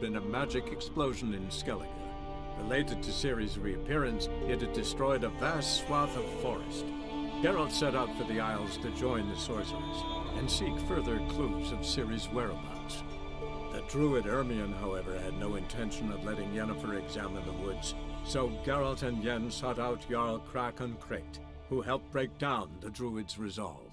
in a magic explosion in Skellige. Related to Ciri's reappearance, it had destroyed a vast swath of forest. Geralt set out for the Isles to join the sorcerers and seek further clues of Ciri's whereabouts. The druid Ermion, however, had no intention of letting Yennefer examine the woods, so Geralt and Yen sought out Jarl Krakon Krayt, who helped break down the druid's resolve.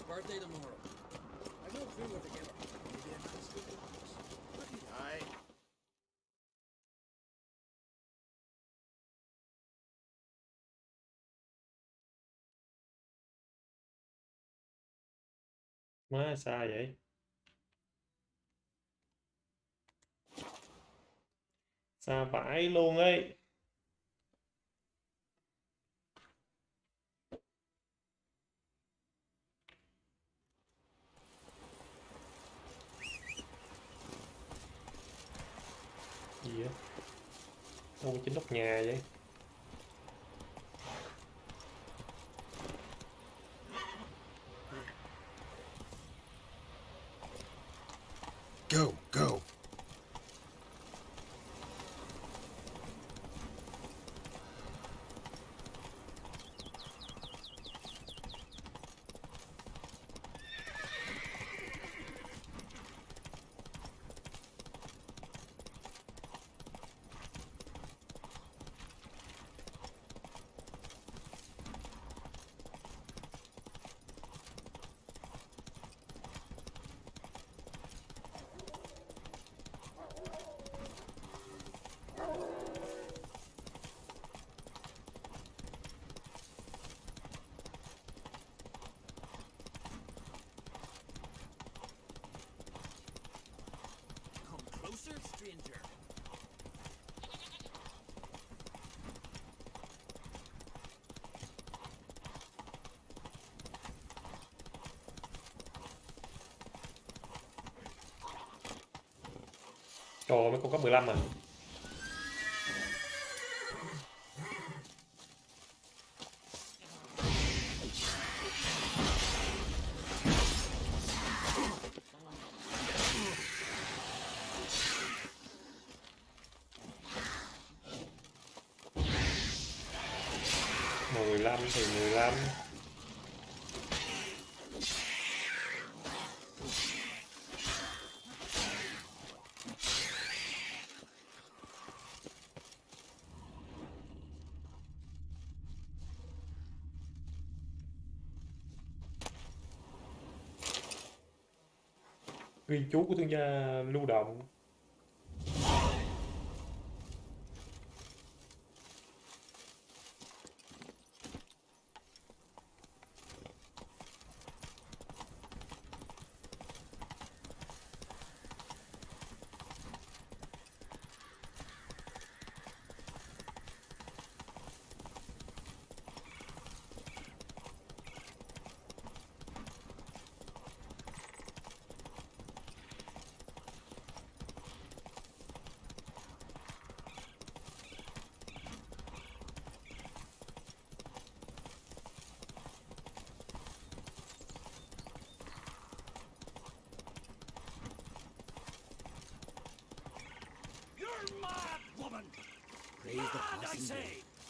Birthday tomorrow. I don't feel what to get her. Maybe a nice little box. Pretty high. Má xa vậy? Xa vãi luôn ấy. Gì vậy? Đâu trên nóc nhà vậy? Go, go. Stranger. Trời ơi, mấy con có 15 à. Thì 15. Ghi chú của thương gia lưu động.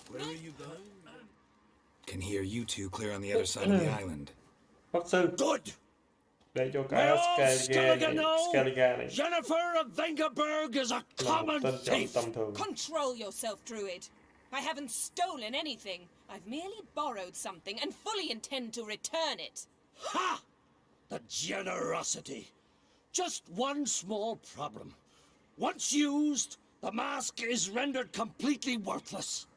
Where are you going? Can hear you two clear on the other side of the island. Pháp sư. Good. Để cho cái Skellige này. Yennefer of Vengerberg is a common thief. Control yourself, Druid. I haven't stolen anything. I've merely borrowed something and fully intend to return it. Ha! The generosity. Just one small problem. Once used, the mask is rendered completely worthless.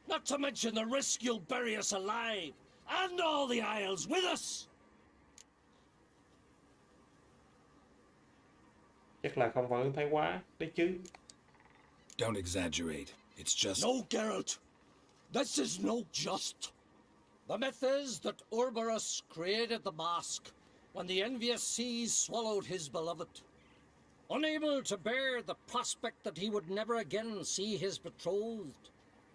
Not to mention the risk you'll bury us alive, and all the Isles with us. Chắc là không phải thái quá đấy chứ. Don't exaggerate. It's just... No, Geralt. This is no just. The myth is that Ouroboros created the mask when the envious seas swallowed his beloved. Unable to bear the prospect that he would never again see his betrothed,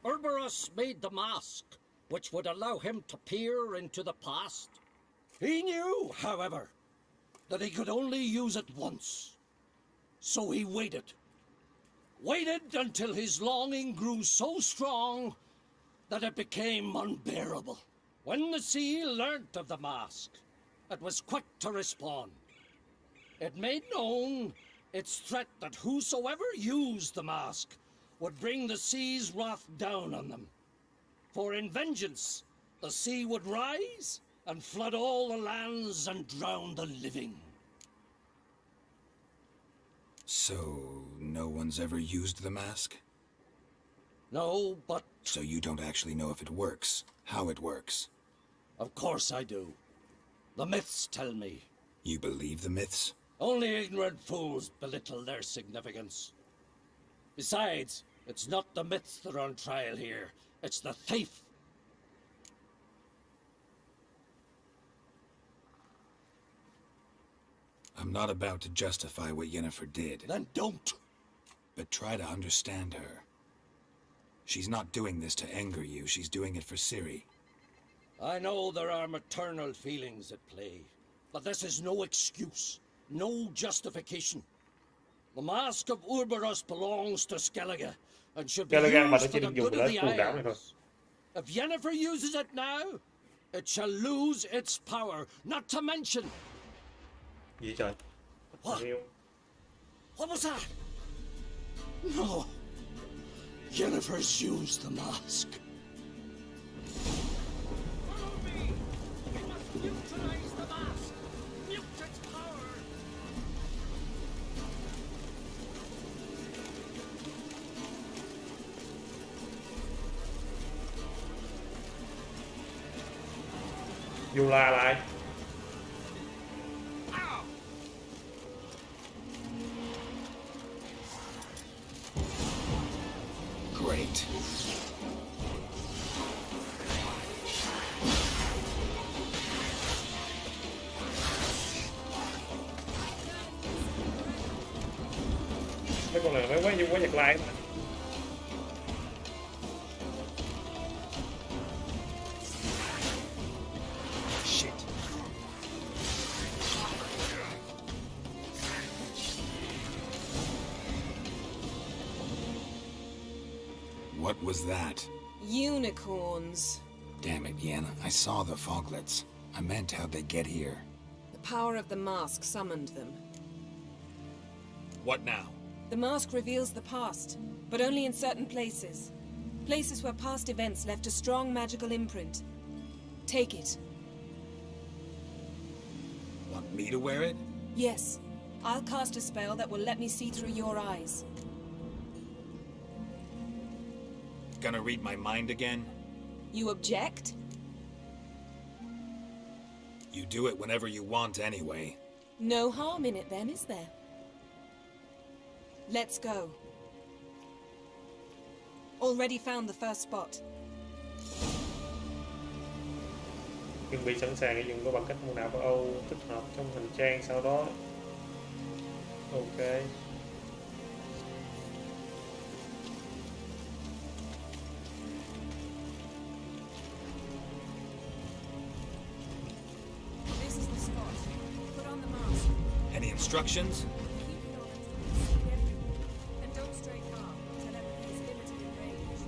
Ouroboros made the mask, which would allow him to peer into the past. He knew, however, that he could only use it once. So he waited. Waited until his longing grew so strong that it became unbearable. When the sea learnt of the mask, it was quick to respond. It made known its threat that whosoever used the mask would bring the sea's wrath down on them. For in vengeance, the sea would rise and flood all the lands and drown the living. So, no one's ever used the mask? No, but... So you don't actually know if it works, how it works? Of course I do. The myths tell me. You believe the myths? Only ignorant fools belittle their significance. Besides, it's not the myths that are on trial here. It's the thief. I'm not about to justify what Yennefer did. Then don't. But try to understand her. She's not doing this to anger you, she's doing it for Ciri. I know there are maternal feelings at play, but this is no excuse, no justification. The Mask of Ouroboros belongs to Skellige, and should be Skellige mà used nó chỉ for the được dùng good để of the phù đảo này thôi. Isles. If Yennefer uses it now, it shall lose its power, not to mention... Gì trời? What? Yêu. What was that? No. Yennefer's used the mask. Follow me! We must neutralize the mask! Mute its power! Dù là lại. Great. Mấy con này mấy quá giật lại. Shit. What was that? Unicorns. Damn it, Yenna. I saw the foglets. I meant how'd they get here? The power of the mask summoned them. What now? The mask reveals the past, but only in certain places. Places where past events left a strong magical imprint. Take it. Want me to wear it? Yes. I'll cast a spell that will let me see through your eyes. Gonna read my mind again? You object? You do it whenever you want anyway. No harm in it then, is there? Let's go. Already found the first spot. Chuẩn bị sẵn sàng để dùng có bằng cách môn nào của Âu tích hợp trong hành trang sau đó. Ok. This is the spot. Put on the mask. Any instructions? Keep it on until you see everything. And don't stray far, until everything is limited in range.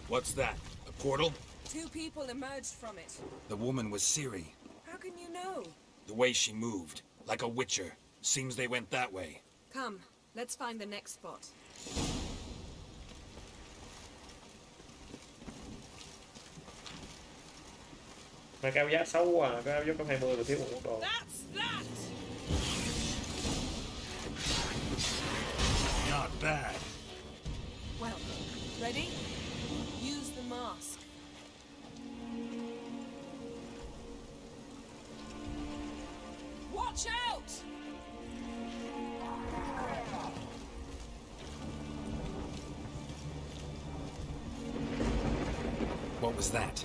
What's that? A portal? 2 people emerged from it. The woman was Ciri. How can you know? The way she moved, like a witcher. Seems they went that way. Come, let's find the next spot. Mà cao giá xấu quá, cao giá cấp 20 rồi thiếu một món đồ. That's that! Not bad. Well, ready? Use the mask. Watch out! What was that?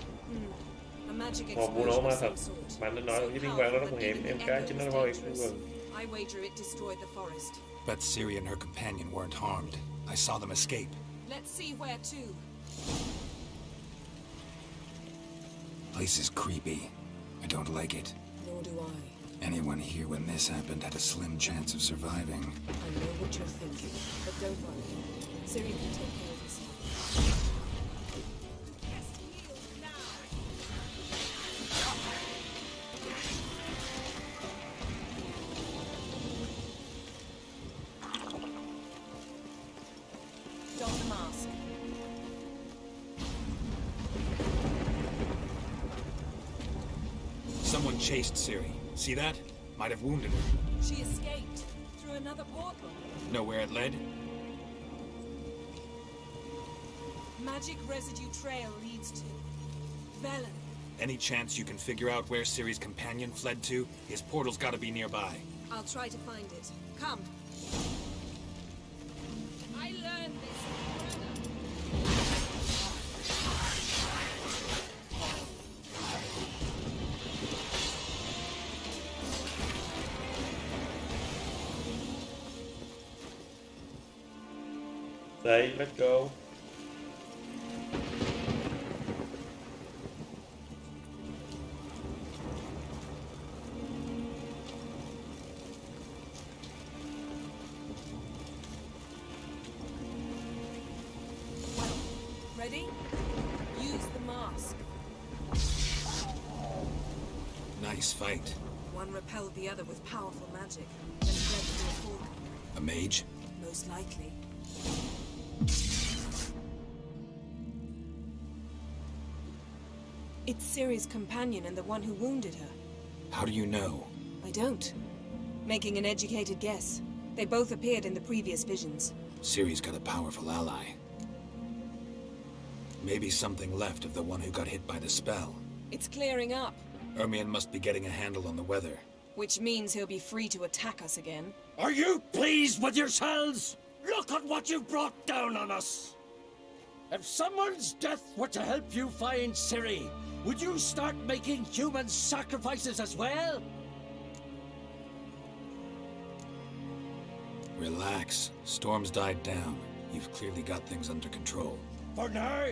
A magic Một vụ nổ explosion ma of thật. some sort. Bạn đã nói So với tiếng vang rất powerful nguy that hiểm. even Em the cái echo chính is nó bao dangerous. vừng. I wager it destroyed the forest. But Ciri and her companion weren't harmed. I saw them escape. Let's see where to. Place is creepy. I don't like it. Nor do I. Anyone here when this happened had a slim chance of surviving. I know what you're thinking, but don't worry. Ciri can take care of herself. Don the mask. Someone chased Ciri. See that? Might have wounded her. She escaped through another portal. Know where it led? Magic residue trail leads to Velen. Any chance you can figure out where Ciri's companion fled to? His portal's gotta be nearby. I'll try to find it. Come. I learned this. Đây, let's go. Ready? Use the mask. Nice fight. One repelled the other with powerful magic, then fled through a portal. A mage? Most likely. It's Ciri's companion and the one who wounded her. How do you know? I don't. Making an educated guess. They both appeared in the previous visions. Ciri's got a powerful ally. Maybe something left of the one who got hit by the spell. It's clearing up, Ermion must be getting a handle on the weather. which means he'll be free to attack us again. Are you pleased with yourselves? Look at what you've brought down on us. If someone's death were to help you find Ciri, would you start making human sacrifices as well? Relax. Storm's died down. You've clearly got things under control. For now.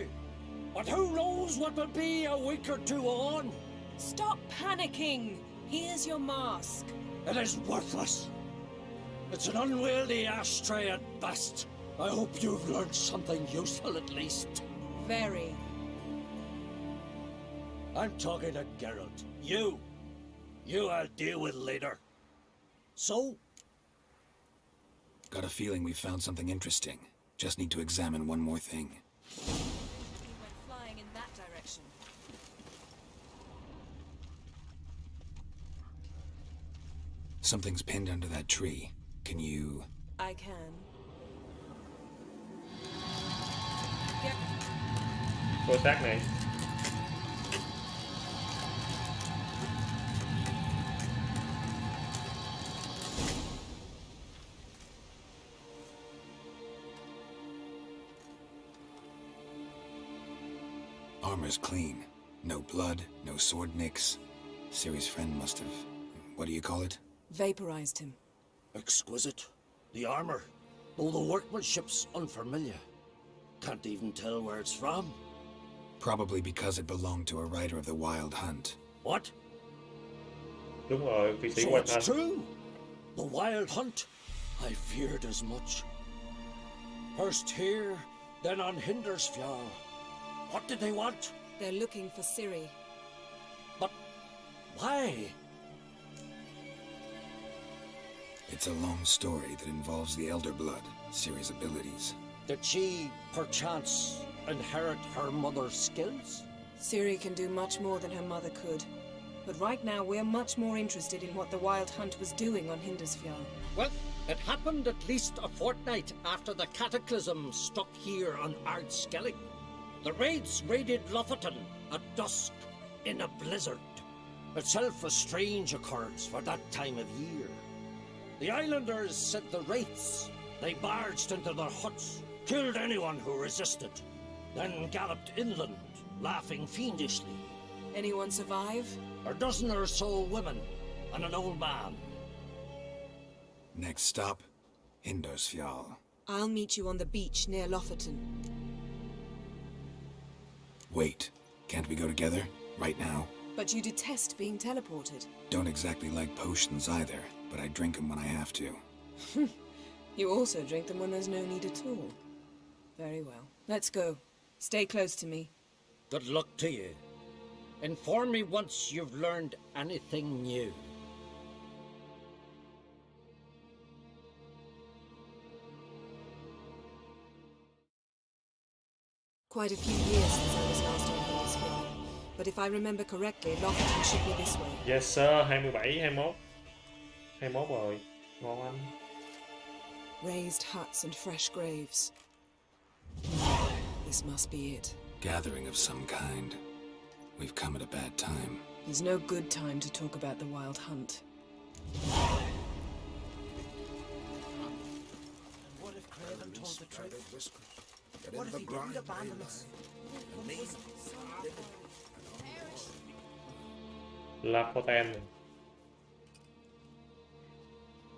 But who knows what will be a week or two on? Stop panicking! Here's your mask. It is worthless. It's an unwieldy ashtray at best. I hope you've learned something useful at least. Very. I'm talking to Geralt. You I'll deal with later. So, Got a feeling we found something interesting. Just need to examine one more thing. He went flying in that direction. Something's pinned under that tree. Can you... I can. Yep. Cô tác này. Armor's clean. No blood, no sword nicks. Ciri's friend must have... What do you call it? Vaporized him. exquisite. The armor, though the workmanship's unfamiliar. Can't even tell where it's from. Probably because it belonged to a rider of the Wild Hunt. What? Đúng rồi, vị sĩ So Hoành it's Hành. true. The Wild Hunt. I feared as much. First here, then on Hindersfjall. What did they want? They're looking for Ciri. But why? It's a long story that involves the Elder Blood, Ciri's abilities. Did she, perchance, inherit her mother's skills? Ciri can do much more than her mother could. But right now, we're much more interested in what the Wild Hunt was doing on Hindersfjall. Well, it happened at least a fortnight after the cataclysm struck here on Ardskellig. The raids raided Lofoten at dusk in a blizzard. Itself a strange occurrence for that time of year. The islanders said the wraiths. They barged into their huts, killed anyone who resisted, then galloped inland, laughing fiendishly. Anyone survive? A dozen or so women and an old man. Next stop, Hindarsfjall. I'll meet you on the beach near Lofoten. Wait, can't we go together? Right now? But you detest being teleported. Don't exactly like potions either, but I drink them when I have to. You also drink them when there's no need at all. Very well. Let's go. Stay close to me. Good luck to you. Inform me once you've learned anything new. Quite a few years since I was last on Hindarsfjall. But if I remember correctly, Lofoten should be this way. Yes sir, 27, 21. 21 rồi, ngon anh. Raised huts and fresh graves. This must be it. Gathering of some kind. We've come at a bad time. There's no good time to talk about the Wild Hunt. What if Craven told the truth? What if he didn't abandon us? Lapoten.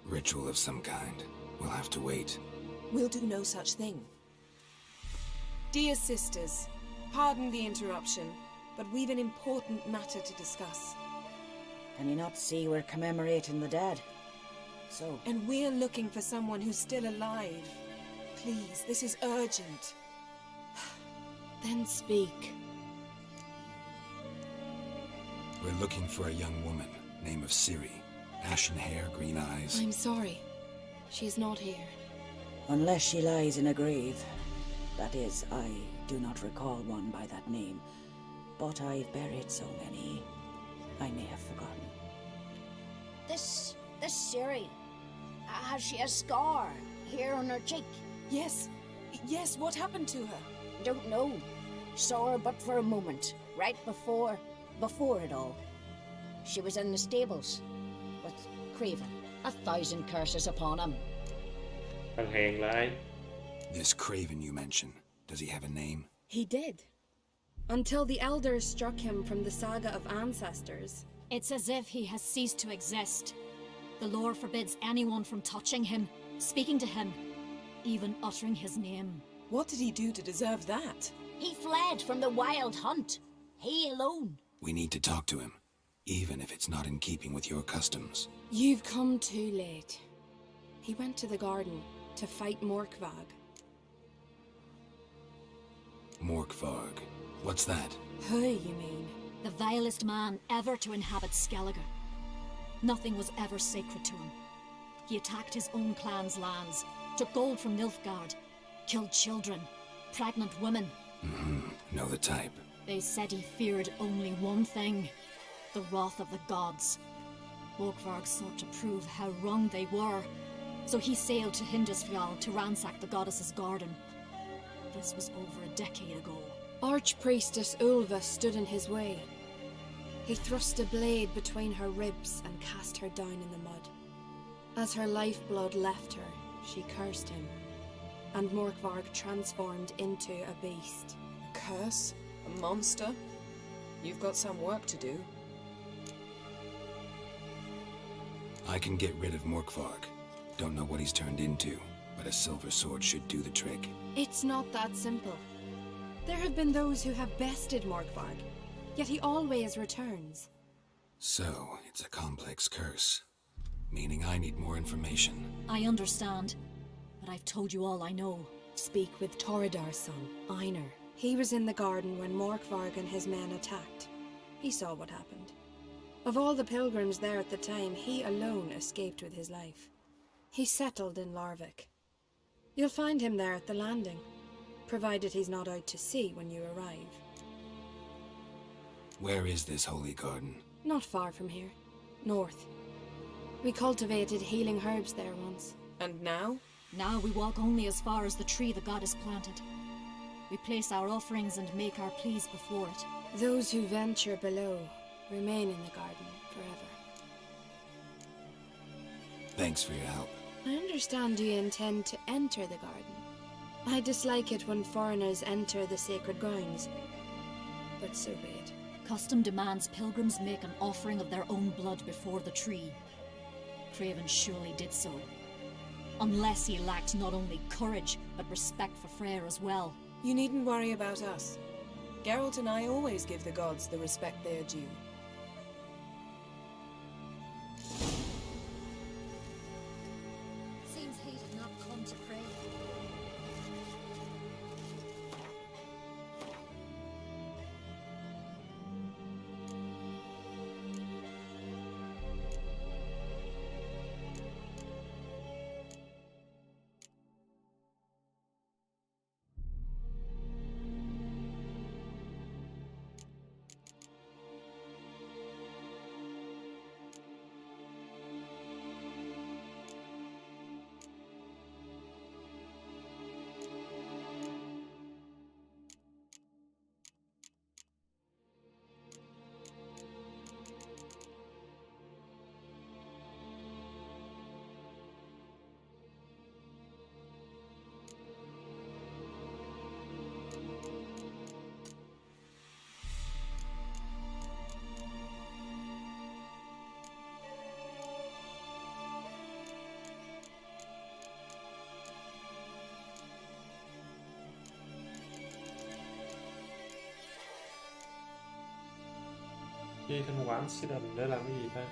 Ritual of some kind. We'll have to wait. We'll do no such thing. Dear sisters, pardon the interruption, but we've an important matter to discuss. Can you not see we're commemorating the dead? So, And we're looking for someone who's still alive. Please, this is urgent. Then speak. We're looking for a young woman, name of Ciri. Ashen hair, green eyes. I'm sorry. She is not here. unless she lies in a grave. That is, I do not recall one by that name. But I've buried so many, I may have forgotten. This Ciri, has she a scar here on her cheek? Yes. Yes, what happened to her? Don't know. Saw her but for a moment, right before it all. She was in the stables with Craven. 1,000 curses upon him. Thằng hèn là ai? This Craven you mention, does he have a name? He did. Until the elders struck him from the saga of ancestors. It's as if he has ceased to exist. The lore forbids anyone from touching him, speaking to him, even uttering his name. What did he do to deserve that? He fled from the Wild Hunt. He alone. We need to talk to him, even if it's not in keeping with your customs. You've come too late. He went to the garden to fight Morkvag. Morkvarg. What's that? Who, you mean? The vilest man ever to inhabit Skellige. Nothing was ever sacred to him. He attacked his own clan's lands, took gold from Nilfgaard, killed children, pregnant women. Know the type. They said he feared only one thing, the wrath of the gods. Morkvarg sought to prove how wrong they were, so he sailed to Hindarsfjall to ransack the goddess's garden. This was over a decade ago. Archpriestess Ulva stood in his way. He thrust a blade between her ribs and cast her down in the mud. As her lifeblood left her, she cursed him, and Morkvarg transformed into a beast. A curse? A monster? You've got some work to do. I can get rid of Morkvarg. Don't know what he's turned into, but a silver sword should do the trick. It's not that simple. There have been those who have bested Morkvarg, yet he always returns. So, it's a complex curse. Meaning I need more information. I understand, but I've told you all I know. Speak with Torridar's son, Einar. He was in the garden when Morkvarg and his men attacked. He saw what happened. Of all the pilgrims there at the time, he alone escaped with his life. He settled in Larvik. You'll find him there at the landing, provided he's not out to sea when you arrive. Where is this holy garden? Not far from here. North. We cultivated healing herbs there once. And now? Now we walk only as far as the tree the goddess planted. We place our offerings and make our pleas before it. Those who venture below remain in the garden forever. Thanks for your help. I understand you intend to enter the garden. I dislike it when foreigners enter the sacred grounds, but so be it. Custom demands pilgrims make an offering of their own blood before the tree. Craven surely did so. Unless he lacked not only courage, but respect for Freyr as well. You needn't worry about us. Geralt and I always give the gods the respect they are due. Seems he did not come to pray. Dây thanh quản xí đầm để làm cái gì ta?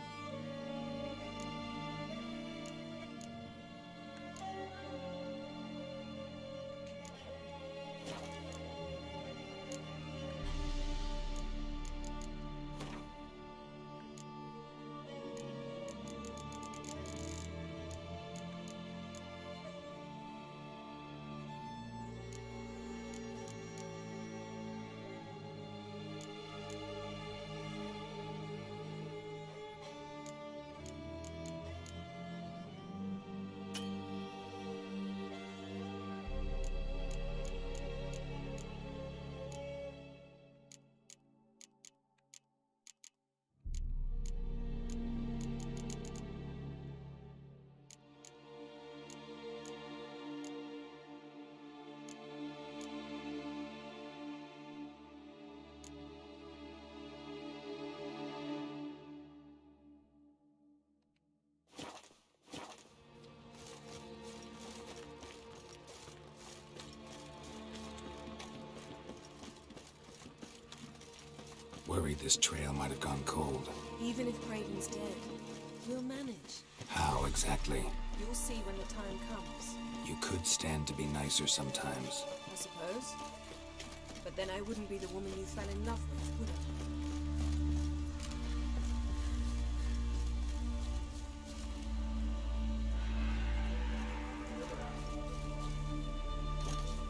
Worried this trail might have gone cold. Even if Craven's dead, we'll manage. How exactly? You'll see when the time comes, You could stand to be nicer sometimes. I suppose. But then I wouldn't be the woman you fell in love with, would I?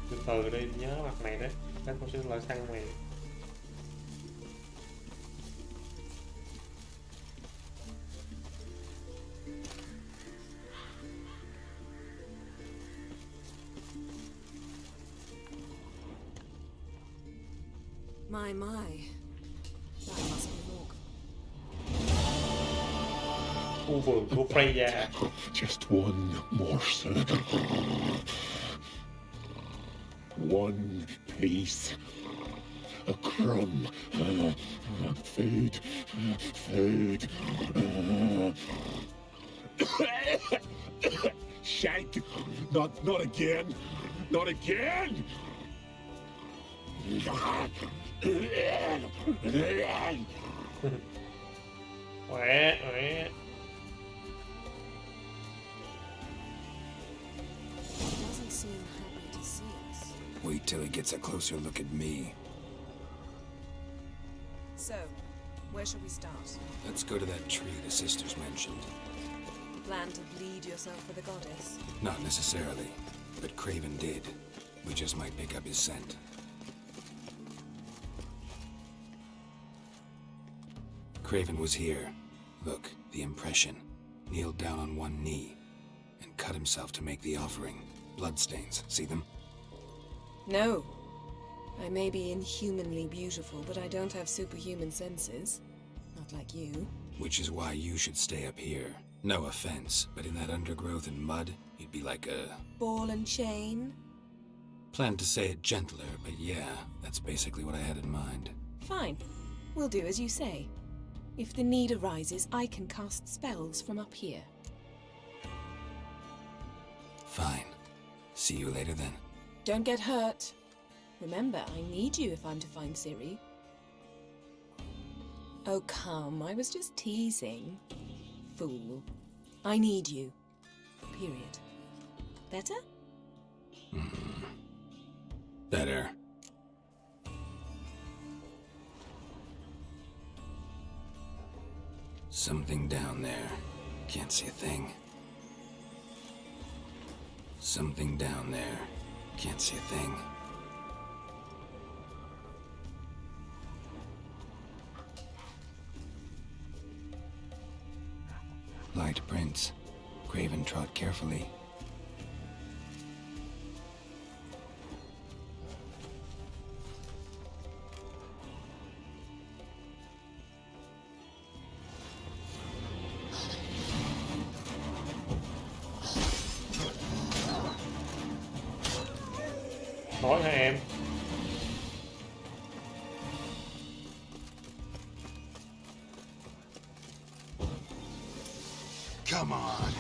Từ từ đi, nhớ mặt mày đấy. Các con sẽ lại sang mày. My. That must be Morg. Khu vườn của Freya. Just one morsel. One piece. A crumb. Food. Food. Shank. Not again. Not again. Quẹ, quẹ. He doesn't seem happy to see us. Wait till he gets a closer look at me. So, where should we start? Let's go to that tree the sisters mentioned. You plan to bleed yourself for the goddess? Not necessarily, but Craven did. We just might pick up his scent. Craven was here. Look, the impression. Kneeled down on one knee and cut himself to make the offering. Bloodstains, see them? No. I may be inhumanly beautiful, but I don't have superhuman senses. not like you. Which is why you should stay up here. No offense, but in that undergrowth and mud, you'd be like a... Ball and chain? Planned to say it gentler, but yeah, that's basically what I had in mind. Fine. We'll do as you say. If the need arises, I can cast spells from up here. Fine. See you later then. Don't get hurt. Remember, I need you if I'm to find Ciri. Oh, come. I was just teasing. Fool. I need you. Period. Better? Better. Something down there. Can't see a thing. Something down there. Can't see a thing. Light prints. Craven trod carefully. Hỏi hả em? Come on.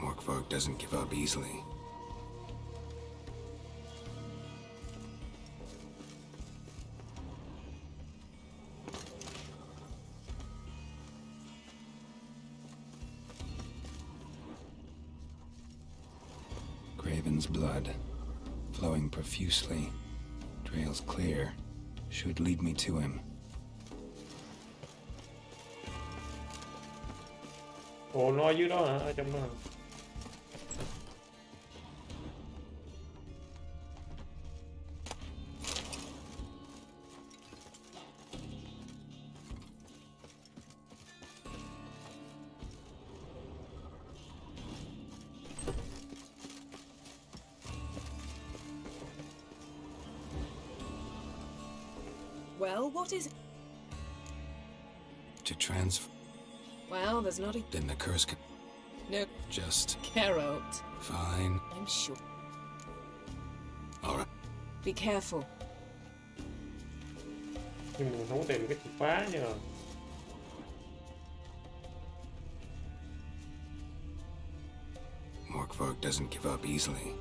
Morkvarg doesn't give up easily. Craven's blood, flowing profusely, trails clear, should lead me to him. Ồ, nó ở dưới đó hả? Ở trong đó hả? Well, what is it? To transfer. Well, there's not a... Then the curse could No, just... Geralt. Fine. I'm sure. Alright. Be careful. Nhưng mình không có tìm cái chìa khóa nha. Morkvarg doesn't give up easily.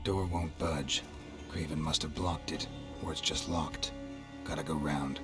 Door won't budge. Craven must have blocked it, or it's just locked. Gotta go round.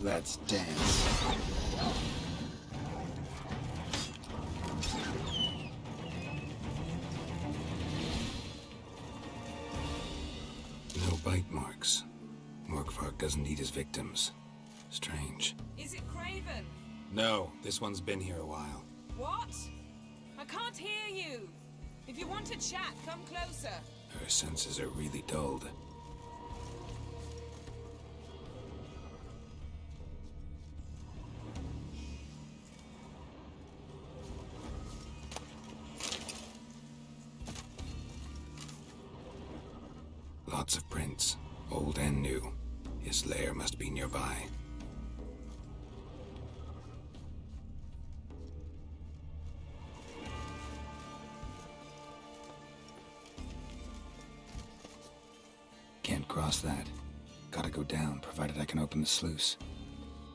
Let's dance. No bite marks. Morkvarg doesn't eat his victims. Strange. Is it Craven? No, this one's been here a while. What? I can't hear you. If you want to chat, come closer. Her senses are really dulled. Lots of prints, old and new. His lair must be nearby. Can't cross that. Gotta go down, provided I can open the sluice.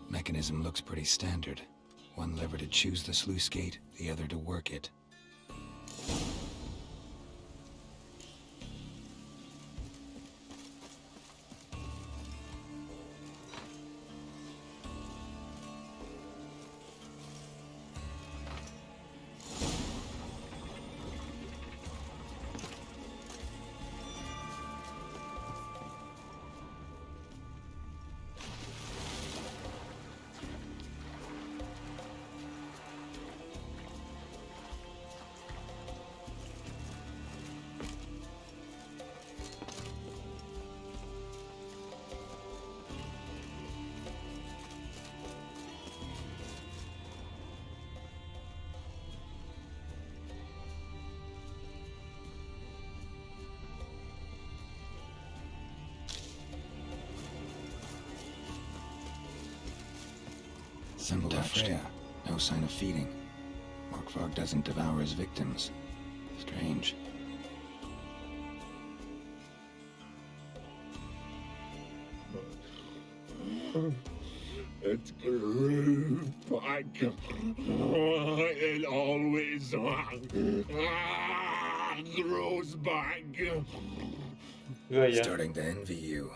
Mechanism looks pretty standard. One lever to choose the sluice gate, the other to work it. Symbol of Freya. No sign of feeding. Morkvarg doesn't devour his victims. Strange. It grew back. It always grows back. Ghê vậy? Starting to envy you.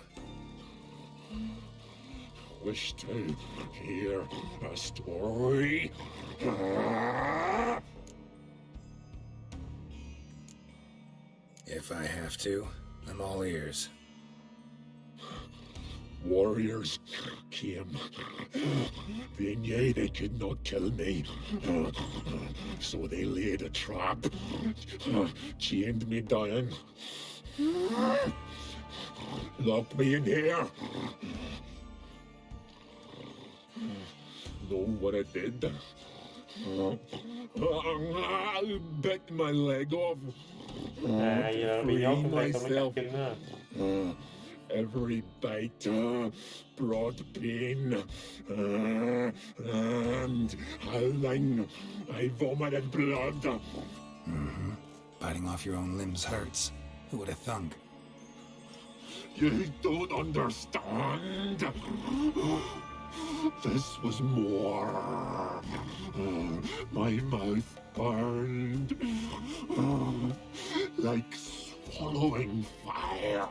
Wish to hear a story. If I have to, I'm all ears. Warriors came. They knew they could not kill me. So they laid a trap. Chained me down. Locked me in here. Know what I did? I bit my leg off. À, vậy là nó bị nhốt trong đây xong nó cắt chân đó. Every bite brought pain and howling. I vomited blood. Biting off your own limbs hurts. Who would have thunk? You don't understand. This was more. My mouth burned like swallowing fire.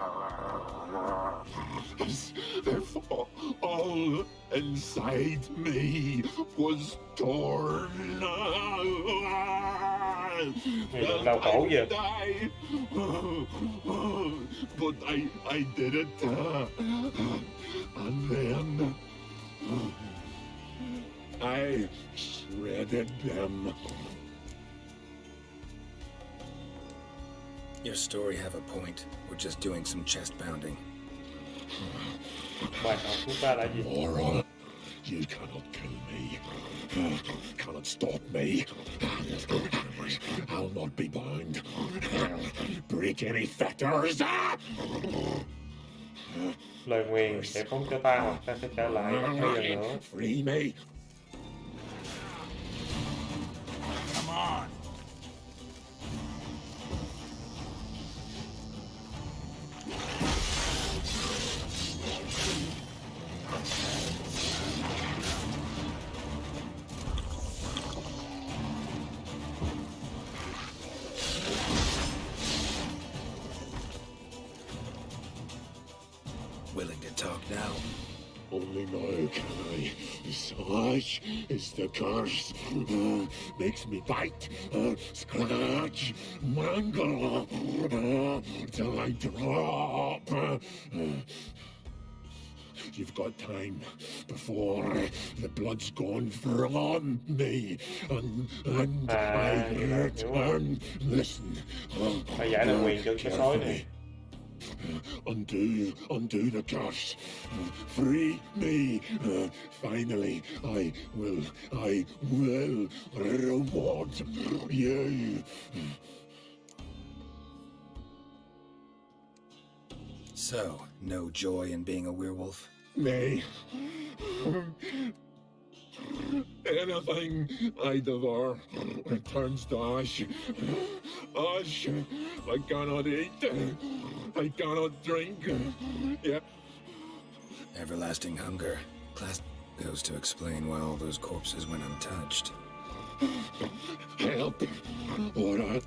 As if all inside me was torn. Mày đừng đau khổ vậy. But I did it. And then I shredded them. Your story have a point. We're just doing some chest pounding. Bài học của ta là gì? Moron, you cannot kill me. Cannot stop me. I'll not be bound. Break any fetters. Lời nguyền sẽ phóng cho ta hoặc ta sẽ trở lại bất cứ lần nữa. Free me. Come on. Willing to talk now? Only now can I. Such is the curse. Makes me bite, scratch, mangle, till I drop. You've got time before the blood's gone from me, and I return. Listen, Phải giải được quyền cho cái sói này. Undo the curse. Free me. Finally, I will reward you. So, no joy in being a werewolf? Nay. Anything I devour returns to ash. Ash. I cannot eat. I cannot drink. Yep. Everlasting hunger. Class goes to explain why all those corpses went untouched. Help. Or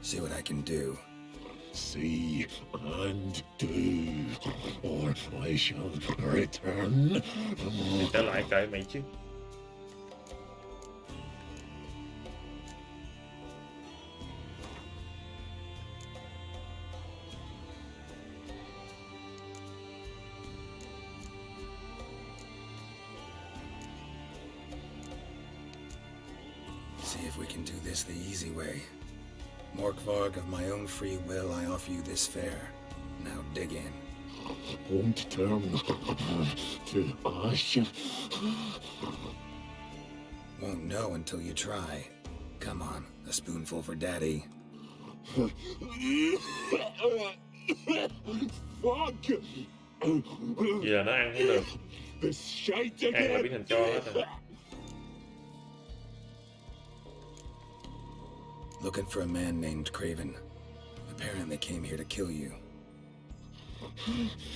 See what I can do. see and do, or I shall return. Trở lại cởi mày chứ. See if we can do this the easy way. Morkvarg, of my own free will, I offer you this fare. Now dig in. Won't turn to ash. Won't know until you try. Come on, a spoonful for Daddy. Fuck! Vậy là nó ăn cũng được. This shite Ăn là again. biến thành cho hết rồi. Looking for a man named Craven. Apparently came here to kill you.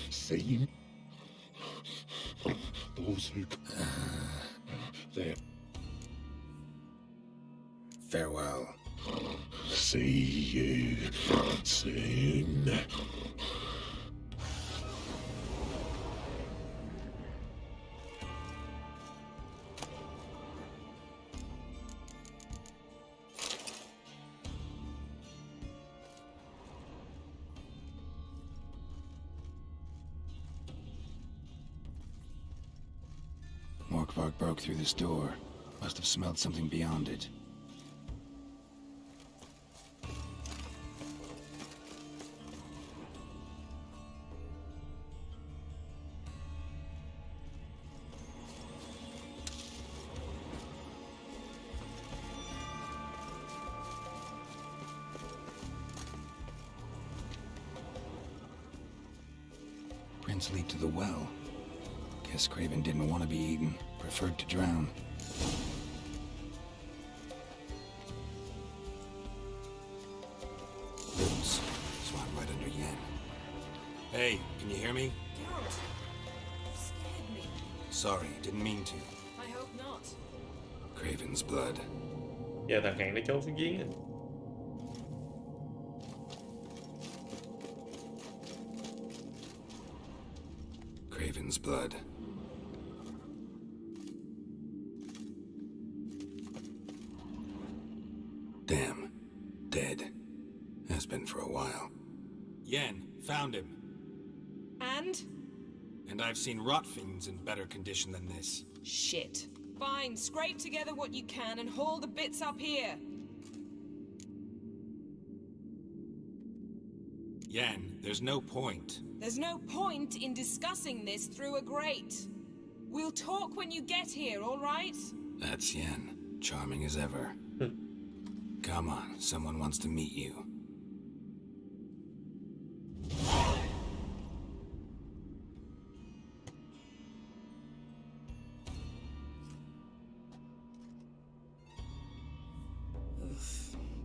See? Those who... There. Farewell. See you soon. Morkvarg broke through this door. Must have smelled something beyond it. Prints lead to the well. Guess Craven didn't want to be eaten. Preferred to drown. Oops. Swat right under Yen. Hey, can you hear me? Geralt, you scared me. Sorry, didn't mean to. I hope not. Craven's blood. Giờ thằng Hàn nó trốn xuống giếng rồi. Craven's blood. Damn. Dead. Has been for a while. Yen, found him. And? And I've seen rot fiends in better condition than this. Shit. Fine, scrape together what you can and haul the bits up here. Yen, there's no point. There's no point in discussing this through a grate. We'll talk when you get here, all right? That's Yen. Charming as ever. Come on, someone wants to meet you.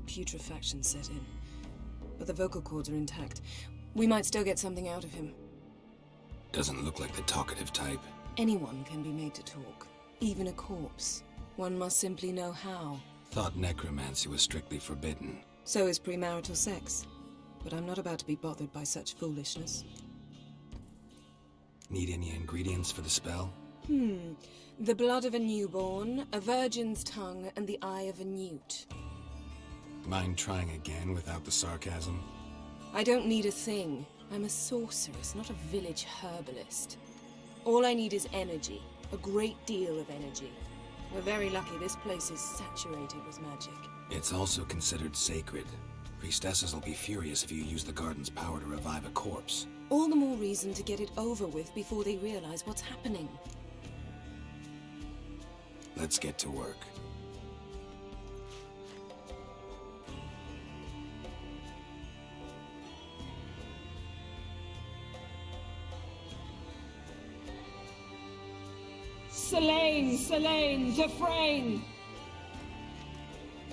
Putrefaction set in. But the vocal cords are intact. We might still get something out of him. Doesn't look like the talkative type. Anyone can be made to talk. Even a corpse. One must simply know how. Thought necromancy was strictly forbidden. So is premarital sex. But I'm not about to be bothered by such foolishness. Need any ingredients for the spell? The blood of a newborn, a virgin's tongue, and the eye of a newt. Mind trying again without the sarcasm? I don't need a thing. I'm a sorceress, not a village herbalist. All I need is energy. A great deal of energy. We're very lucky this place is saturated with magic. It's also considered sacred. Priestesses will be furious if you use the garden's power to revive a corpse. All the more reason to get it over with before they realize what's happening. Let's get to work. Selene, Defrain!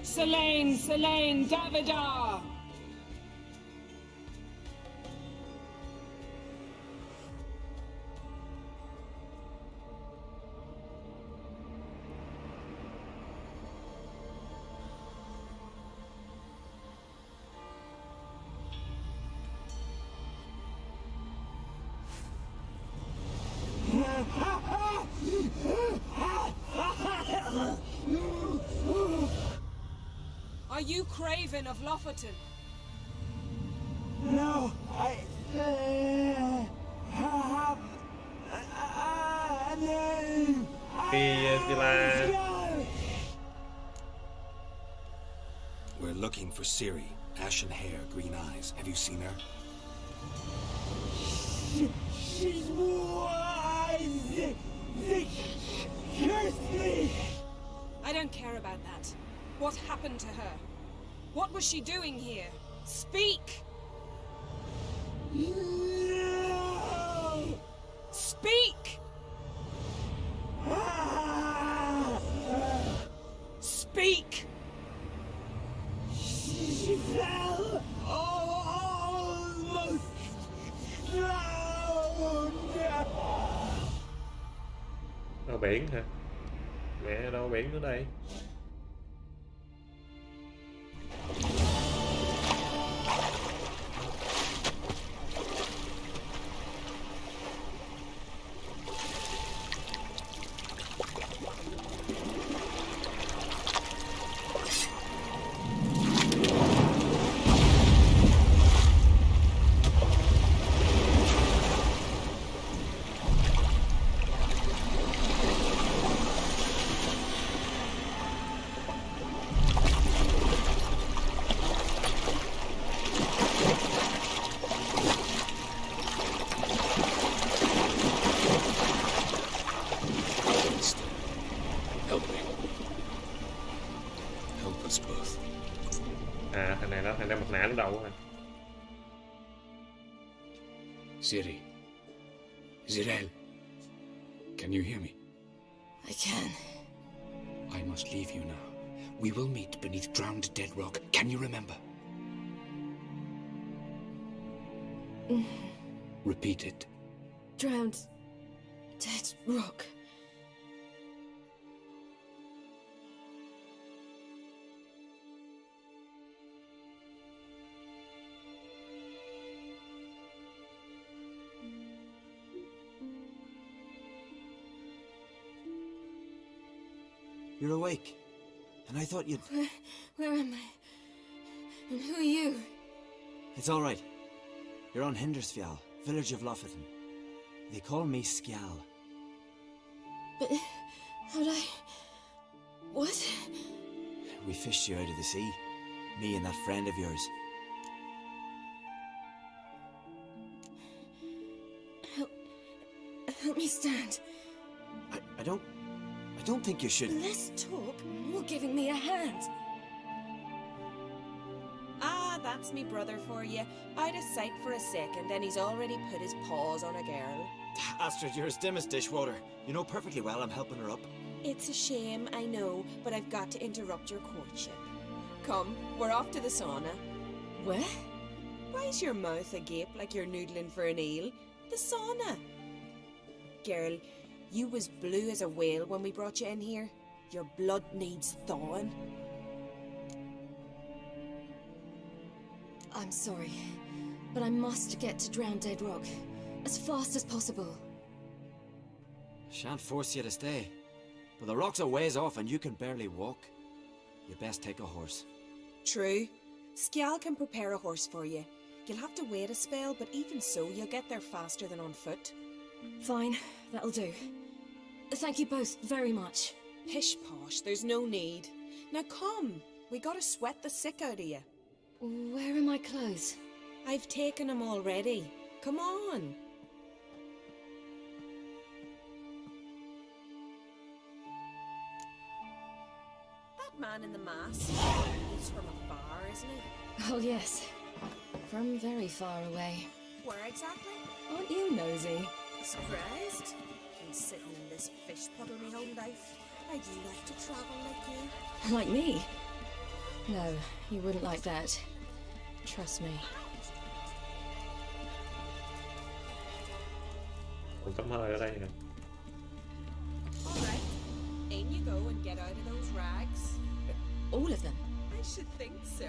Selene, Davidar! Are you Craven of Lofoten? No, I have a name. We're looking for Ciri. Ashen hair, green eyes. Have you seen her? She's wise. They cursed me. I don't care about that. What happened to her? What was she doing here? Speak! No. Speak! Speak! She fell almost drowned. Ở biển hả? Mẹ đâu biển nữa đây? À, thằng này mặt nạ lúc đầu hả? Ciri. Zirel. Can you hear me? I can. I must leave you now. We will meet beneath drowned dead rock. Can you remember? Repeat it. Drowned. Dead rock. You're awake. And I thought you'd... Where am I? And who are you? It's all right. You're on Hindersfjall, village of Lofoten. They call me Skjal. But how'd I... What? We fished you out of the sea. Me and that friend of yours. Help me stand. I don't think you should... Less talk, more giving me a hand. Ah, that's me brother for you. I'd a sight for a second, and he's already put his paws on a girl. Astrid, you're as dim as dishwater. You know perfectly well I'm helping her up. It's a shame, I know, but I've got to interrupt your courtship. Come, we're off to the sauna. Where? Why's your mouth agape like you're noodling for an eel? The sauna. Girl, you was blue as a whale when we brought you in here. Your blood needs thawing. I'm sorry, but I must get to Drowned Dead Rock as fast as possible. Shan't force you to stay. But the rock's a ways off and you can barely walk. You best take a horse. True. Skjal can prepare a horse for you. You'll have to wait a spell, but even so, you'll get there faster than on foot. Fine, that'll do. Thank you both very much. Pish posh, there's no need. Now come, we gotta sweat the sick out of you. Where are my clothes? I've taken them already. Come on. That man in the mask, he's from afar, isn't he? Oh, yes. From very far away. Where exactly? Aren't you nosy? Surprised? Been sitting in this fish puddle my whole life. I'd love to travel like you. Like me? No, you wouldn't like that. Trust me. Còn tấm hơi ở đây nè. Alright, in you go and get out of those rags. All of them? I should think so.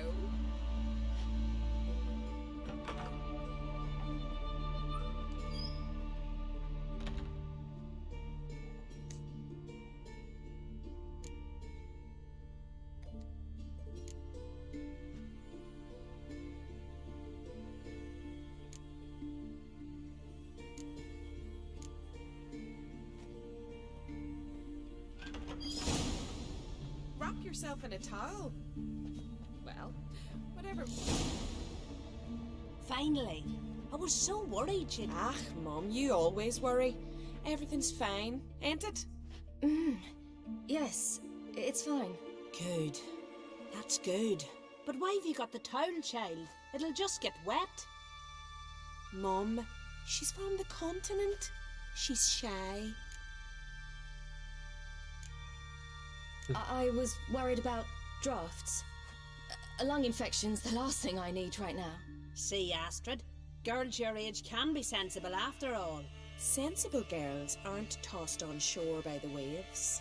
Wrap yourself in a towel. Well, whatever. Finally. I was so worried you'd... Ah, Mum, you always worry. Everything's fine, ain't it? Yes, it's fine. Good. That's good. But why have you got the towel, child? It'll just get wet. Mum, she's from the continent. She's shy. I was worried about drafts. Lung infection's the last thing I need right now. See, Astrid, girls your age can be sensible after all. Sensible girls aren't tossed on shore by the waves.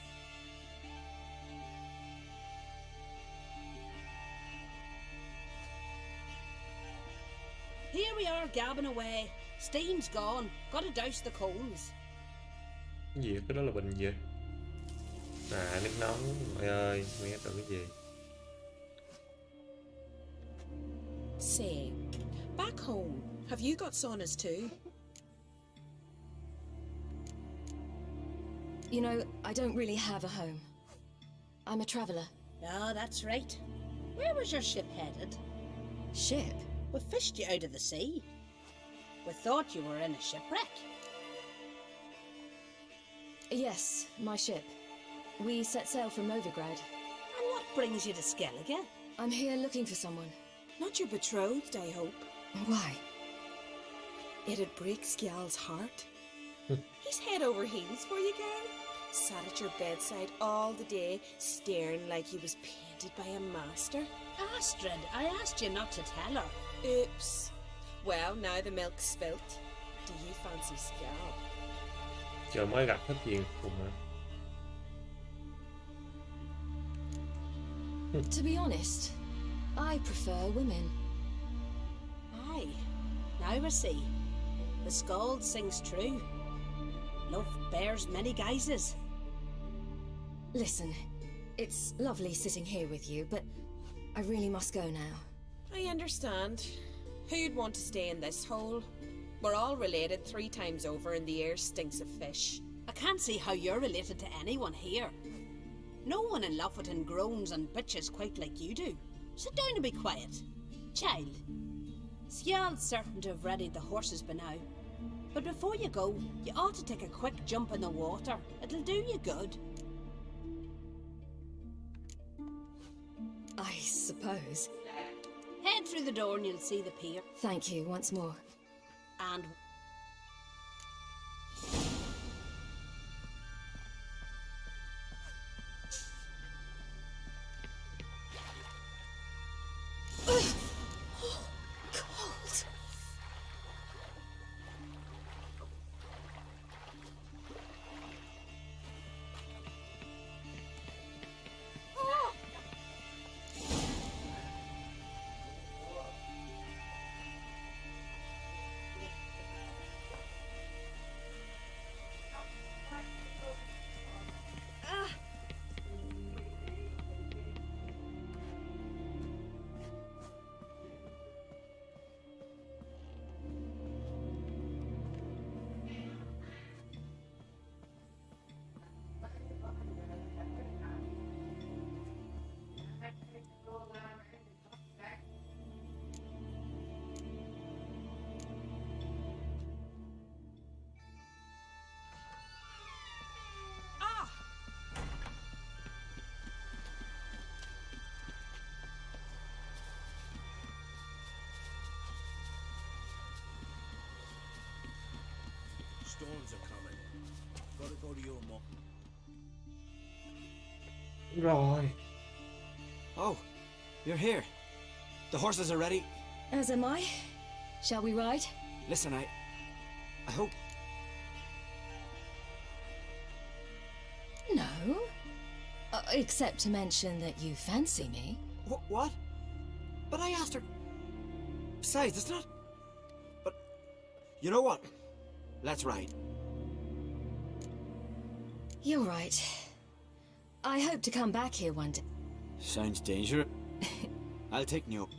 Here we are gabbing away. Steam's gone. Gotta douse the coals. Cái gì? Cái đó là bình gì? À, nước nóng. Mày ơi, nghe tưởng cái gì? Say, back home, have you got saunas too? You know, I don't really have a home. I'm a traveller. Ah, that's right. Where was your ship headed? Ship? We fished you out of the sea. We thought you were in a shipwreck. Yes, my ship. We set sail from Novigrad. And what brings you to Skellige? I'm here looking for someone. Not your betrothed, I hope. Why? It'd break Skjal's heart. He's head over heels for you, girl. Sat at your bedside all the day, staring like he was painted by a master. Astrid, I asked you not to tell her. Oops. Well, now the milk's spilt. Do you fancy Skjal? Giờ mới gặp hết chuyện cùng hả? To be honest, I prefer women. Aye, now I see. The Skald sings true. Love bears many guises. Listen, it's lovely sitting here with you, but I really must go now. I understand. Who'd want to stay in this hole? We're all related 3 times over and the air stinks of fish. I can't see how you're related to anyone here. No one in Lofoten groans and bitches quite like you do. Sit down and be quiet. Child, Skjald's certain to have readied the horses by now. But before you go, you ought to take a quick jump in the water. It'll do you good. I suppose. Head through the door and you'll see the pier. Thank you once more. And... Cold. storms are coming. Gotta go to your mom. Rồi. Oh, you're here. The horses are ready. As am I. Shall we ride? Listen, I hope... No. Except to mention that you fancy me. What? But I asked her... Besides, it's not... But... You know what? Let's ride. You're right. I hope to come back here one day. Sounds dangerous. I'll take you.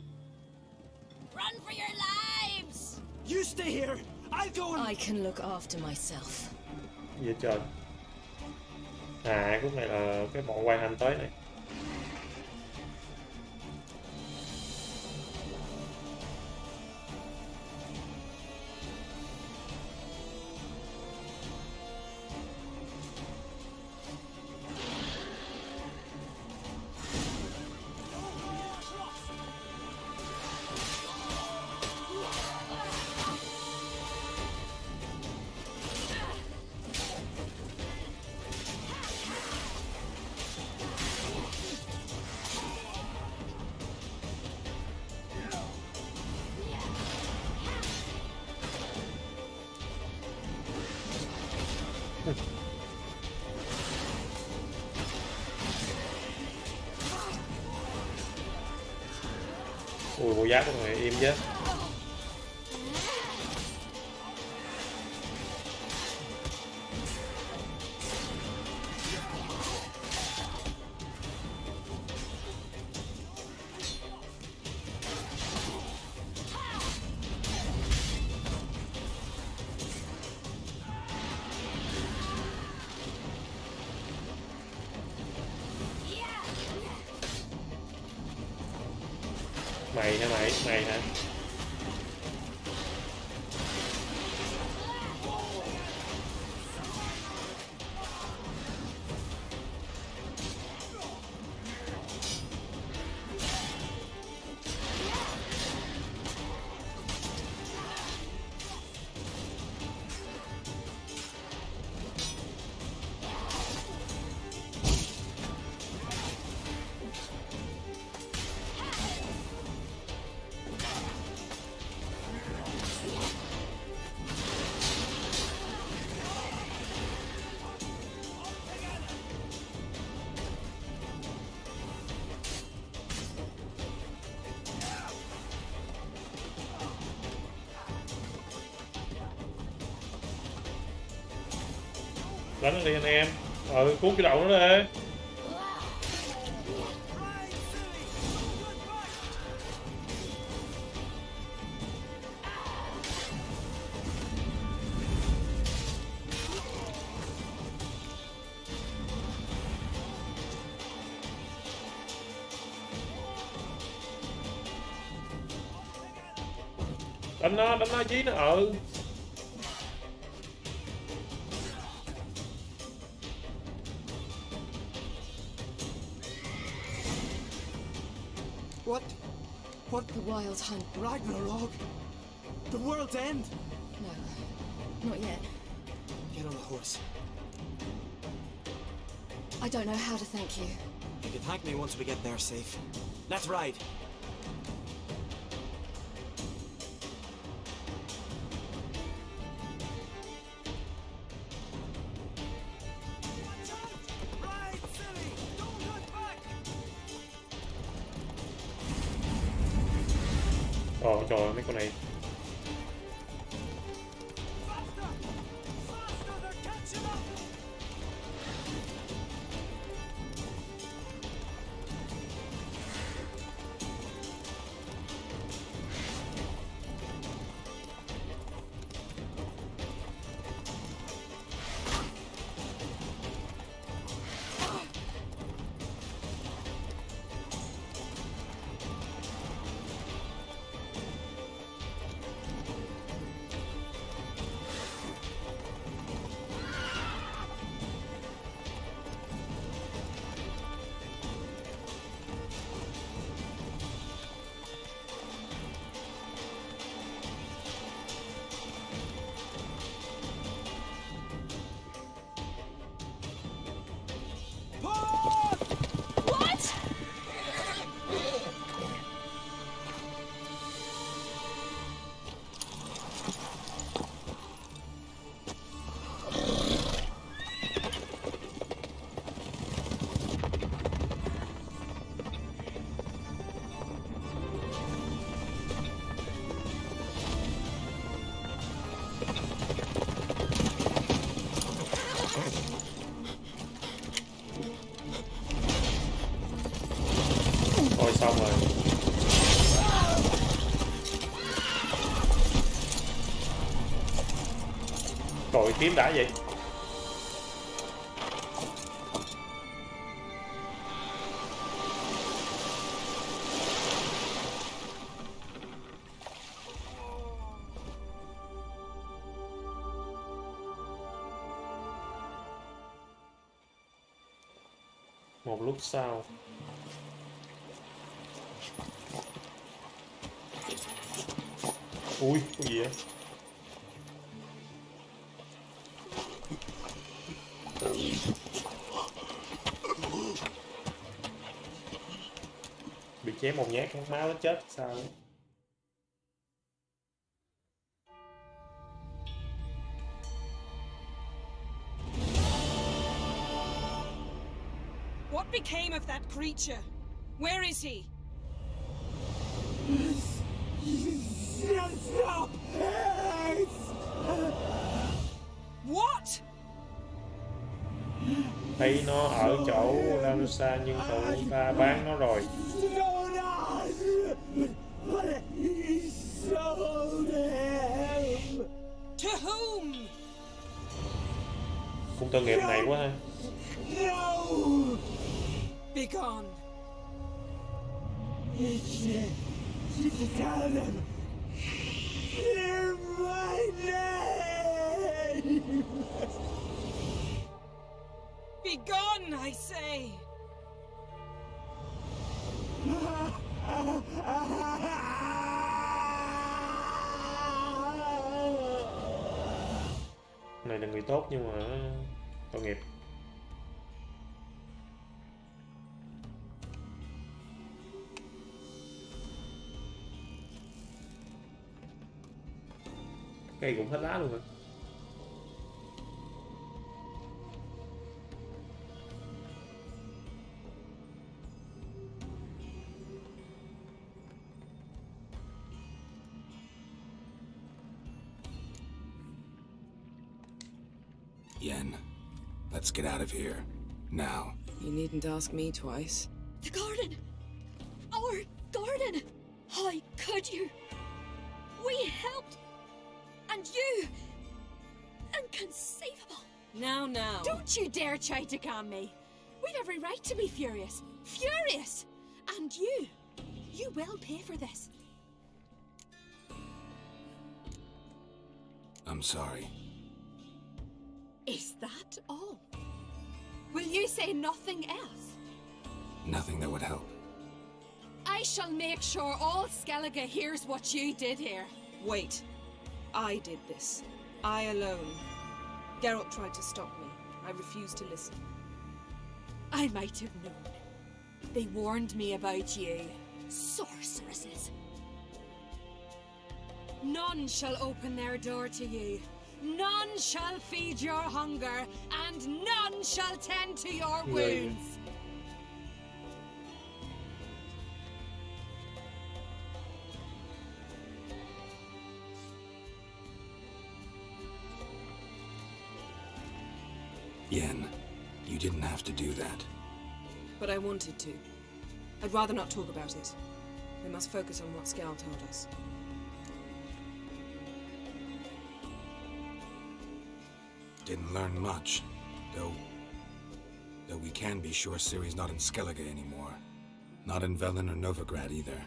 Run for your lives! You stay here! I'll go and... I can look after myself. Vậy trời. À, khúc này là cái bọn quay hành tới này. Ui, bộ giáp của người im chứ. Mày hả mày? Mày hả? Đánh nó đi anh em. Cuốn cái đầu nó đi. Đánh nó dí nó What? The Wild Hunt. Ragnarok? The world's end? No, not yet. Get on the horse. I don't know how to thank you. You can thank me once we get there safe. Let's ride. Trời ơi, mấy con này. Thôi xong rồi. Cội tím đã vậy. Một lúc sau. Ui, cái gì vậy? Bị chém một nhát mất máu nó chết sao? What became of that creature? Where is he? What? Thấy nó ở chỗ Larusa nhưng cậu ta bán nó rồi. To whom? Cũng tội nghiệp này quá ha. Be gone. Tell them. Hear my name. Be gone, I say. Này là người tốt nhưng mà tội nghiệp. Cây cũng hết lá luôn hả? Yen, let's get out of here. Now. You needn't ask me twice. The garden! Our garden! How could you? We helped! And you! Inconceivable! Now. Don't you dare try to calm me! We've every right to be furious! Furious! And you will pay for this. I'm sorry. Is that all? Will you say nothing else? Nothing that would help. I shall make sure all Skellige hears what you did here. Wait. I did this. I alone. Geralt tried to stop me. I refused to listen. I might have known. They warned me about you. Sorceresses. None shall open their door to you. None shall feed your hunger, and none shall tend to your wounds. Yen, you didn't have to do that. But I wanted to. I'd rather not talk about it. We must focus on what Skell told us. Didn't learn much, though we can be sure Ciri's not in Skellige anymore. Not in Velen or Novigrad either.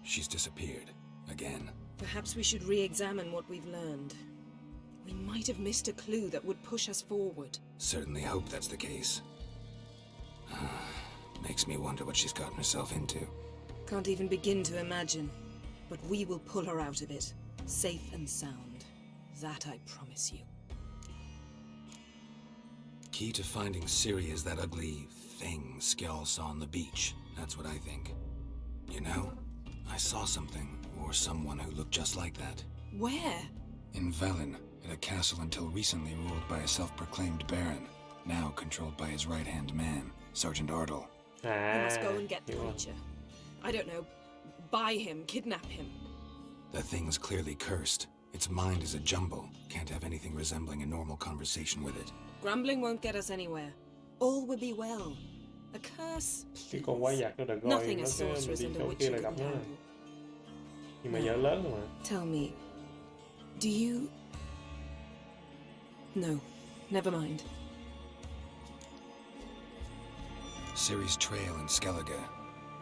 She's disappeared. Again. Perhaps we should re-examine what we've learned. We might have missed a clue that would push us forward. Certainly hope that's the case. Makes me wonder what she's gotten herself into. Can't even begin to imagine. But we will pull her out of it. Safe and sound. That I promise you. Key to finding Ciri is that ugly thing Skell saw on the beach. That's what I think. You know, I saw something, or someone who looked just like that. Where? In Velen, at a castle until recently ruled by a self-proclaimed baron, now controlled by his right-hand man, Sergeant Ardle. We must go and get the creature. I don't know, buy him, kidnap him. The thing's clearly cursed. Its mind is a jumble. Can't have anything resembling a normal conversation with it. Grumbling won't get us anywhere. All will be well. A curse? Cái con quái vật nó đợt rồi Nothing nó a cứ sorceress đi and a chỗ witcher kia là gặp couldn't nó rồi. handle. Nhưng mà giờ lớn rồi mà. Tell me, do you... No, never mind. Ciri's trail in Skellige.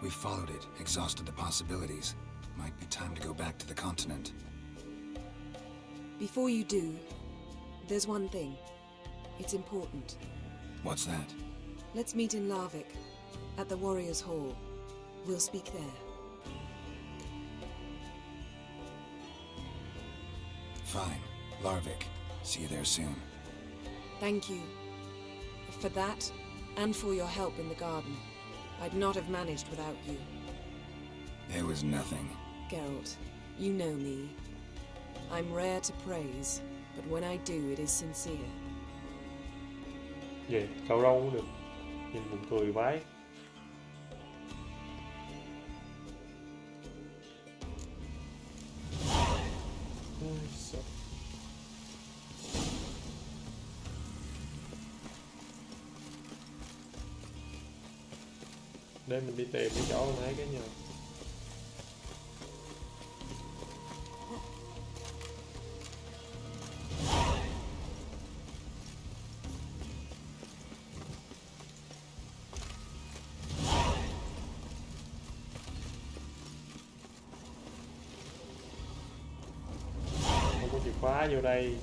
We followed it, exhausted the possibilities. Might be time to go back to the continent. Before you do, there's one thing. It's important. What's that? Let's meet in Larvik, at the Warriors' Hall. We'll speak there. Fine. Larvik. See you there soon. Thank you. For that, and for your help in the garden. I'd not have managed without you. It was nothing. Geralt, you know me. I'm rare to praise, but when I do, it is sincere. Vậy, cạo râu cũng được. Nhìn buồn cười vãi. Ôi, sợ. Để mình đi tìm cái chỗ nãy cái nhờ. Không có chìa khóa vô đây.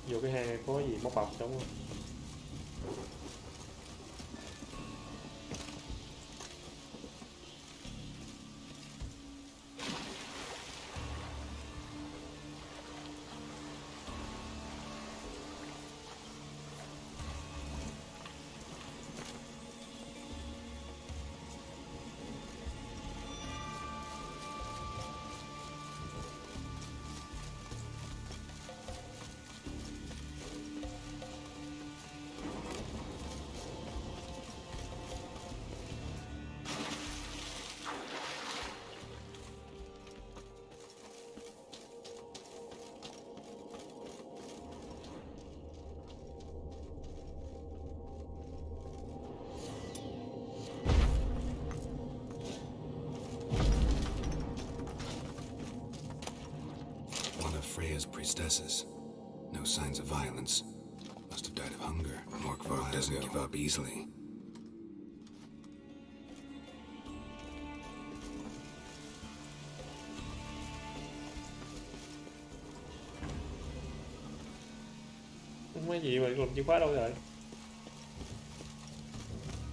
Vô cái hang này có gì móc bọc đúng không? Freya's priestesses. No signs of violence. Must have died of hunger. Morkvarg doesn't give up easily. Không có gì mà lục chìa khóa đâu rồi?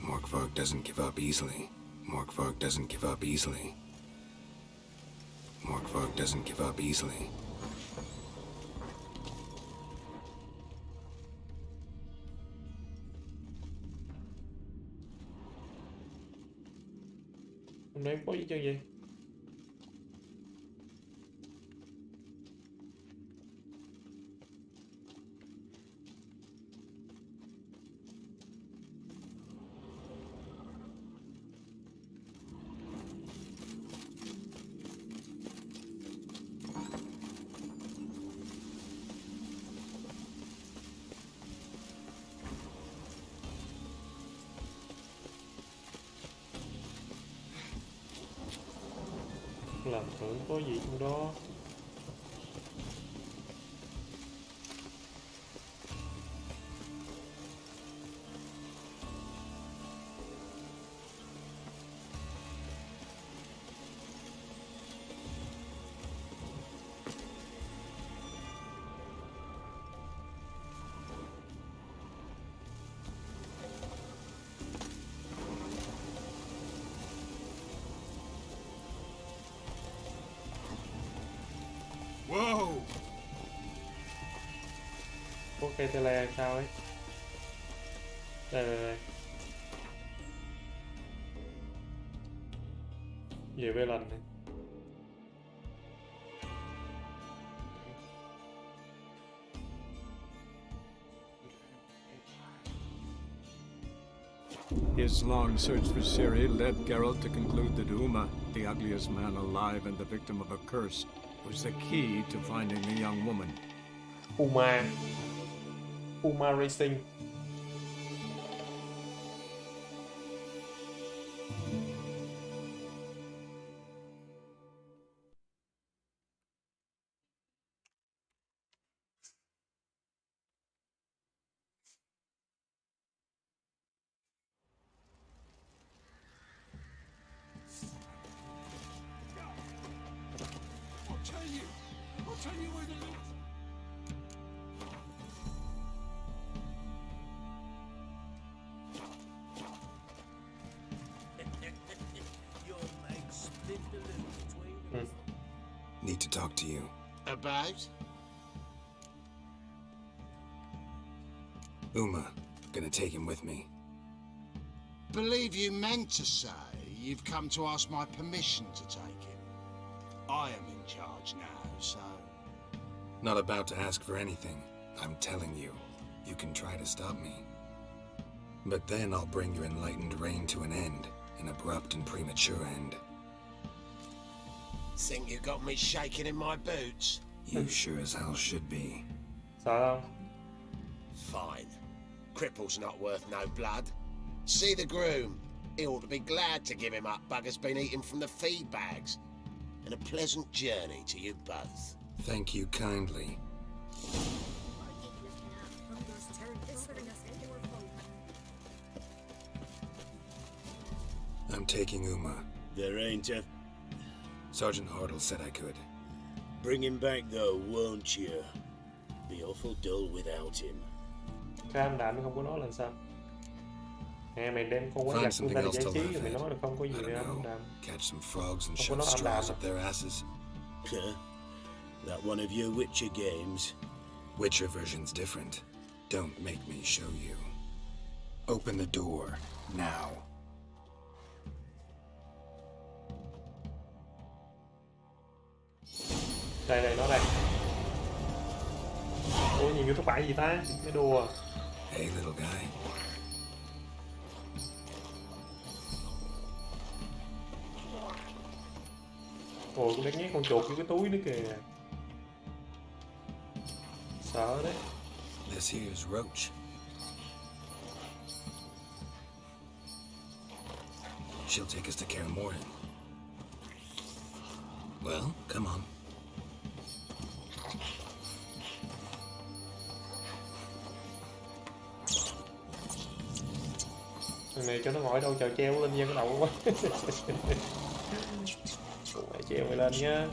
Morkvarg doesn't give up easily. Morkvarg doesn't give up easily. Morkvarg doesn't give up easily. Hôm nay có gì chơi gì? Làm tưởng có gì trong đó. Whoa! Có cây tele hay sao ấy? Đây đây đây. Về về lần này. His long search for Ciri led Geralt to conclude that Uma, the ugliest man alive and the victim of a curse, was the key to finding the young woman. Uma Racing. I'll tell you where to look. Need to talk to you. About? Uma. Gonna take him with me. Believe you meant to say you've come to ask my permission to take him. I am in charge now, so... Not about to ask for anything. I'm telling you. You can try to stop me. But then I'll bring your enlightened reign to an end. An abrupt and premature end. Think you got me shaking in my boots? You sure as hell should be. Sợ không? Fine. Cripple's not worth no blood. See the groom. He ought to be glad to give him up. Bugger's been eating from the feed bags. And a pleasant journey to you both. Thank you kindly. I'm taking Uma. There ain't a... Sergeant Hartle said I could. Bring him back though, won't you? Be awful dull without him. Cam đạn không có nói là sao? Mày đem con quái Find vật something ra để else giải to trí laugh rồi mày nói là không có at. gì I để don't ăn know. đàm. Catch some frogs and Không có shove nói ăn straws đàm. up their asses. That one of your Witcher games? Witcher version's different. Don't make me show you. Open the door, now. Đây nó đây. Ủa nhìn vô thất bại gì ta? Cái đùa. Hey little guy. Ồ, cũng đã nhét con chuột vô cái túi nữa kìa. Sợ đấy. This here's Roach. She'll take us to Kaer Morhen. Well, come on. Thằng này cho nó ngồi đâu chờ treo lên nha cái đầu quá. Mày treo mày lên nhá.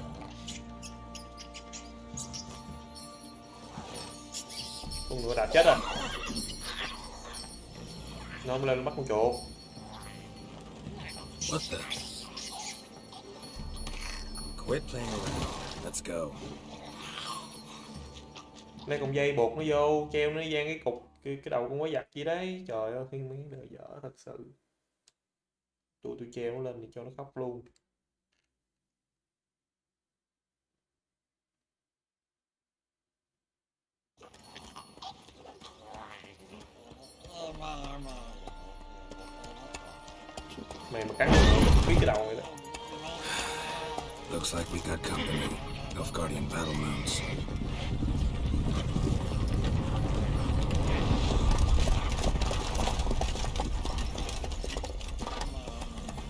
Con ngựa đạp chết rồi. Nó lên bắt con chuột. What the? Quit playing around. Let's go. Lấy con dây buộc nó vô, treo nó dang cái cục cái đầu con quái vật gì đấy. Trời ơi, thiên mấy đời dở thật sự. Tôi treo nó lên thì cho nó khóc luôn. Mày mà cắn phí cái đầu mày đó. Looks like we got company. Nilfgaardian battle mounts.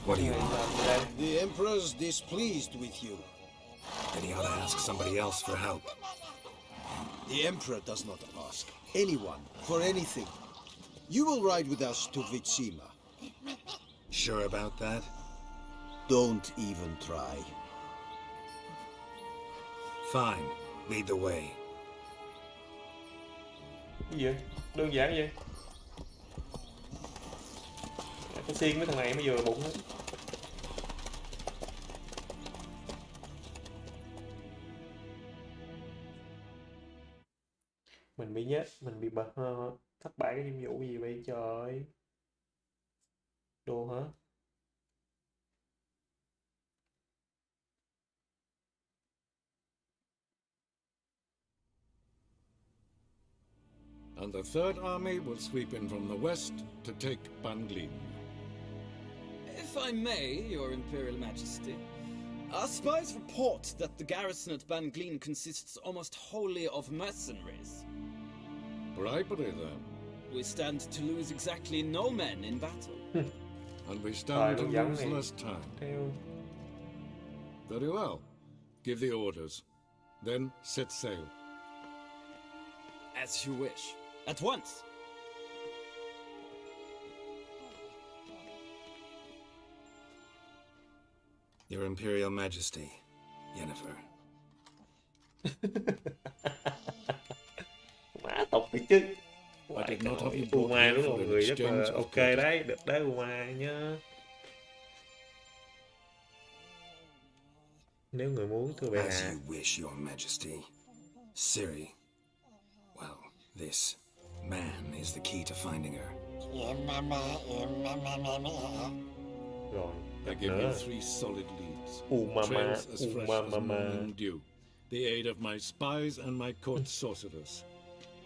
What do you want? The Emperor's displeased with you. Then he ought to ask somebody else for help. The Emperor does not ask anyone for anything. You will ride with us to Vitsima. Sure about that? Don't even try. Fine. Lead the way. Cái gì vậy? Đơn giản vậy. Cái xiên với thằng này mới vừa bụng hết. Mình bị nhớ, mình bị thất bại cái nhiệm vụ gì vậy trời? Đồ hả? and the Third Army will sweep in from the west to take Banglin. If I may, Your Imperial Majesty, our spies report that the garrison at Banglin consists almost wholly of mercenaries. Bribery, then. We stand to lose exactly no men in battle. And we stand to lose less time. Very well. Give the orders. Then set sail. As you wish. At once. Your Imperial Majesty, Yennefer. Má tộc thiệt chứ. I did not have you Uma brought đúng here là for an người rất exchange là of ok courtesy. đấy, được đấy Uma nhá. Nếu người muốn thưa bệ As hạ. you wish, Your Majesty. Ciri. Well, this man is the key to finding her. Rồi, I give you 3 solid leads. Trails as fresh as morning dew. The aid of my spies and my court sorcerers.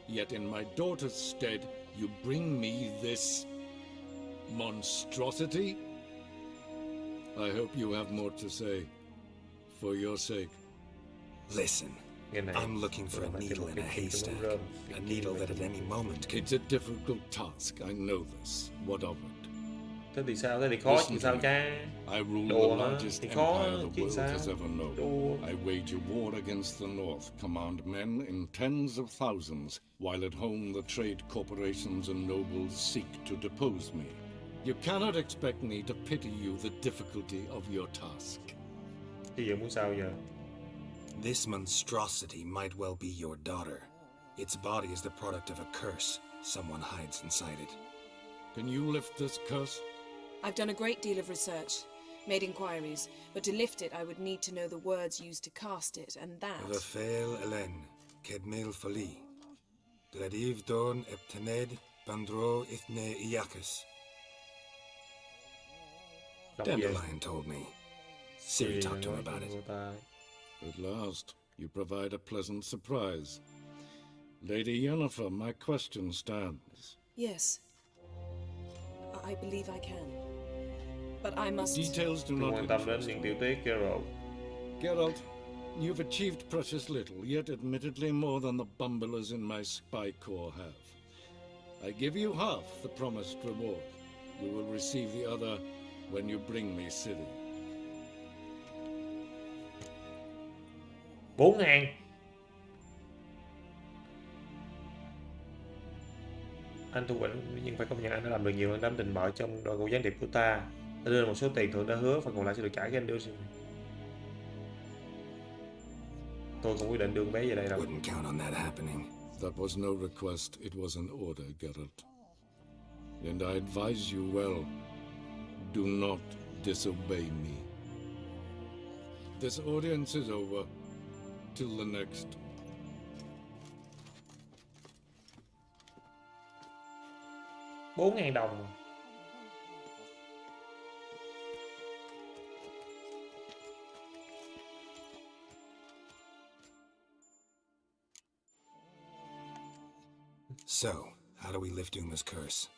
Yet in my daughter's stead, you bring me this monstrosity? I hope you have more to say. For your sake. Listen, I'm looking for a needle in a haystack. A needle that at any moment can... It's a difficult task, I know this. What of it? Thế thì sao? Thế thì khó chứ sao cha? I rule Đùa the hả? largest Thì khó empire the chứ world sao? has ever known. Đùa. I wage a war against the North, command men in tens of thousands, while at home the trade corporations and nobles seek to depose me. You cannot expect me to pity you the difficulty of your task. Thì giờ muốn sao giờ? This monstrosity might well be your daughter. Its body is the product of a curse. Someone hides inside it. Can you lift this curse? I've done a great deal of research, made inquiries, but to lift it I would need to know the words used to cast it, and that... Rafael Elen, Kedmil Fali. Drediv Dorn Eptened Bandro Ithne Iacus. Dandelion told me. Ciri talked to him about it. At last, you provide a pleasant surprise. Lady Yennefer, my question stands. Yes. I believe I can. But I must... Details do not interest me. Geralt, you've achieved precious little, yet admittedly more than the bumblers in my spy corps have. I give you half the promised reward. You will receive the other when you bring me Ciri. 4.000. Anh thu Quỳnh, nhưng phải công nhận anh đã làm được nhiều hơn đám tình bợ trong đội ngũ gián điệp của ta. Đã đưa một số tiền thượng đã hứa, phần còn lại sẽ được trả cho anh đưa. Tôi không quyết định đưa con bé về đây đâu. Wouldn't count on that happening. That was no request, it was an order, Geralt. And I advise you well, do not disobey me. This audience is over. Till the next. $4.000. So, how do we lift Uma's curse?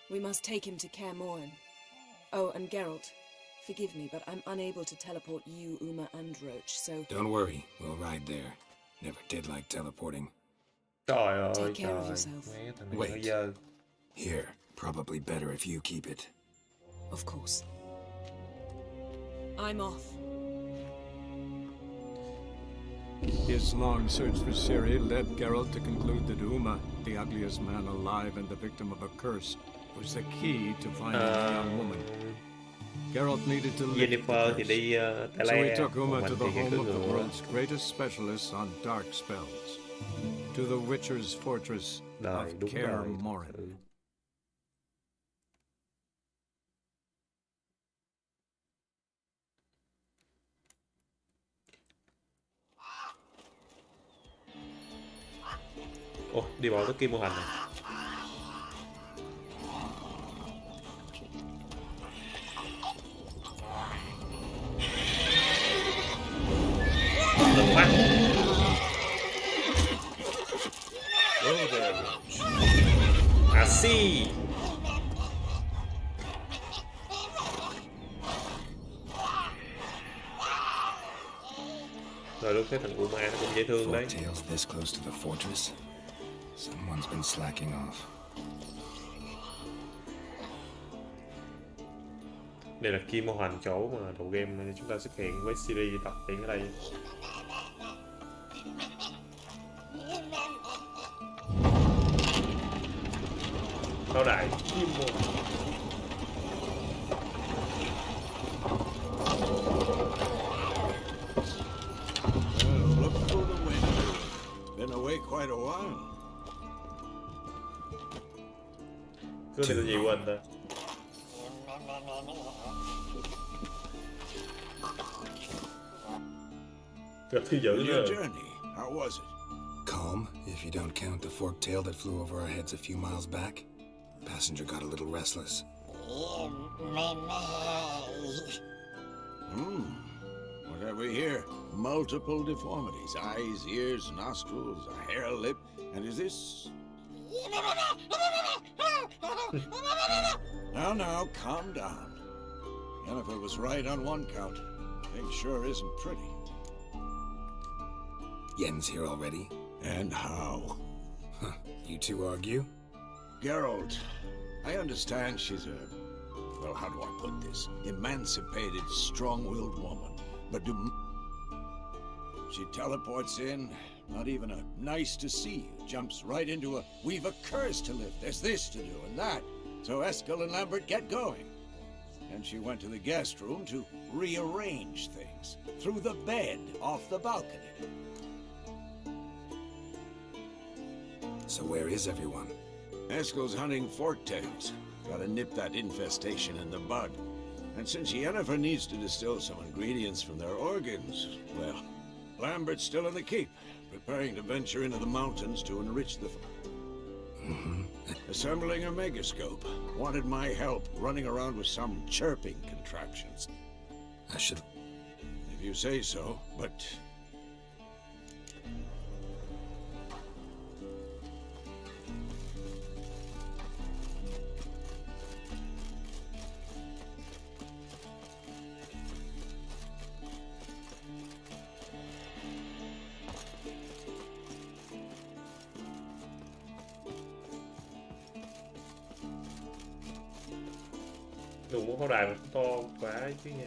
We must take him to Kaer Morhen. Oh, and Geralt, forgive me, but I'm unable to teleport you, Uma, and Roach, so... Don't worry, we'll ride there. Never did like teleporting. Trời ơi, Take care of trời. yourself. Mấy thằng này nó Wait. dơ. Here, probably better if you keep it. Of course. I'm off. His long search for Ciri led Geralt to conclude that Uma, the ugliest man alive and the victim of a curse, was the key to finding the young woman. Geralt needed to lift the Yennefer thì curse. đi Tà So he Le, took Uma còn to mình the thì home cứ of the ngựa. world's greatest specialists on dark spells. To the Witcher's fortress Đời, of đúng Kaer đời. Morhen. Ồ, đi bộ tới Kim Mô Hành này. Đừng mắt. Go there, Roach. Taxi. Rồi lúc thấy thằng Uma nó cũng dễ thương đấy. Fork tails this close to the fortress. Someone's been slacking off. Đây là kim mô hành chỗ mà đầu game chúng ta xuất hiện với Siri tập hiện ở đây. Pháo đài kim mô. Look through the window. Been away quite a while. Cái này là gì quên ta? Gặp thư dữ nữa. Journey, how was it? Calm, if you don't count the forked tail that flew over our heads a few miles back. Passenger got a little restless. What have we here? Multiple deformities. Eyes, ears, nostrils, a hair lip. And is this... Now, calm down. Jennifer was right on one count. Thing sure isn't pretty. Yen's here already? And how? Huh. You two argue? Geralt, I understand she's a... Well, how do I put this? Emancipated, strong-willed woman. But she teleports in, not even a nice to see you, jumps right into a we've a curse to lift, there's this to do and that. So Eskel and Lambert get going. And she went to the guest room to rearrange things. Through the bed, off the balcony. So where is everyone? Eskel's hunting forktails. Gotta nip that infestation in the bud. And since Yennefer needs to distill some ingredients from their organs, well, Lambert's still in the keep, preparing to venture into the mountains to enrich the... Assembling a megascope. Wanted my help running around with some chirping contraptions. I should... If you say so, but... Đừng muốn pháo đài mà to quá chứ nha.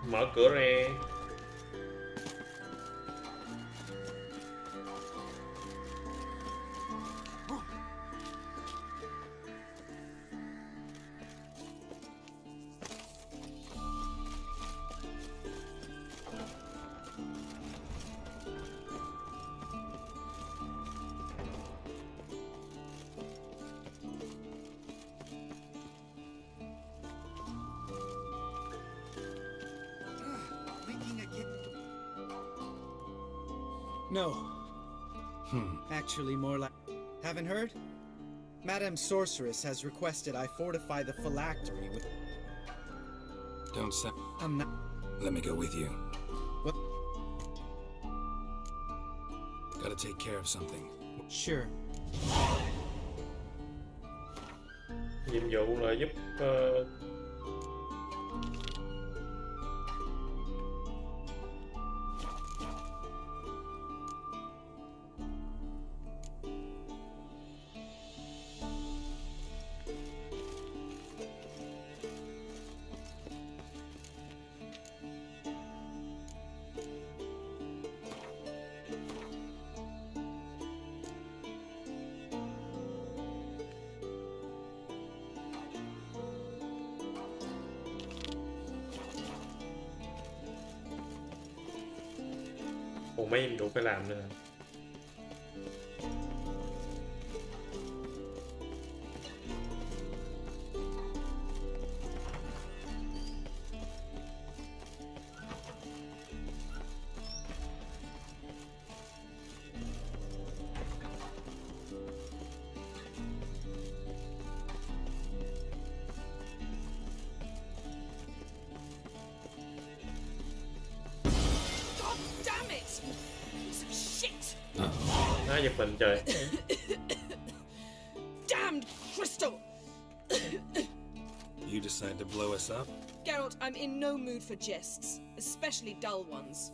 Mở cửa ra. No. Actually, more like... Haven't heard? Madame Sorceress has requested I fortify the phylactery with... Don't say... I'm not... Let me go with you. What? Gotta take care of something. Sure. Nhiệm vụ là giúp... Còn mấy nhiệm vụ phải làm nữa. Ai giật mình trời. Damned crystal! You decide to blow us up? Geralt, I'm in no mood for jests, especially dull ones.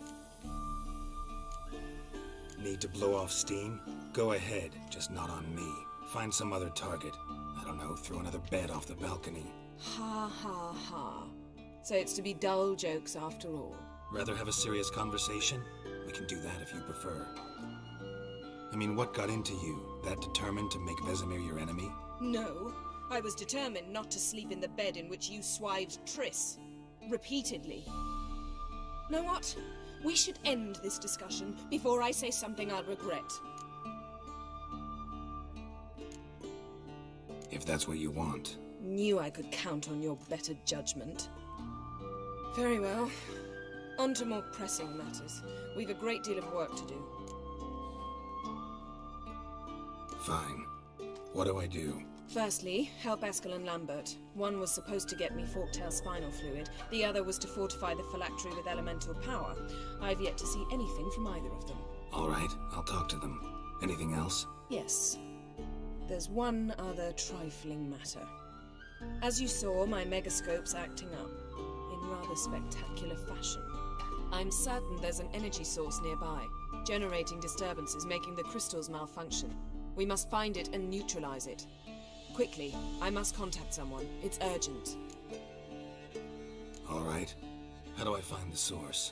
Need to blow off steam? Go ahead, just not on me. Find some other target. I don't know, throw another bed off the balcony. Ha ha ha. So it's to be dull jokes after all. Rather have a serious conversation? We can do that if you prefer. I mean, what got into you? That determined to make Vesemir your enemy? No, I was determined not to sleep in the bed in which you swived Triss. Repeatedly. Know what? We should end this discussion before I say something I'll regret. If that's what you want. Knew I could count on your better judgment. Very well. On to more pressing matters. We've a great deal of work to do. Fine. What do I do? Firstly, help Eskel and Lambert. One was supposed to get me forktail spinal fluid, the other was to fortify the phylactery with elemental power. I've yet to see anything from either of them. All right, I'll talk to them. Anything else? Yes. There's one other trifling matter. As you saw, my megascope's acting up, in rather spectacular fashion. I'm certain there's an energy source nearby, generating disturbances, making the crystals malfunction. We must find it and neutralize it. Quickly, I must contact someone. It's urgent. All right. How do I find the source?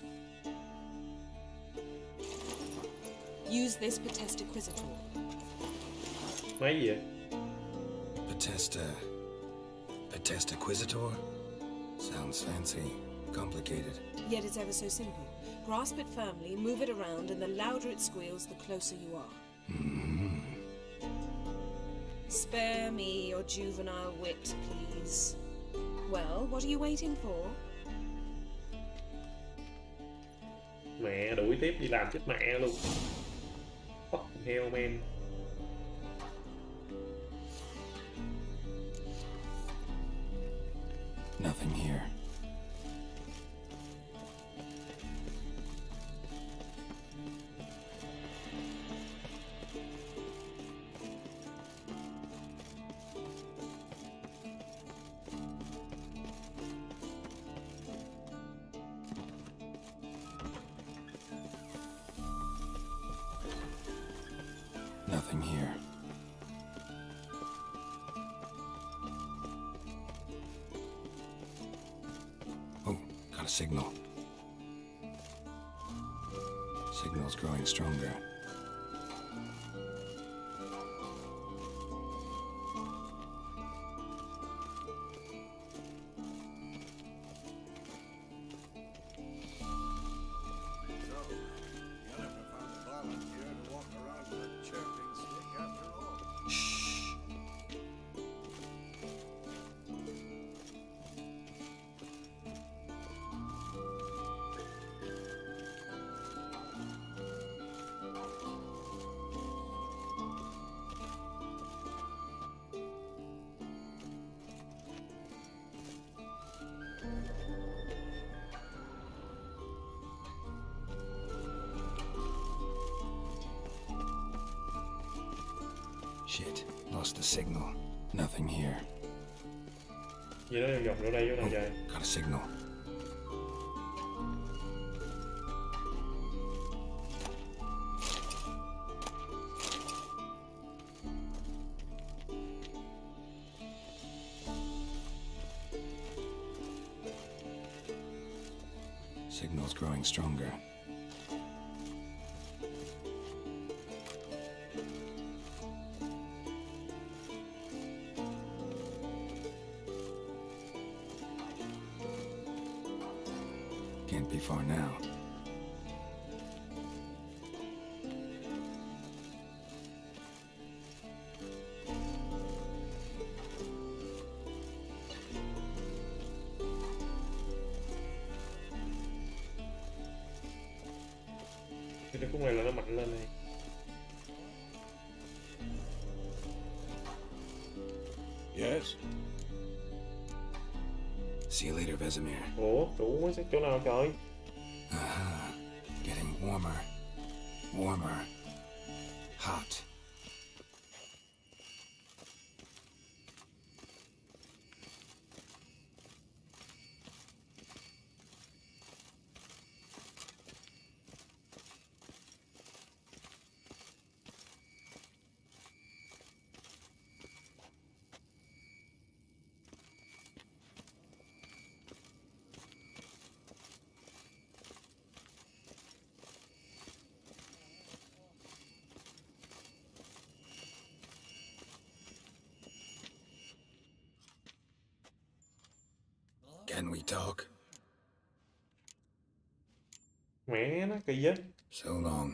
Use this Potestaquisitor. Máy gì vậy? Potestaquisitor? Sounds fancy. Complicated. Yet it's ever so simple. Grasp it firmly, move it around, and the louder it squeals, the closer you are. Mm-hmm. Spare me your juvenile wit, please. Well, what are you waiting for? Mẹ đuổi tiếp đi làm chết mẹ luôn. Fucking hell man. Nothing here. Nothing here. Oh, got a signal. Signal's growing stronger. Shit, lost the signal. Nothing here. Gì đó em dọc nữa đây chỗ nào trời? Got a signal. Signal's growing stronger. Can't be far now. Cái khúc này là nó mạnh lên này. Yes. See you later, Vesemir. Ủa, đủ mới chỗ nào trời? Getting warmer. Warmer. Hot. Can we talk? Mẹ nó kỳ vậy. So long.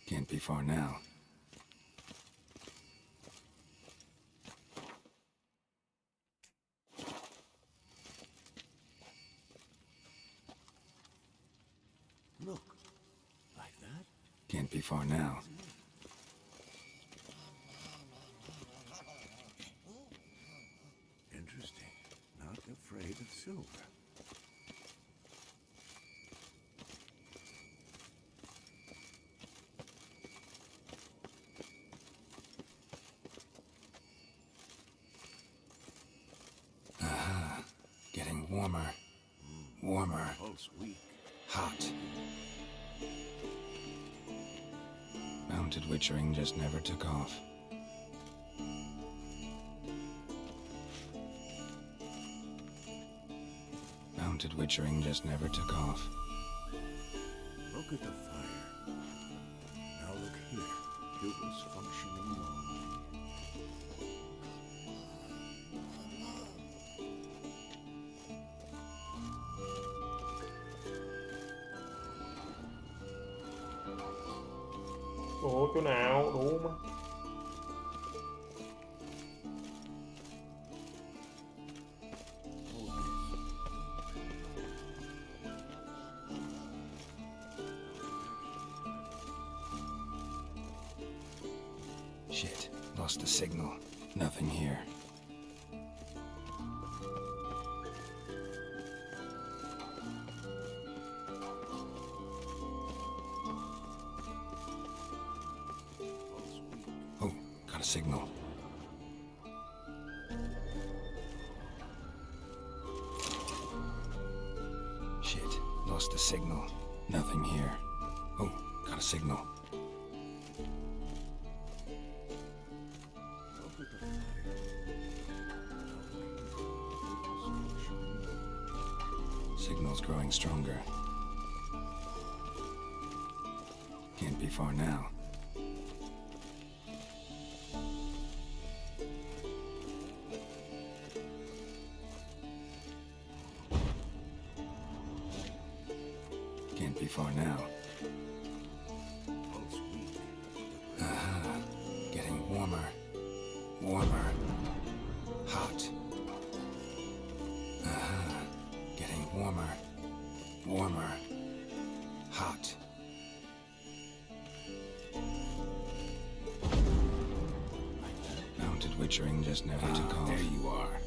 Can't be far now. Look, like that? Can't be far now. Interesting. Not afraid of silver. Aha. Getting warmer. Warmer. Pulse weak. Hot. Mounted witchering just never took off. Mounted witchering just never took off. Look at the fire. Now look here. It was functioning normally. Ủa chỗ nào đủ mà. Shit, lost the signal. Nothing here. Oh, got a signal. Shit, lost the signal. Nothing here. Oh, got a signal. Signal's growing stronger. Can't be far now. Can't be far now. Aha. Getting warmer. Warmer. Hot. Aha. Getting warmer. Warmer. Hot. Mounted witchering just never took off. There you are.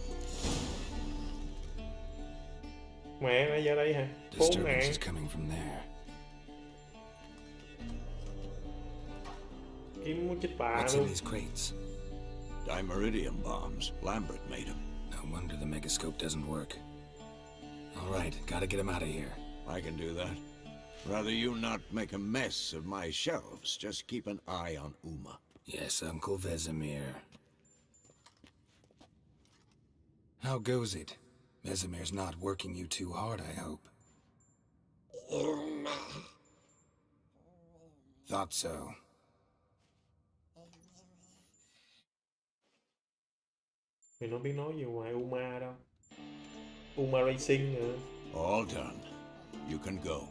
Mẹ nó ra đây hả? Disturbance is coming from there. Kiếm muốn chết bà What's in luôn. these crates? Dimeridium bombs. Lambert made them. No wonder the megascope doesn't work. All right, gotta get him out of here. I can do that. Rather you not make a mess of my shelves. Just keep an eye on Uma. Yes, Uncle Vesemir. How goes it? Vesemir's not working you too hard, I hope. Uma. Thought so. Mình không biết nói gì ngoài Uma đâu. Uma Racing nữa. All done. You can go.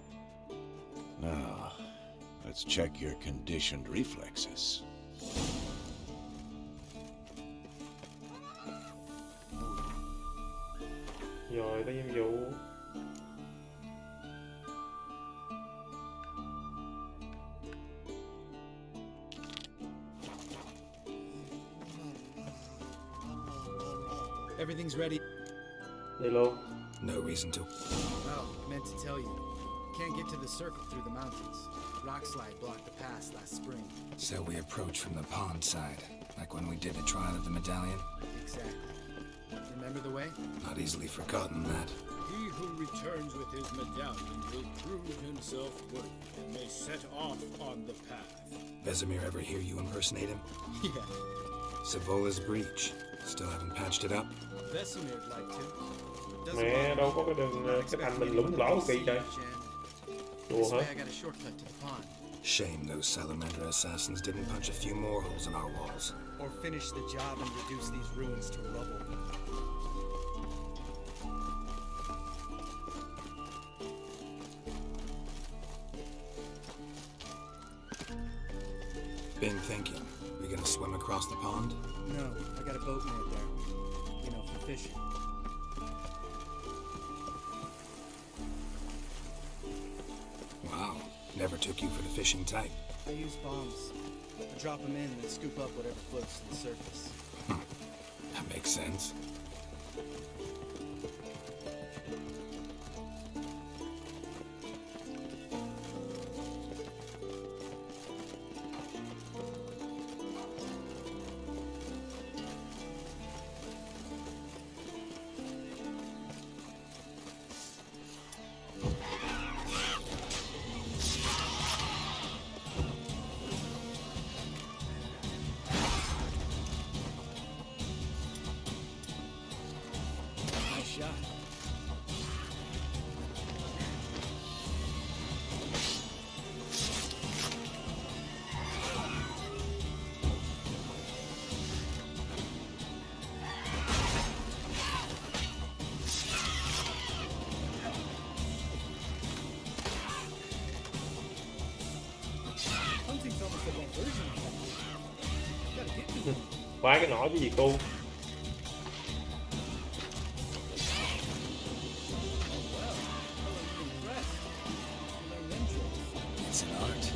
Now, let's check your conditioned reflexes. Rồi tới nhiệm vụ. Everything's ready. Đây luôn. No reason to. Oh, I meant to tell you. Can't get to the circle through the mountains. Rockslide blocked the pass last spring. So we approach from the pond side, like when we did the trial of the medallion? Exactly. Remember the way? Not easily forgotten, that. He who returns with his medallion will prove himself worthy and may set off on the path. Vesemir ever hear you impersonate him? Yeah. Savola's breach. Still haven't patched it up? Vesemir'd like to. Mẹ đâu có cái đường cái thành mình lủng lỗ kỳ trời. Đùa hả? I got a shortcut to the pond. Shame those salamander assassins didn't punch a few more holes in our walls. Or finish the job and reduce these ruins to rubble. Been thinking. We gonna swim across the pond? No, I got a boat moored there. You know, for fishing. Wow. Never took you for the fishing type. I use bombs. I drop them in and then scoop up whatever floats to the surface. That makes sense. Khóa cái nỏ cái gì cô? It's an art.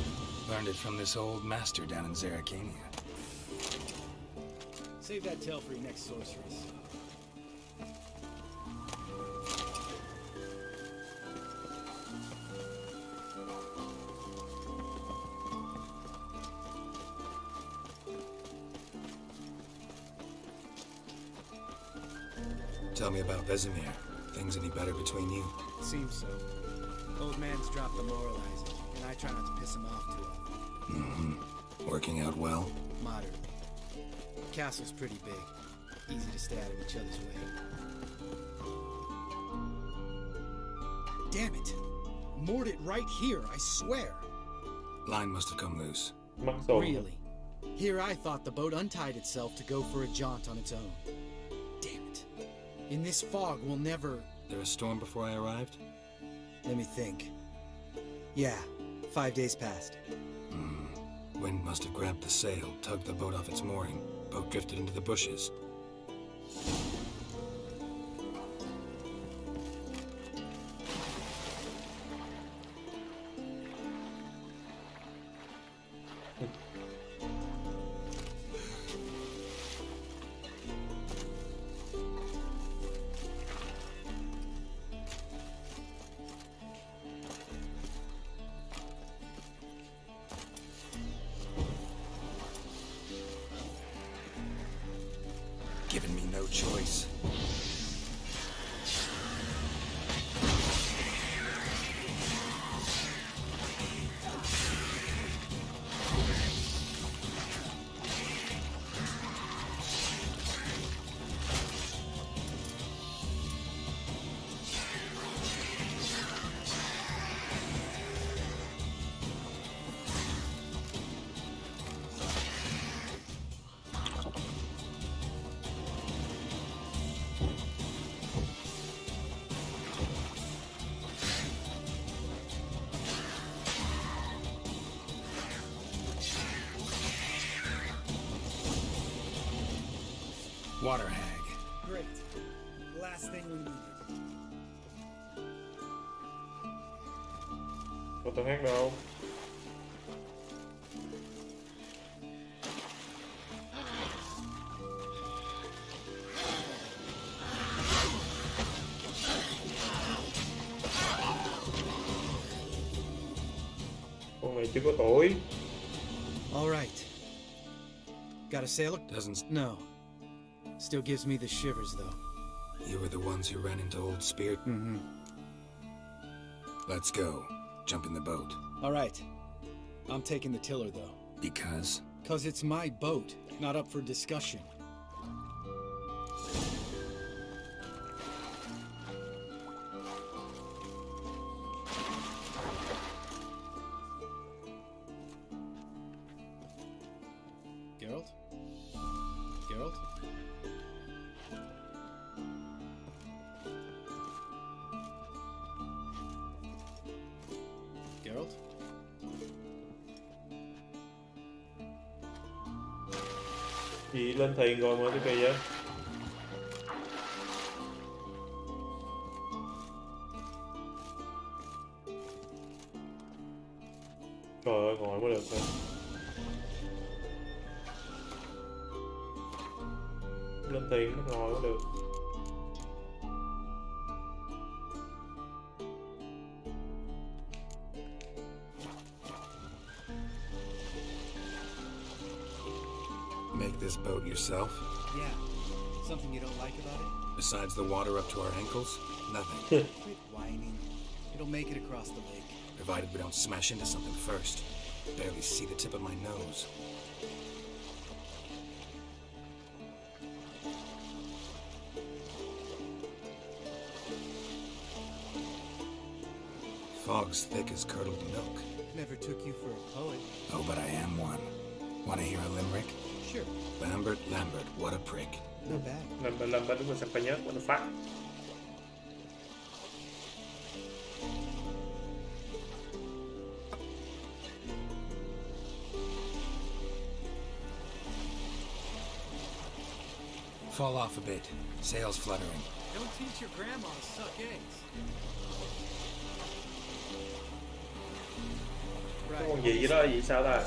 Learned it from this old master down in Zerrikania. Save that tale for your next sorceress. Tell me about Vesemir. Things any better between you? Seems so. Old man's dropped the moralizing, and I try not to piss him off too often. Mm-hmm. Working out well? Moderately. Castle's pretty big. Easy to stay out of each other's way. Damn it! Moored it right here, I swear! Line must have come loose. Really? Here I thought the boat untied itself to go for a jaunt on its own. Damn it. In this fog, we'll never... There a storm before I arrived? Let me think. Yeah, 5 days passed. Wind must have grabbed the sail, tugged the boat off its mooring. Boat drifted into the bushes. Given me no choice. Water hag. Great. Last thing we needed. Có tao hát đâu. chưa có tuổi. All right. Got a sailor? Doesn't... No. Still gives me the shivers, though. You were the ones who ran into Old Spear? Mm-hmm. Let's go. Jump in the boat. All right. I'm taking the tiller, though. Because? 'Cause it's my boat, not up for discussion. Geralt? Geralt? Geralt? Chị lên thuyền rồi mà cái kỳ vậy? Trời ơi, ngồi mới được thôi. Lên thuyền nó ngồi mới được. Make this boat yourself? Yeah. Something you don't like about it? Besides the water up to our ankles? Nothing. Quit whining. It'll make it across the lake. Provided we don't smash into something first. Barely see the tip of my nose. Fog's thick as curdled milk. Never took you for a poet. Oh, but I am one. Want to hear a limerick? Sure. Lambert, Lambert, what a prick. Not bad. Lambert đúng là sắp phải nhớ, what the fuck. Fall off a bit. Sails fluttering. Don't teach your grandma to suck eggs. Cái con gì đó vậy sao ta?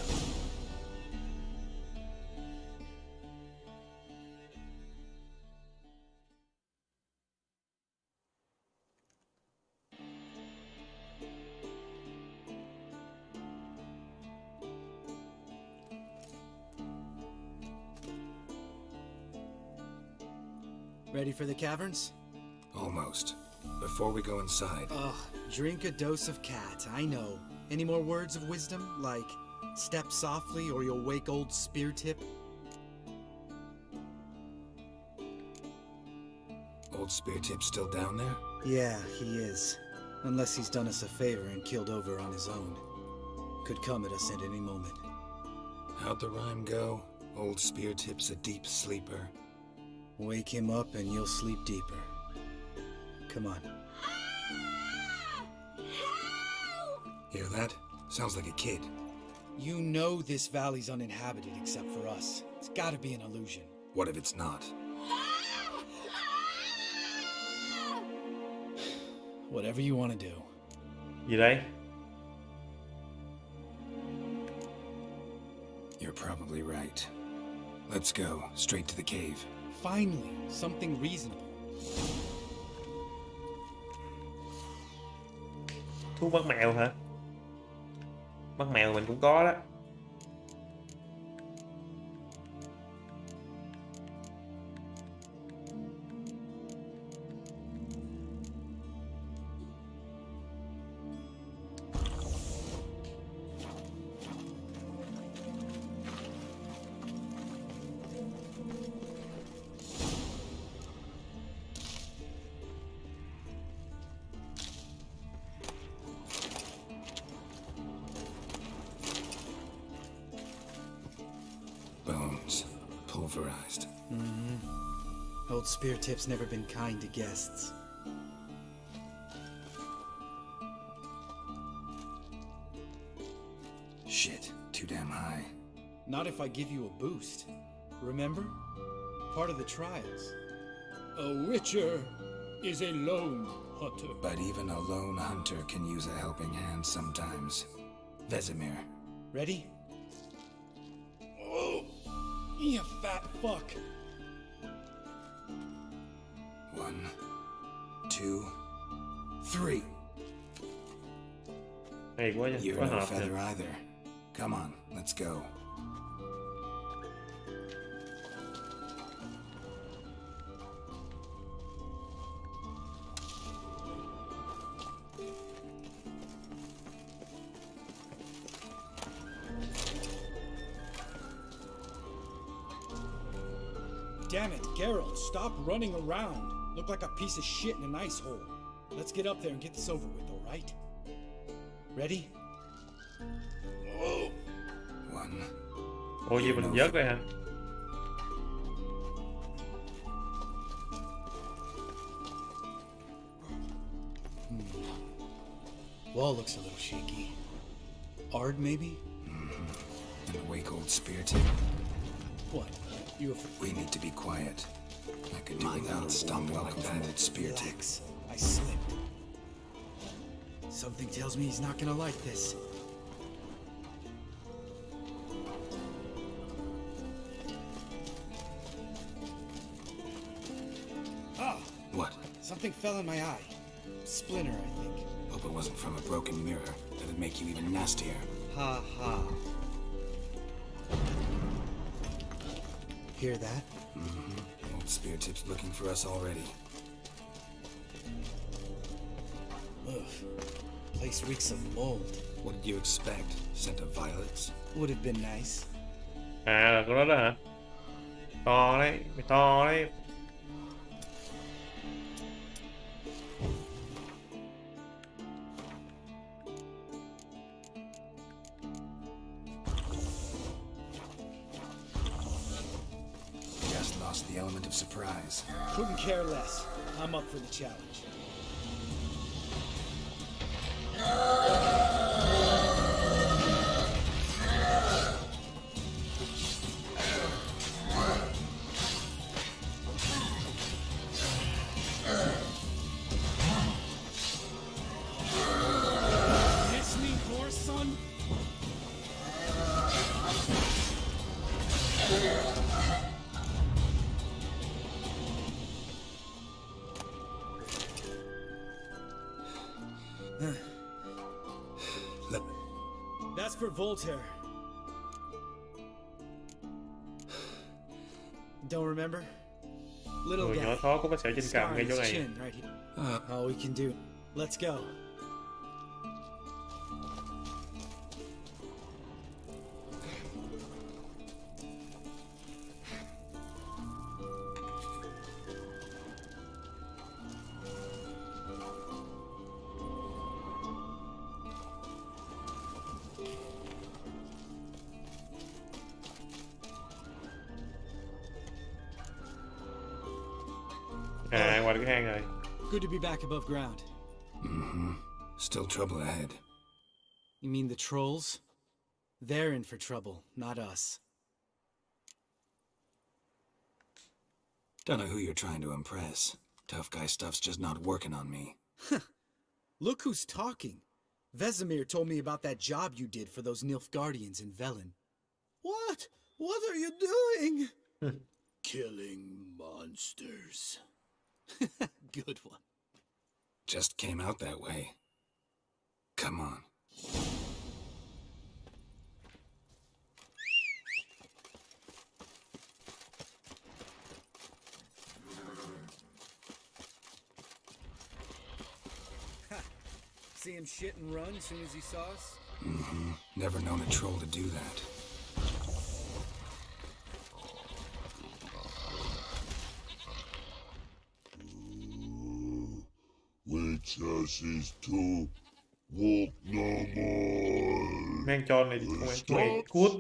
Ready for the caverns? Almost. Before we go inside... Ugh, drink a dose of cat, I know. Any more words of wisdom? Like, step softly or you'll wake old spear tip? Old Spear Tip's still down there? Yeah, he is. Unless he's done us a favor and killed over on his own. Could come at us at any moment. How'd the rhyme go? Old Spear Tip's a deep sleeper. Wake him up and you'll sleep deeper. Come on. Hear that? Sounds like a kid. You know this valley's uninhabited except for us. It's gotta be an illusion. What if it's not? Whatever you want to do. Gì đây? You're probably right. Let's go, straight to the cave. Finally, something reasonable. Thuốc bắt mèo hả? Bắt mèo mình cũng có đó. Bones. Pulverized. Mm-hmm. Old Spear Tip's never been kind to guests. Shit, too damn high. Not if I give you a boost. Remember? Part of the trials. A witcher is a lone hunter. But even a lone hunter can use a helping hand sometimes. Vesemir. Ready? Oh, you fat fuck. 1, 2, 3. Hay quá nha, You're quá no hợp feather nha. either. Come on, let's go. Damn it, Geralt, stop running around. Look like a piece of shit in an ice hole. Let's get up there and get this over with, alright? Ready? One. Ủa gì mình vớt đây hả? Wall looks a little shaky. Ard, maybe? And a wake-old spear tip. What? You We need to be quiet. I could do without stomping like that old spear tip. Relax. I slipped. Something tells me he's not gonna like this. Ah! What? Something fell in my eye. Splinter, I think. Hope it wasn't from a broken mirror. That'd make you even nastier. Ha ha. Hear that? Mm-hmm. Old spear tip's looking for us already. Ugh. Place reeks of mold. What did you expect? Scent of violets? Would have been nice. À là con đó hả? To đấy, mày to đấy. Just lost the element of surprise. Couldn't care less. I'm up for the challenge. Miss me more, son? That's for Voltaire. Don't remember? Little Người guy. nhỏ khó có bác sĩ trên Scar cằm on ngay chỗ his này. chin, right here. All we can do. Let's go. À qua được cái hang rồi. Good to be back above ground. Mm-hmm. Still trouble ahead. You mean the trolls? They're in for trouble, not us. Don't know who you're trying to impress. Tough guy stuff's just not working on me. Look who's talking. Vesemir told me about that job you did for those Nilfgaardians in Velen. What? What are you doing? Killing monsters. Good one. Just came out that way. Come on. See him shit and run as soon as he saw us? Mm-hmm. Never known a troll to do that. Witches to walk no more. Mang tròn này mày cút.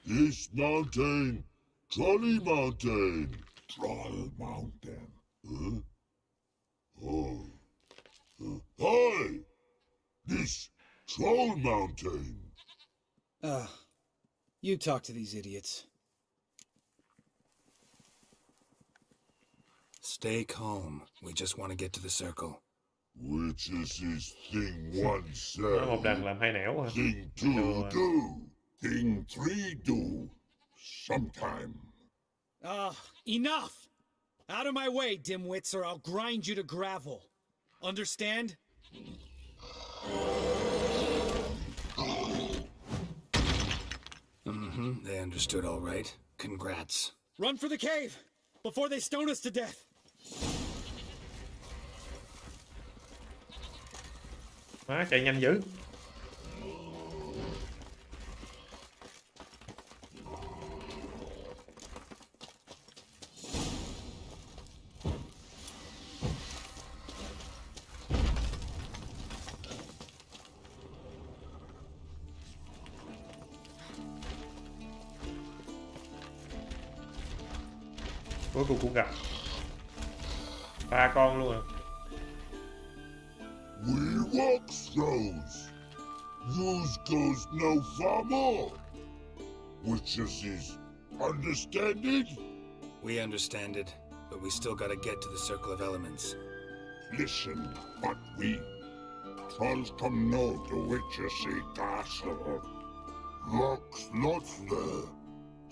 This mountain, Trolley Mountain. Troll Mountain. Huh? Oh. Hi! This Troll Mountain. You talk to these idiots. Stay calm. We just want to get to the circle. Which is his thing one Nó một said. đằng làm hai nẻo hả? Thing two do. Thing three do. Sometime. Enough! Out of my way, dimwits, or I'll grind you to gravel. Understand? Mm-hmm. They understood all right. Congrats. Run for the cave before they stone us to death. Má chạy nhanh dữ. Cuối cùng cũng gặp 3 con luôn à. We walk those. Use goes no far more. Witches is understanded? We understand it, but we still gotta get to the Circle of Elements. Listen, but we trolls come no to Witchessy Castle. Rocks not there.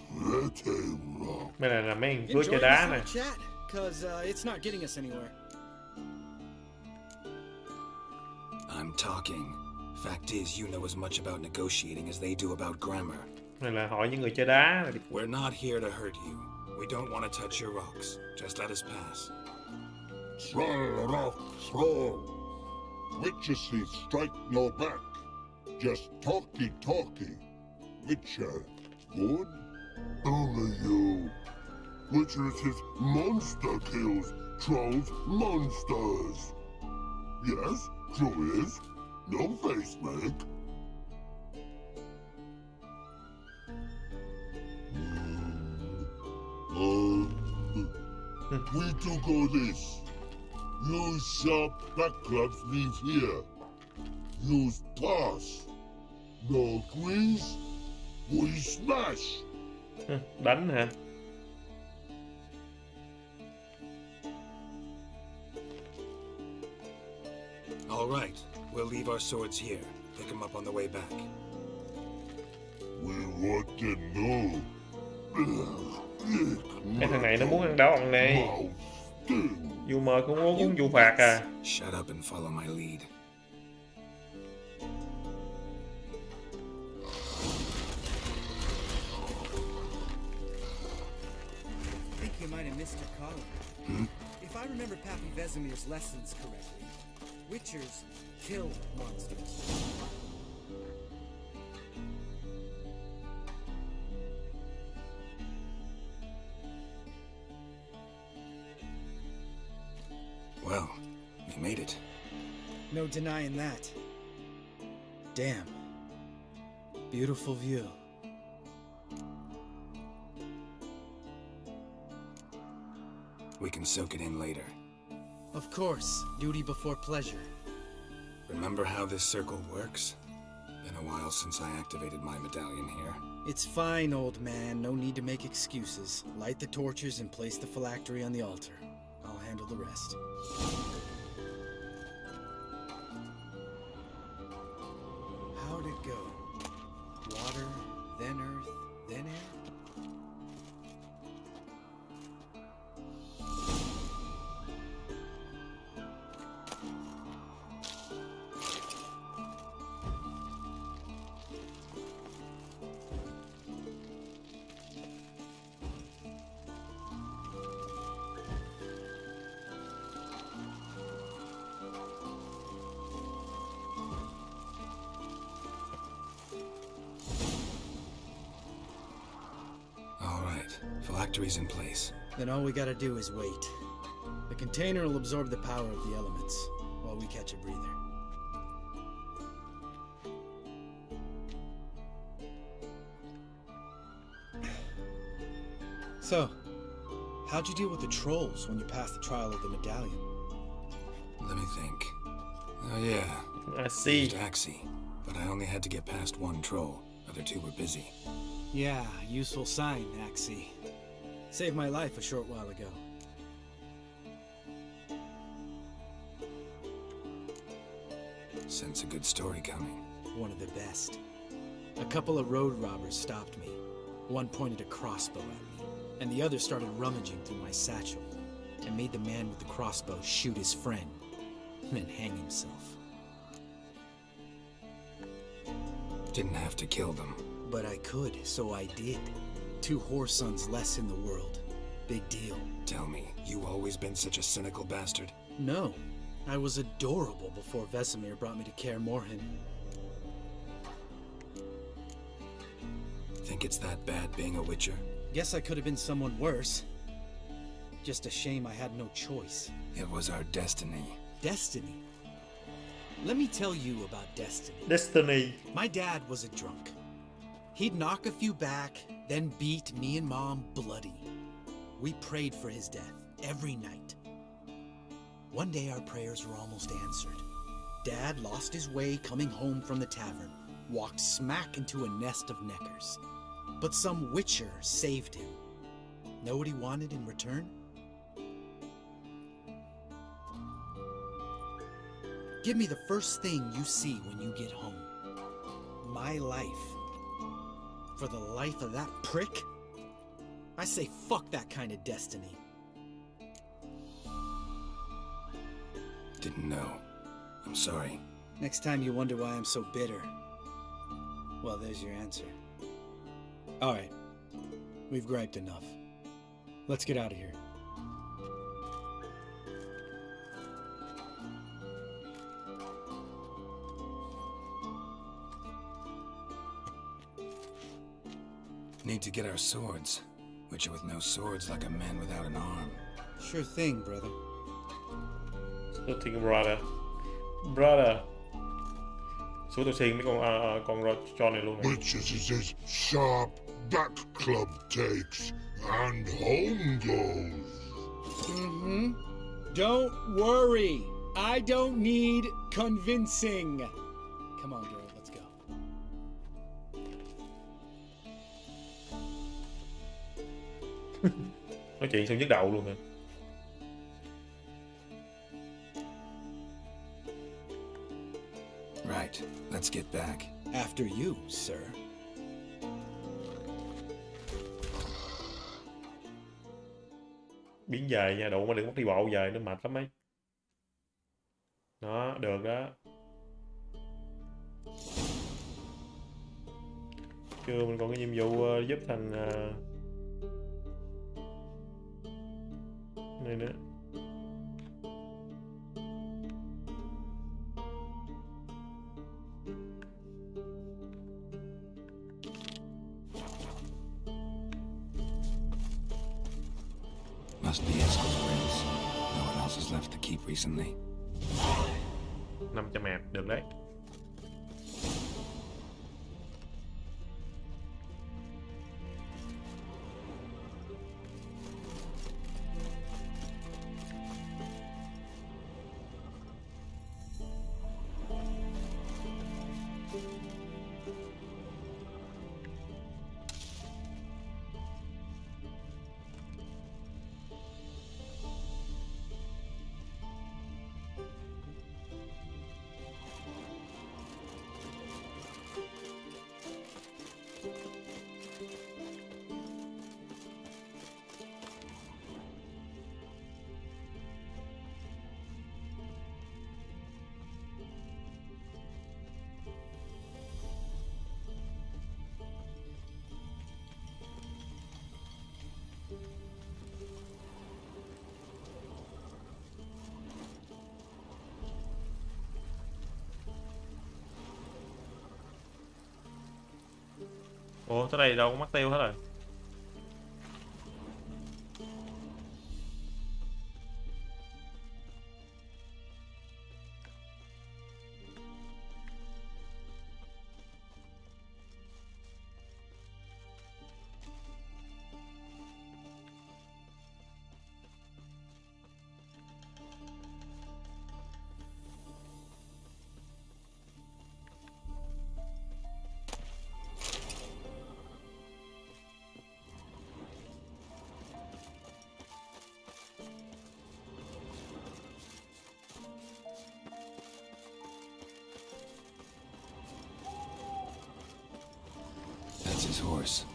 Pretty rock. Mấy này là mấy thằng chơi đá này. Chat, cause it's not getting us anywhere. I'm talking. Fact is, you know as much about negotiating as they do about grammar. Này là hỏi những người chơi đá. We're not here to hurt you. We don't want to touch your rocks. Just let us pass. Troll rock throw. Witchessy strike no back. Just talky. Witcher, good? Only you. Witchess's monster kills. Trolls monsters. Yes, true is. No face make. We do go this. Use sharp backclaps leave here. Use pass. No grease. We smash. Đánh hả? All right. We'll leave our swords here. Pick them up on the way back. We want to know. Cái thằng này nó muốn ăn đòn này. Dù mời cũng muốn dù phạt à. Shut up and follow my lead. I think you might have missed your calling. If I remember Pappy Vesemir's lessons correctly, Witchers kill monsters. Well, we made it. No denying that. Damn. Beautiful view. We can soak it in later. Of course, duty before pleasure. Remember how this circle works? Been a while since I activated my medallion here. It's fine, old man. No need to make excuses. Light the torches and place the phylactery on the altar. I'll handle the rest. How'd it go? Water, then earth, then air? Phylactery's in place. Then all we gotta do is wait. The container will absorb the power of the elements, while we catch a breather. So, how'd you deal with the trolls when you passed the trial of the medallion? Let me think. Oh yeah. I see. Used Axie, but I only had to get past one troll. Other two were busy. Yeah, useful sign, Axie. Saved my life a short while ago. Sense a good story coming. One of the best. A couple of road robbers stopped me. One pointed a crossbow at me, and the other started rummaging through my satchel, and made the man with the crossbow shoot his friend, then hang himself. Didn't have to kill them. But I could, so I did. 2 whore sons less in the world. Big deal. Tell me, you always been such a cynical bastard? No. I was adorable before Vesemir brought me to Kaer Morhen. Think it's that bad being a witcher? Guess I could have been someone worse. Just a shame I had no choice. It was our destiny. Destiny? Let me tell you about destiny. Destiny. My dad was a drunk. He'd knock a few back, then beat me and Mom bloody. We prayed for his death every night. One day our prayers were almost answered. Dad lost his way coming home from the tavern, walked smack into a nest of neckers. But some witcher saved him. Know what he wanted in return? Give me the first thing you see when you get home. My life. For the life of that prick? I say fuck that kind of destiny. Didn't know. I'm sorry. Next time you wonder why I'm so bitter, well, there's your answer. All right. We've griped enough. Let's get out of here. Need to get our swords. Witcher with no swords like a man without an arm. Sure thing, brother. Tôi thiên brother. Brother. Số tôi thiên mấy con tròn này luôn này. Witches is his sharp back club takes, and home goes. Mm-hmm. Don't worry. I don't need convincing. Come on, girl, let's go. Nói chuyện xong nhức đầu luôn hả? Right, let's get back. After you, sir. Biến dài nha, đủ mà đừng mất đi bộ dài, nó mệt lắm ấy. Đó, được đó. Chưa, mình còn cái nhiệm vụ giúp thằng này nữa. Must be Eskel's rings. No one else has left to keep recently. 500 mét, được đấy. Ủa, tới đây đâu có mất tiêu hết rồi. That's his horse.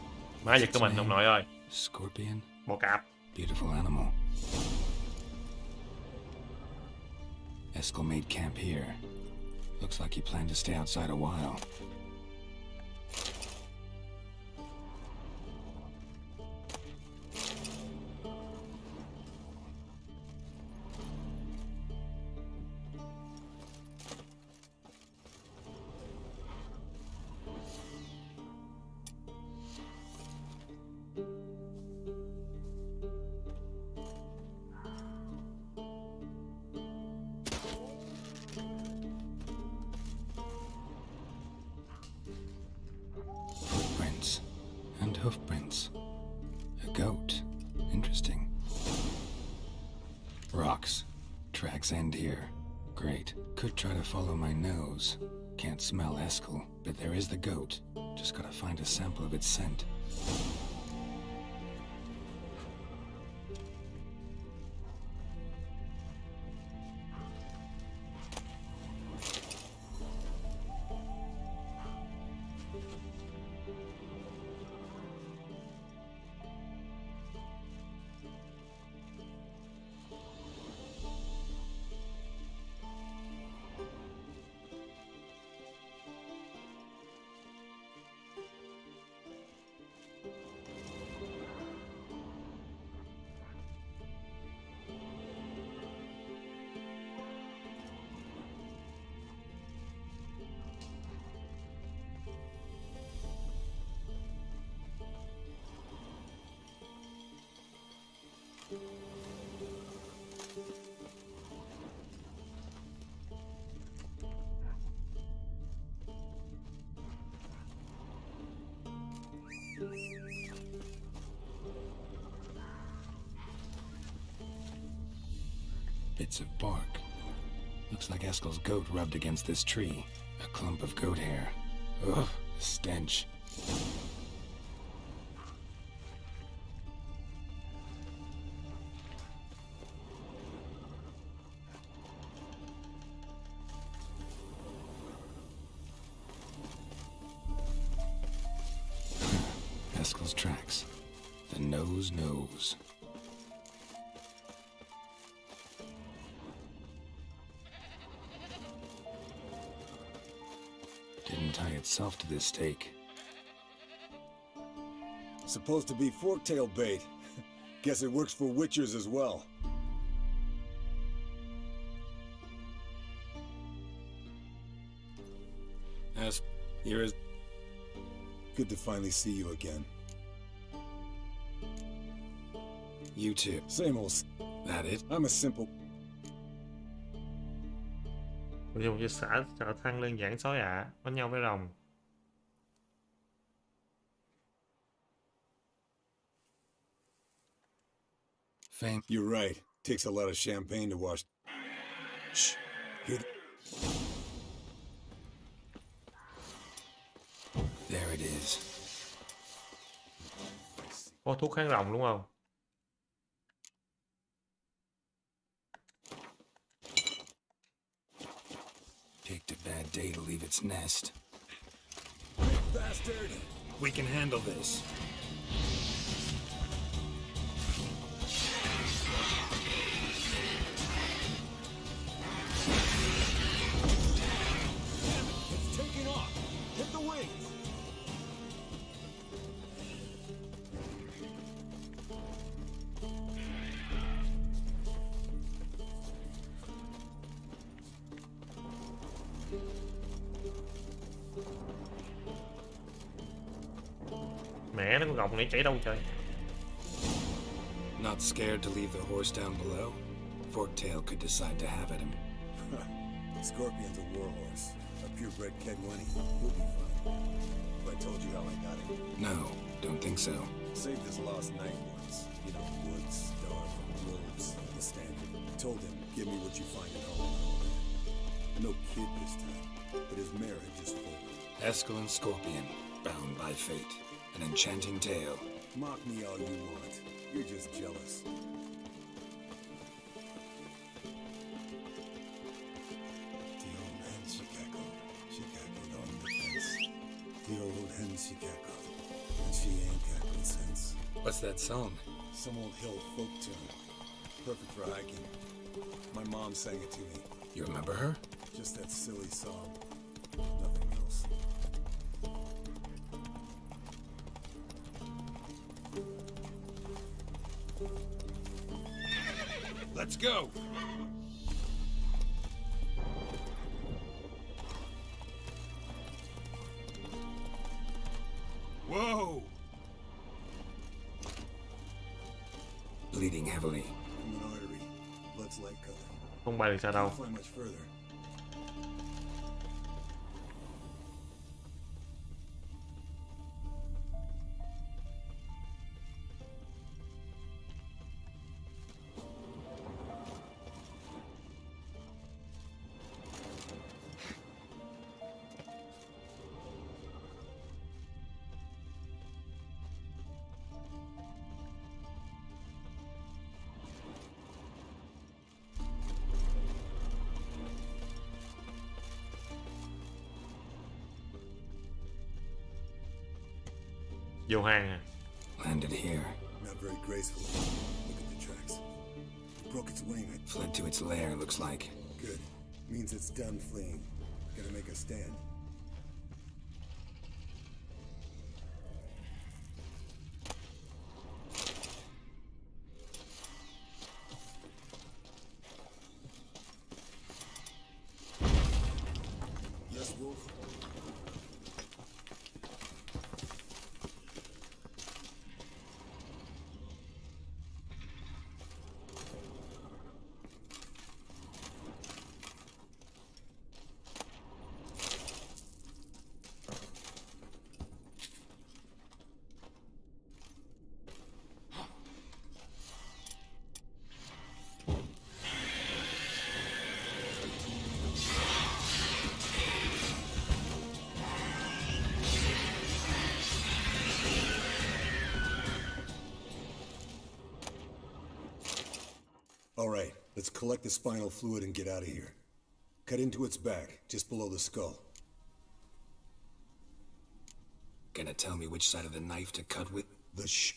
Má giật của mình ông nội ơi. Scorpion. Bò cạp. Beautiful animal. Eskel made camp here. Looks like he planned to stay outside a while. And hoofprints. A goat. Interesting. Rocks. Tracks end here. Great. Could try to follow my nose. Can't smell Eskel, but there is the goat. Just gotta find a sample of its scent. Bits of bark. Looks like Eskel's goat rubbed against this tree. A clump of goat hair. Ugh, the stench. Eskel's tracks. The nose knows. Didn't tie itself to this stake. Supposed to be forktail bait. Guess it works for witchers as well. You're as... Good to finally see you again. You too. Same old... That it? I'm a simple... Dùng cho xã trở thăng đơn giản sói ạ, đánh nhau với rồng. Fame. You're right. Takes a lot of champagne to wash. Shh. There it is. Có thuốc kháng rồng đúng không? Picked a bad day to leave its nest. Bastard! We can handle this. It's taking off! Hit the wings! Mẹ nó con rồng này chạy đâu trời? Not scared to leave the horse down below? Forktail could decide to have at him. Scorpion's a warhorse. A purebred Kedwenny. He'll be fine. Have I told you how I got him? No, don't think so. Saved his lost knight once. You know, woods, dark, wolves, the standard. Told him, give me what you find at home and all that. No kid this time, but his mare had just folded. Eskel and Scorpion, bound by fate. An enchanting tale. Mock me all you want. You're just jealous. The old hen she cackled. She cackled on the fence. The old hen she cackled. And she ain't cackled since. What's that song? Some old hill folk tune. Perfect for hiking. My mom sang it to me. You remember her? Just that silly song. Nothing else. Let's go! Whoa! Bleeding heavily. From an artery. Blood's light color. Không bay được sao đâu. Can't fly much further. Vô hang à? Landed here. Not very graceful. Look at the tracks. It broke its wing. Fled to its lair, looks like. Good. Means it's done fleeing. Gotta make a stand. Yes, Wolf? All right, let's collect the spinal fluid and get out of here. Cut into its back, just below the skull. Gonna tell me which side of the knife to cut with? The sh...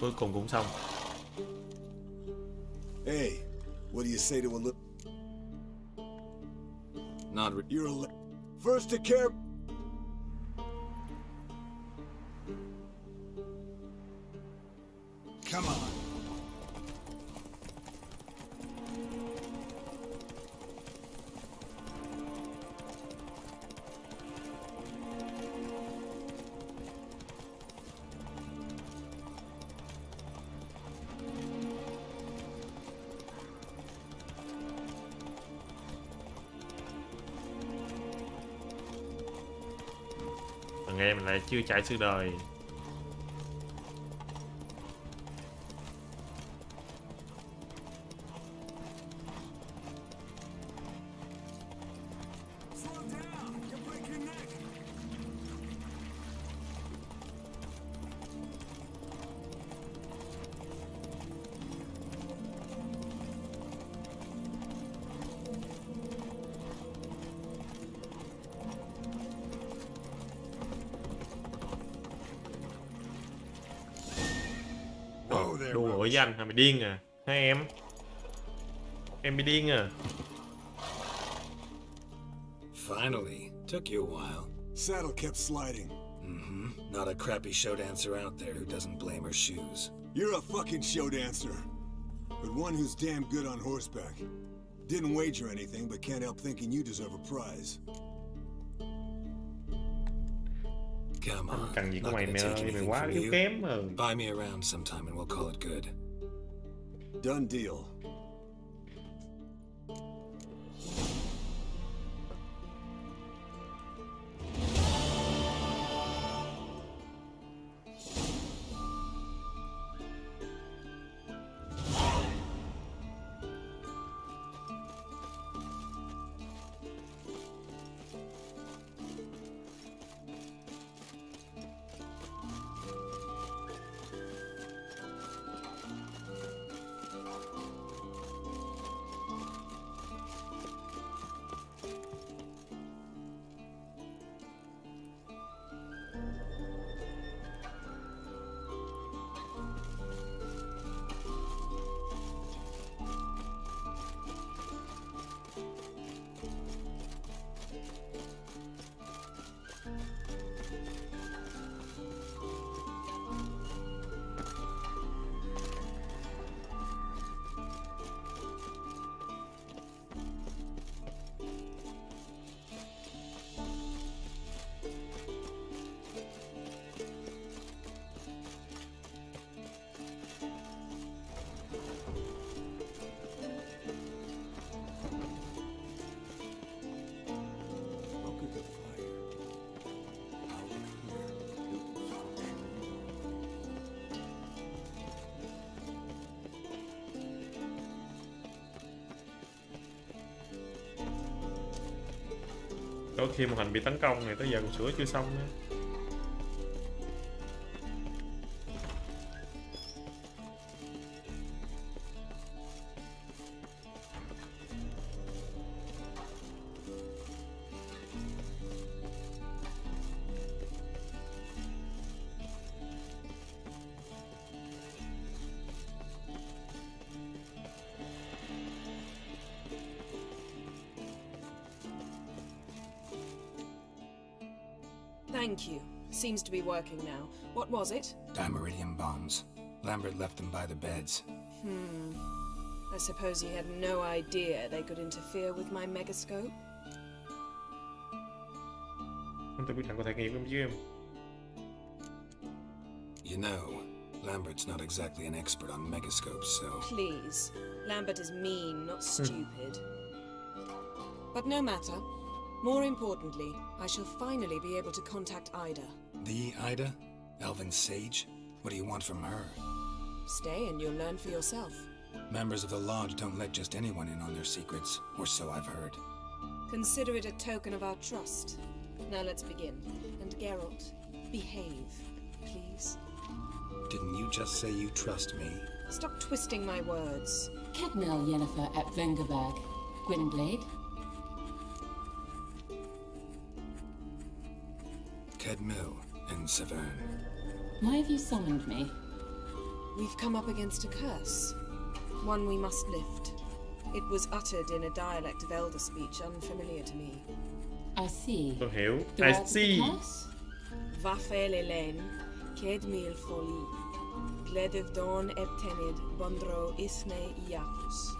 Cuối cùng cũng xong. Hey, what do you say to a little... Not You're a... First to care... Come on. Thằng em lại chưa trải sự đời. Đùa với anh hả? Mày điên à? Hai em? Em bị điên à? Finally. Took you a while. Saddle kept sliding. Mm-hmm. Not a crappy show dancer out there who doesn't blame her shoes. You're a fucking show dancer. But one who's damn good on horseback. Didn't wager anything, but can't help thinking you deserve a prize. Come on. Cần gì của Not mày, gonna mày take ơi, mày anything quá from yếu you. kém mà. Buy me around sometime and we'll call it good. Done deal. Có khi màn hình bị tấn công này tới giờ còn sửa chưa xong nữa. Thank you. Seems to be working now. What was it? Dimeridium bombs. Lambert left them by the beds. I suppose he had no idea they could interfere with my megascope. Không tôi biết là có thể nghiệm không chứ em. You know, Lambert's not exactly an expert on megascopes, so... Please. Lambert is mean, not stupid. But no matter. More importantly, I shall finally be able to contact Ida. The Ida? Elven Sage? What do you want from her? Stay and you'll learn for yourself. Members of the Lodge don't let just anyone in on their secrets, or so I've heard. Consider it a token of our trust. Now let's begin. And Geralt, behave, please. Didn't you just say you trust me? Stop twisting my words. Cadmel Yennefer at Vengerberg. Gwynblade. Cadmel and Severn. Why have you summoned me? We've come up against a curse. One we must lift. It was uttered in a dialect of Elder speech unfamiliar to me. I see. Tôi hiểu. The I words of the see. curse? Vafel Elen, Kedmil Foli, Gledev Dawn Eptenid, Bondro Isne Iatus.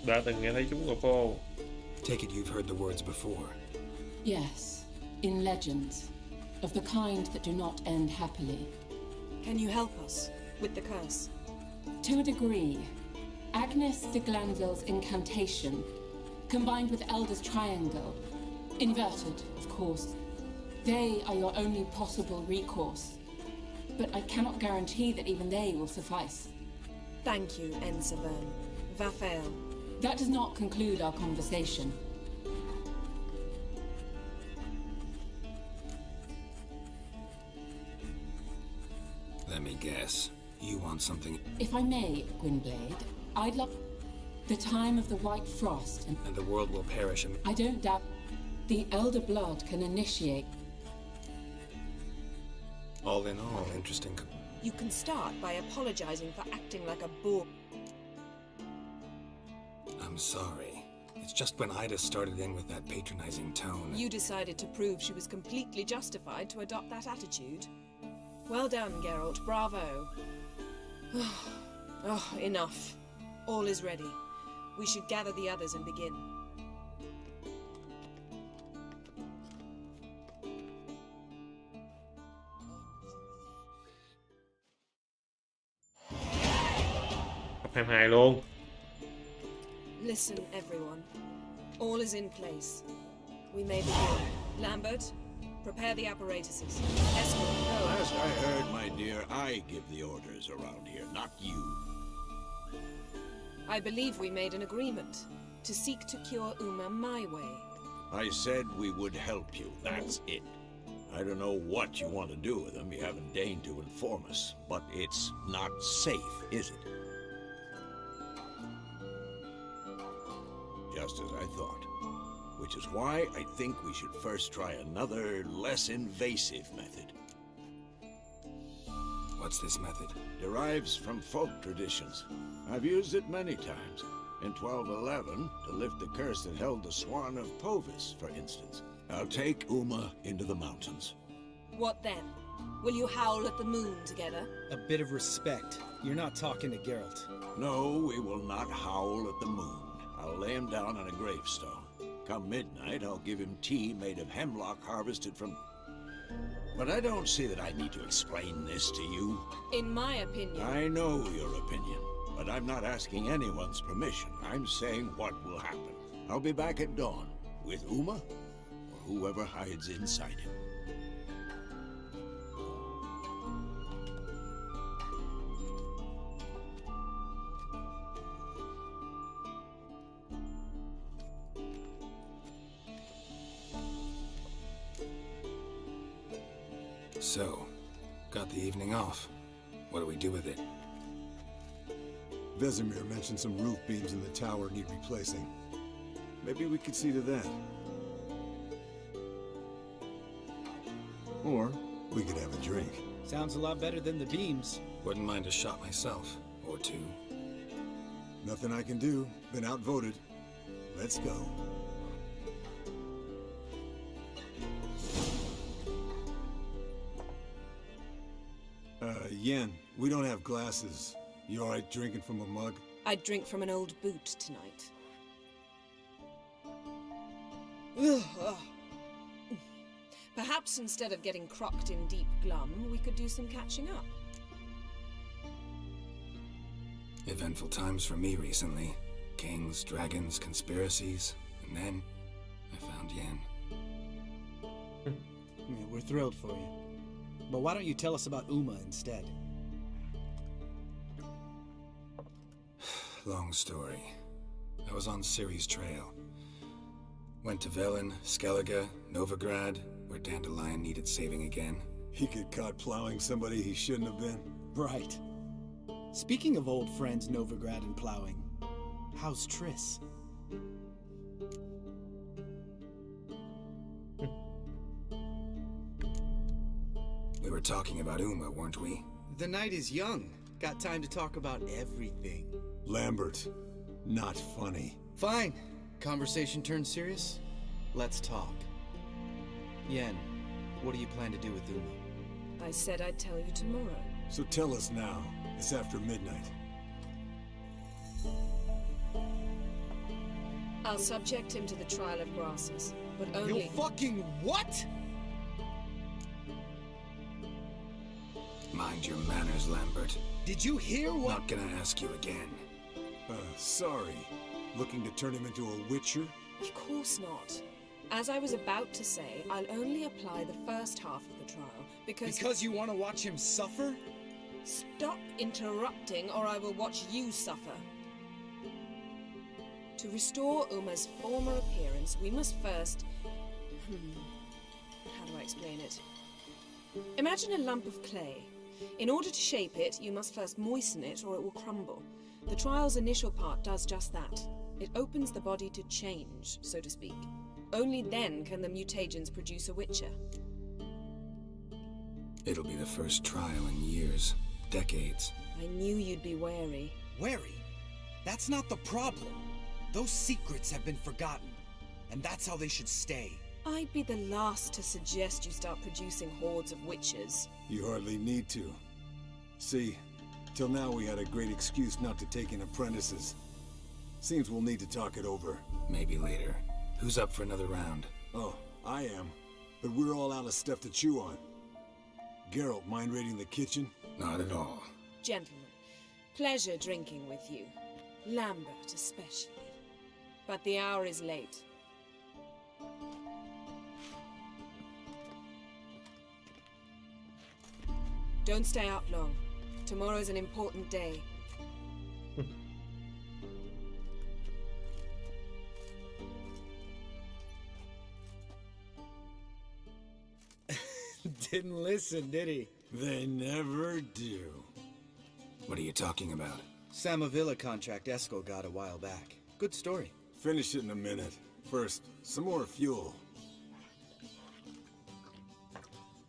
Đã từng nghe thấy chúng rồi cô. Take it you've heard the words before. Yes, in legends. Of the kind that do not end happily. Can you help us with the curse? To a degree. Agnes de Glanville's incantation, combined with Elder's triangle, inverted, of course. They are your only possible recourse. But I cannot guarantee that even they will suffice. Thank you, Ensevern. Vafel. That does not conclude our conversation. Let me guess. You want something... If I may, Gwynblade, I'd love... The time of the White Frost and... And the world will perish and... I don't doubt... The Elder Blood can initiate... All in all, interesting... You can start by apologizing for acting like a boor. I'm sorry. It's just when Ida started in with that patronizing tone... You decided to prove she was completely justified to adopt that attitude. Well done, Geralt. Bravo. Oh, enough. All is ready. We should gather the others and begin. Tập 22 luôn. Listen, everyone. All is in place. We may begin. Lambert, prepare the apparatuses. Escort. Last I heard, my dear, I give the orders around here, not you. I believe we made an agreement to seek to cure Uma my way. I said we would help you, that's it. I don't know what you want to do with them, you haven't deigned to inform us, but it's not safe, is it? Just as I thought. Which is why I think we should first try another, less invasive method. What's this method? Derives from folk traditions. I've used it many times. In 1211, to lift the curse that held the Swan of Povis, for instance. I'll take Uma into the mountains. What then? Will you howl at the moon together? A bit of respect. You're not talking to Geralt. No, we will not howl at the moon. I'll lay him down on a gravestone. Come midnight, I'll give him tea made of hemlock harvested from... But I don't see that I need to explain this to you. In my opinion... I know your opinion, but I'm not asking anyone's permission. I'm saying what will happen. I'll be back at dawn, with Uma, or whoever hides inside him. So, got the evening off. What do we do with it? Vesemir mentioned some roof beams in the tower need replacing. Maybe we could see to that. Or we could have a drink. Sounds a lot better than the beams. Wouldn't mind a shot myself. Or two. Nothing I can do. Been outvoted. Let's go. Yen, we don't have glasses. You alright drinking from a mug? I'd drink from an old boot tonight. Perhaps instead of getting crocked in deep glum, we could do some catching up. Eventful times for me recently. Kings, dragons, conspiracies, and then I found Yen. Yeah, we're thrilled for you. But why don't you tell us about Uma instead? Long story. I was on Ciri's trail. Went to Velen, Skellige, Novigrad, where Dandelion needed saving again. He get caught plowing somebody he shouldn't have been. Right. Speaking of old friends Novigrad and plowing, how's Triss? We were talking about Uma, weren't we? The night is young. Got time to talk about everything. Lambert, not funny. Fine. Conversation turned serious? Let's talk. Yen, what do you plan to do with Uma? I said I'd tell you tomorrow. So tell us now. It's after midnight. I'll subject him to the trial of grasses, but only... You fucking what?! Mind your manners, Lambert. Did you hear what— Not gonna ask you again. Sorry. Looking to turn him into a witcher? Of course not. As I was about to say, I'll only apply the first half of the trial, because... Because you want to watch him suffer? Stop interrupting, or I will watch you suffer. To restore Uma's former appearance, we must first... How do I explain it? Imagine a lump of clay. In order to shape it, you must first moisten it, or it will crumble. The trial's initial part does just that. It opens the body to change, so to speak. Only then can the mutagens produce a witcher. It'll be the first trial in years. Decades. I knew you'd be wary. Wary? That's not the problem. Those secrets have been forgotten, and that's how they should stay. I'd be the last to suggest you start producing hordes of witches. You hardly need to. See, till now we had a great excuse not to take in apprentices. Seems we'll need to talk it over. Maybe later. Who's up for another round? Oh, I am. But we're all out of stuff to chew on. Geralt, mind raiding the kitchen? Not at all. Gentlemen, pleasure drinking with you. Lambert especially. But the hour is late. Don't stay up long. Tomorrow's an important day. Didn't listen, did he? They never do. What are you talking about? Samavilla contract Eskel got a while back. Good story. Finish it in a minute. First, some more fuel.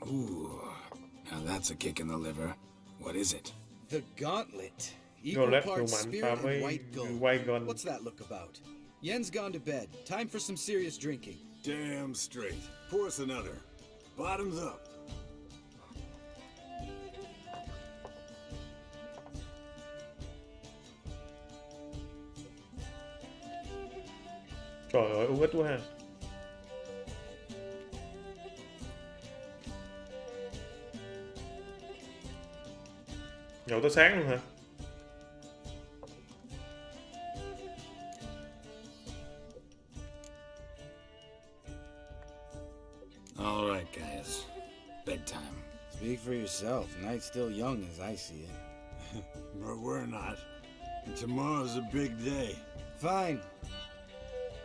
Ooh, now that's a kick in the liver. What is it? The Gauntlet. Equal parts spirit and white gold. What's that look about? Yen's gone to bed. Time for some serious drinking. Damn straight. Pour us another. Bottoms up. Trời ơi, uống ít quá ha. Nhậu tới sáng luôn hả? All right, guys. Bedtime. Speak for yourself. Night's still young as I see it. But we're not. And tomorrow's a big day. Fine.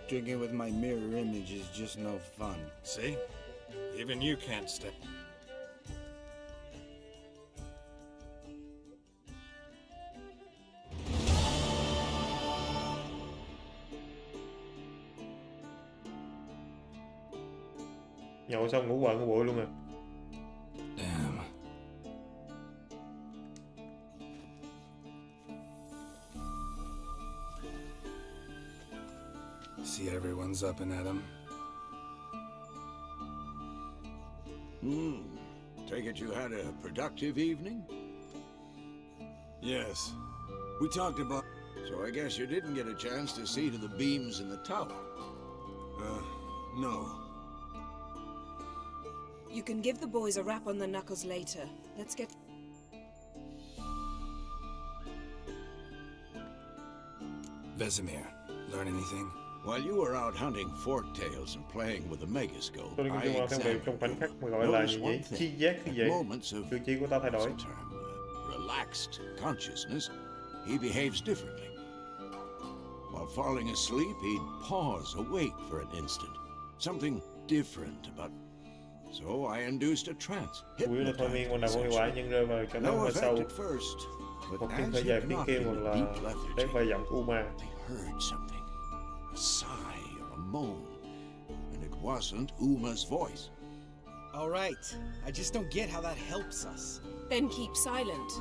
Drinking with my mirror image is just no fun. See? Even you can't stay. Nhậu xong ngủ quậy ngủ bụi luôn à. Damn. See everyone's up and at 'em. Take it you had a productive evening? Yes. We talked about... So I guess you didn't get a chance to see to the beams in the tower. No. You can give the boys a rap on the knuckles later. Let's get... Vesemir, learn anything? While you were out hunting forktails and playing with the megascope, Tôi I nói chung là thông điệp trong khoảnh khắc mà gọi là noticed gì one vậy? thing. Chi giác như At vậy. moments of Cử chỉ của ta thay đổi. relaxed consciousness, he behaves differently. While falling asleep, he'd pause, awake for an instant. Something different about... So I induced a trance. Chủ yếu là thôi miên còn nào có hiệu quả nhưng rơi vào cho nó No hơi effect sâu. at first, but Một as tiếng thở he dài tiếng knocked kêu in hoặc a là deep lethargy, đến vài giọng u ma. they heard something. A sigh or a moan. And it wasn't Uma's voice. All right. I just don't get how that helps us. Then keep silent.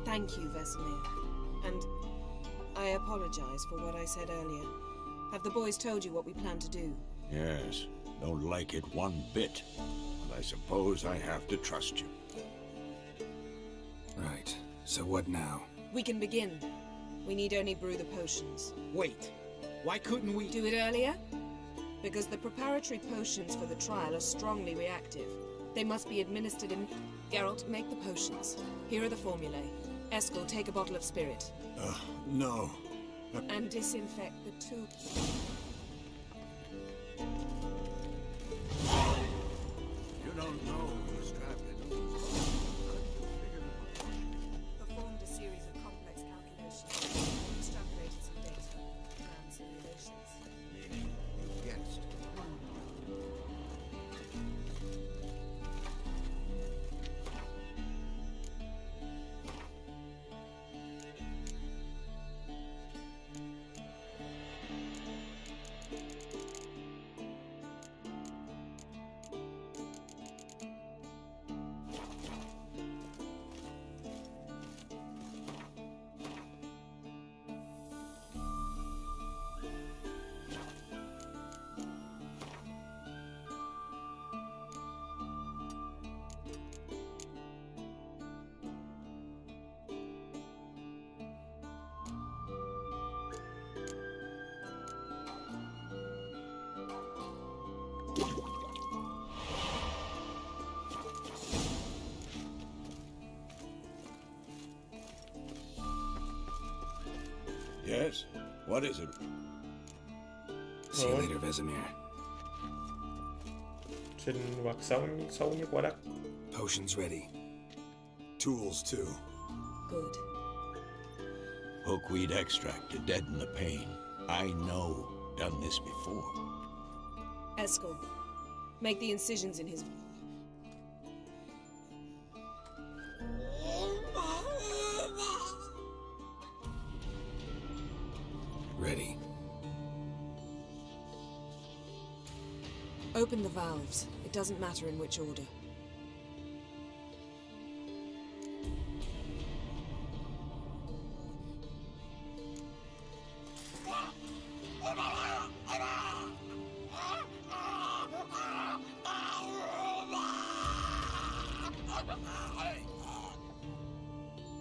Thank you, Vesemir. And I apologize for what I said earlier. Have the boys told you what we plan to do? Yes, don't like it one bit. But I suppose I have to trust you. Right. So what now? We can begin. We need only brew the potions. Wait. Why couldn't we... Do it earlier? Because the preparatory potions for the trial are strongly reactive. They must be administered in... Geralt, make the potions. Here are the formulae. Eskel, take a bottle of spirit. No. And disinfect the two... You don't know who's trapped in Performed a series of complex calculations. Extrapolated some data. Ran simulations. meaning you guessed. Yes? What is it? See you later, Vesemir. Sinh vật sống xấu nhất quả đất. Potions ready. Tools, too. Good. Hookweed extract to deaden the pain. I know. Done this before. Eskel, make the incisions in his... Ready. Open the valves. It doesn't matter in which order.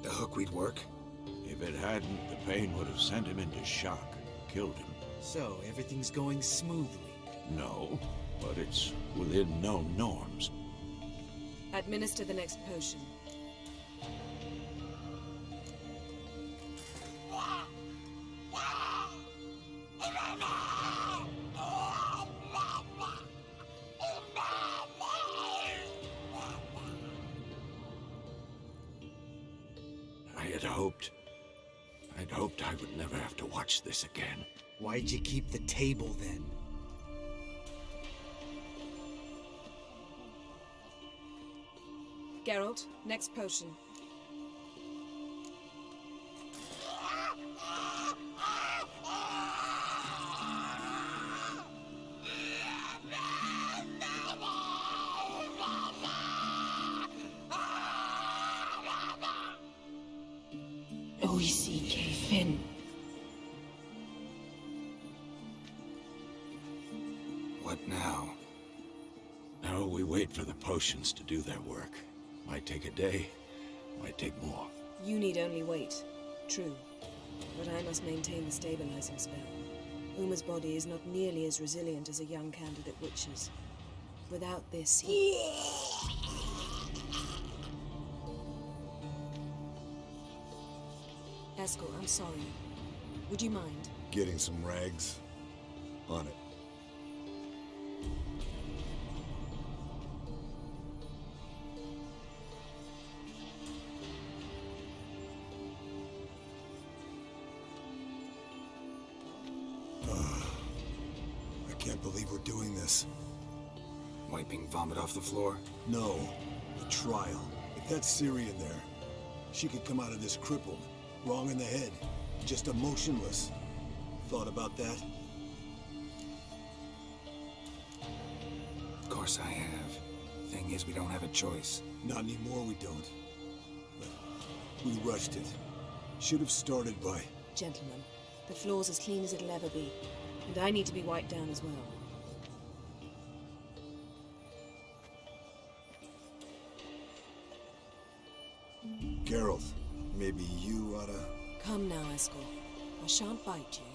The hookweed work? If it hadn't, the pain would have sent him into shock, killed him. So, everything's going smoothly. No, but it's within known norms. Administer the next potion. I'd hoped I would never have to watch this again. Why'd you keep the table then? Geralt, next potion. Oisi Fin. What now? Now we wait for the potions to do their work. Might take a day, might take more. You need only wait. True. But I must maintain the stabilizing spell. Uma's body is not nearly as resilient as a young candidate witch's. Without this, he... Eskel, I'm sorry. Would you mind? Getting some rags. On it. I can't believe we're doing this. Wiping vomit off the floor? No, the trial. If that's Ciri in there, she could come out of this crippled, wrong in the head, just emotionless. Thought about that? Of course I have. Thing is, we don't have a choice. Not anymore, we don't. But we rushed it. Should have started by... Gentlemen, the floor's as clean as it'll ever be. And I need to be wiped down as well. Geralt, maybe you oughta... Come now, Eskel. I shan't bite you.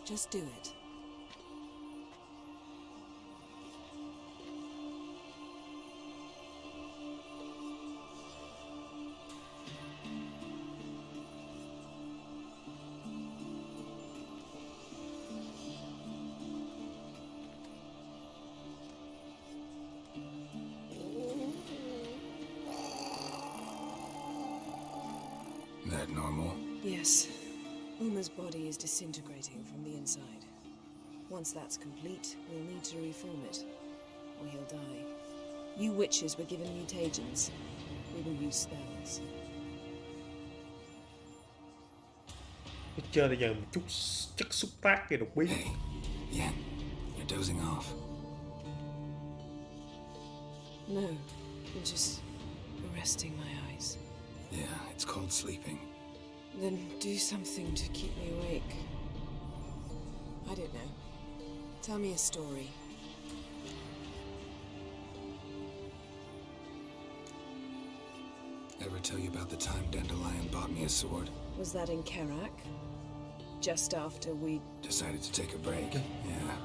Just do it. That normal? Yes. Uma's body is disintegrating from the inside. Once that's complete, we'll need to reform it, or he'll die. You witches were given mutagens. We will use spells. Chơi bây giờ một chút chất xúc tác kìa độc biến. Hey, Yen, you're dozing off. No, I'm just resting my eyes. Yeah, it's called sleeping. Then do something to keep me awake. I don't know. Tell me a story. Ever tell you about the time Dandelion bought me a sword? Was that in Kerak? Just after we... Decided to take a break. Yeah.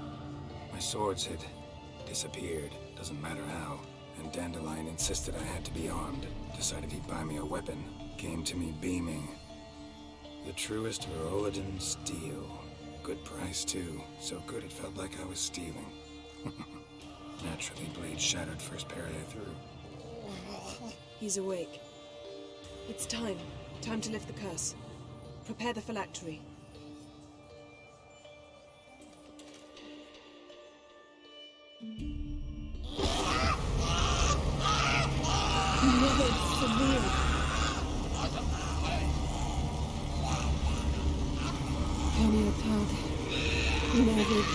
My swords had disappeared, doesn't matter how. And Dandelion insisted I had to be armed. Decided he'd buy me a weapon. Came to me beaming. The truest Verolidan steel. Good price, too. So good it felt like I was stealing. Naturally, blade shattered first parry I threw. He's awake. It's time. Time to lift the curse. Prepare the phylactery. Kaniatad, Nevid,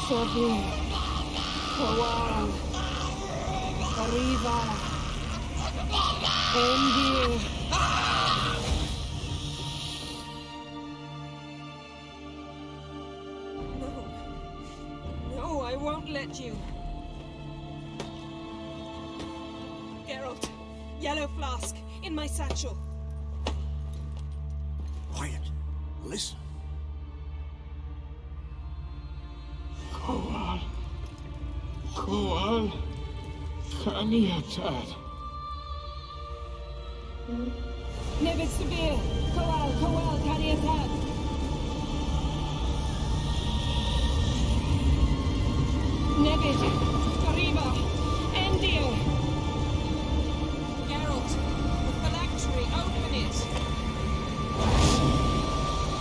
Savir, Kawal, Arriva, Endir. No, I won't let you. Geralt, yellow flask, in my satchel. Quiet. Listen. Kowal. Kowal. Kaniatad. Nevid Severe, Kawal, Kaniatad. Nevid, Arriva, Endir. Geralt, the phylactery, open it.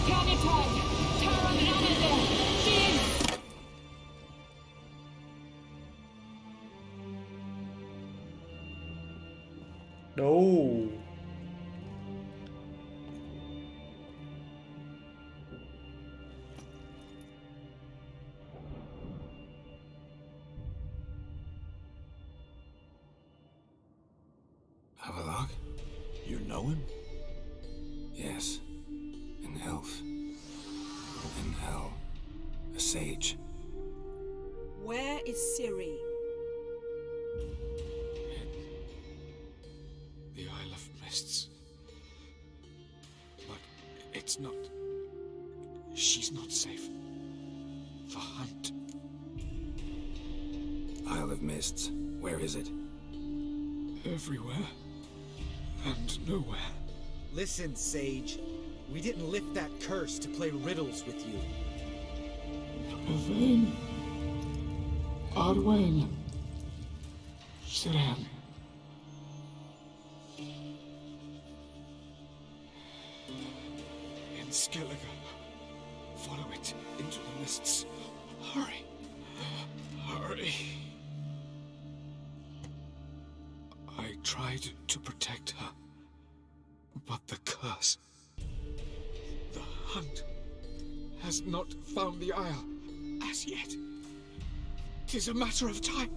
Kaniatad, Taran Anadar, Jin. Đủ. Havelock? You know him? Yes. Sage. Where is Ciri? The Isle of Mists. But it's not... She's not safe. The hunt. Isle of Mists. Where is it? Everywhere. And nowhere. Listen, Sage. We didn't lift that curse to play riddles with you. Yvain. Arwain. Siran. In Skellige. Follow it into the mists. Hurry. Hurry. I tried to protect her. But the curse... The hunt has not found the Isle as yet. 'Tis a matter of time.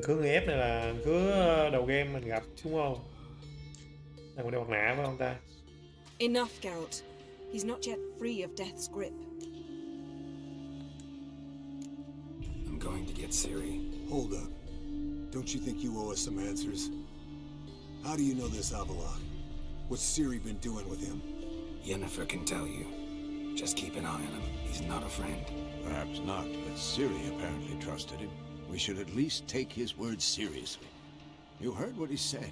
Cứ người ép này là cứ đầu game mình gặp đúng không? Thằng đeo mặt nạ phải không ta? Enough, Geralt. He's not yet free of death's grip. I'm going to get Ciri. Hold up. Don't you think you owe us some answers? How do you know this Avalon? What's Ciri been doing with him? Yennefer can tell you. Just keep an eye on him. He's not a friend. Perhaps not, but Ciri apparently trusted him. We should at least take his words seriously. You heard what he said.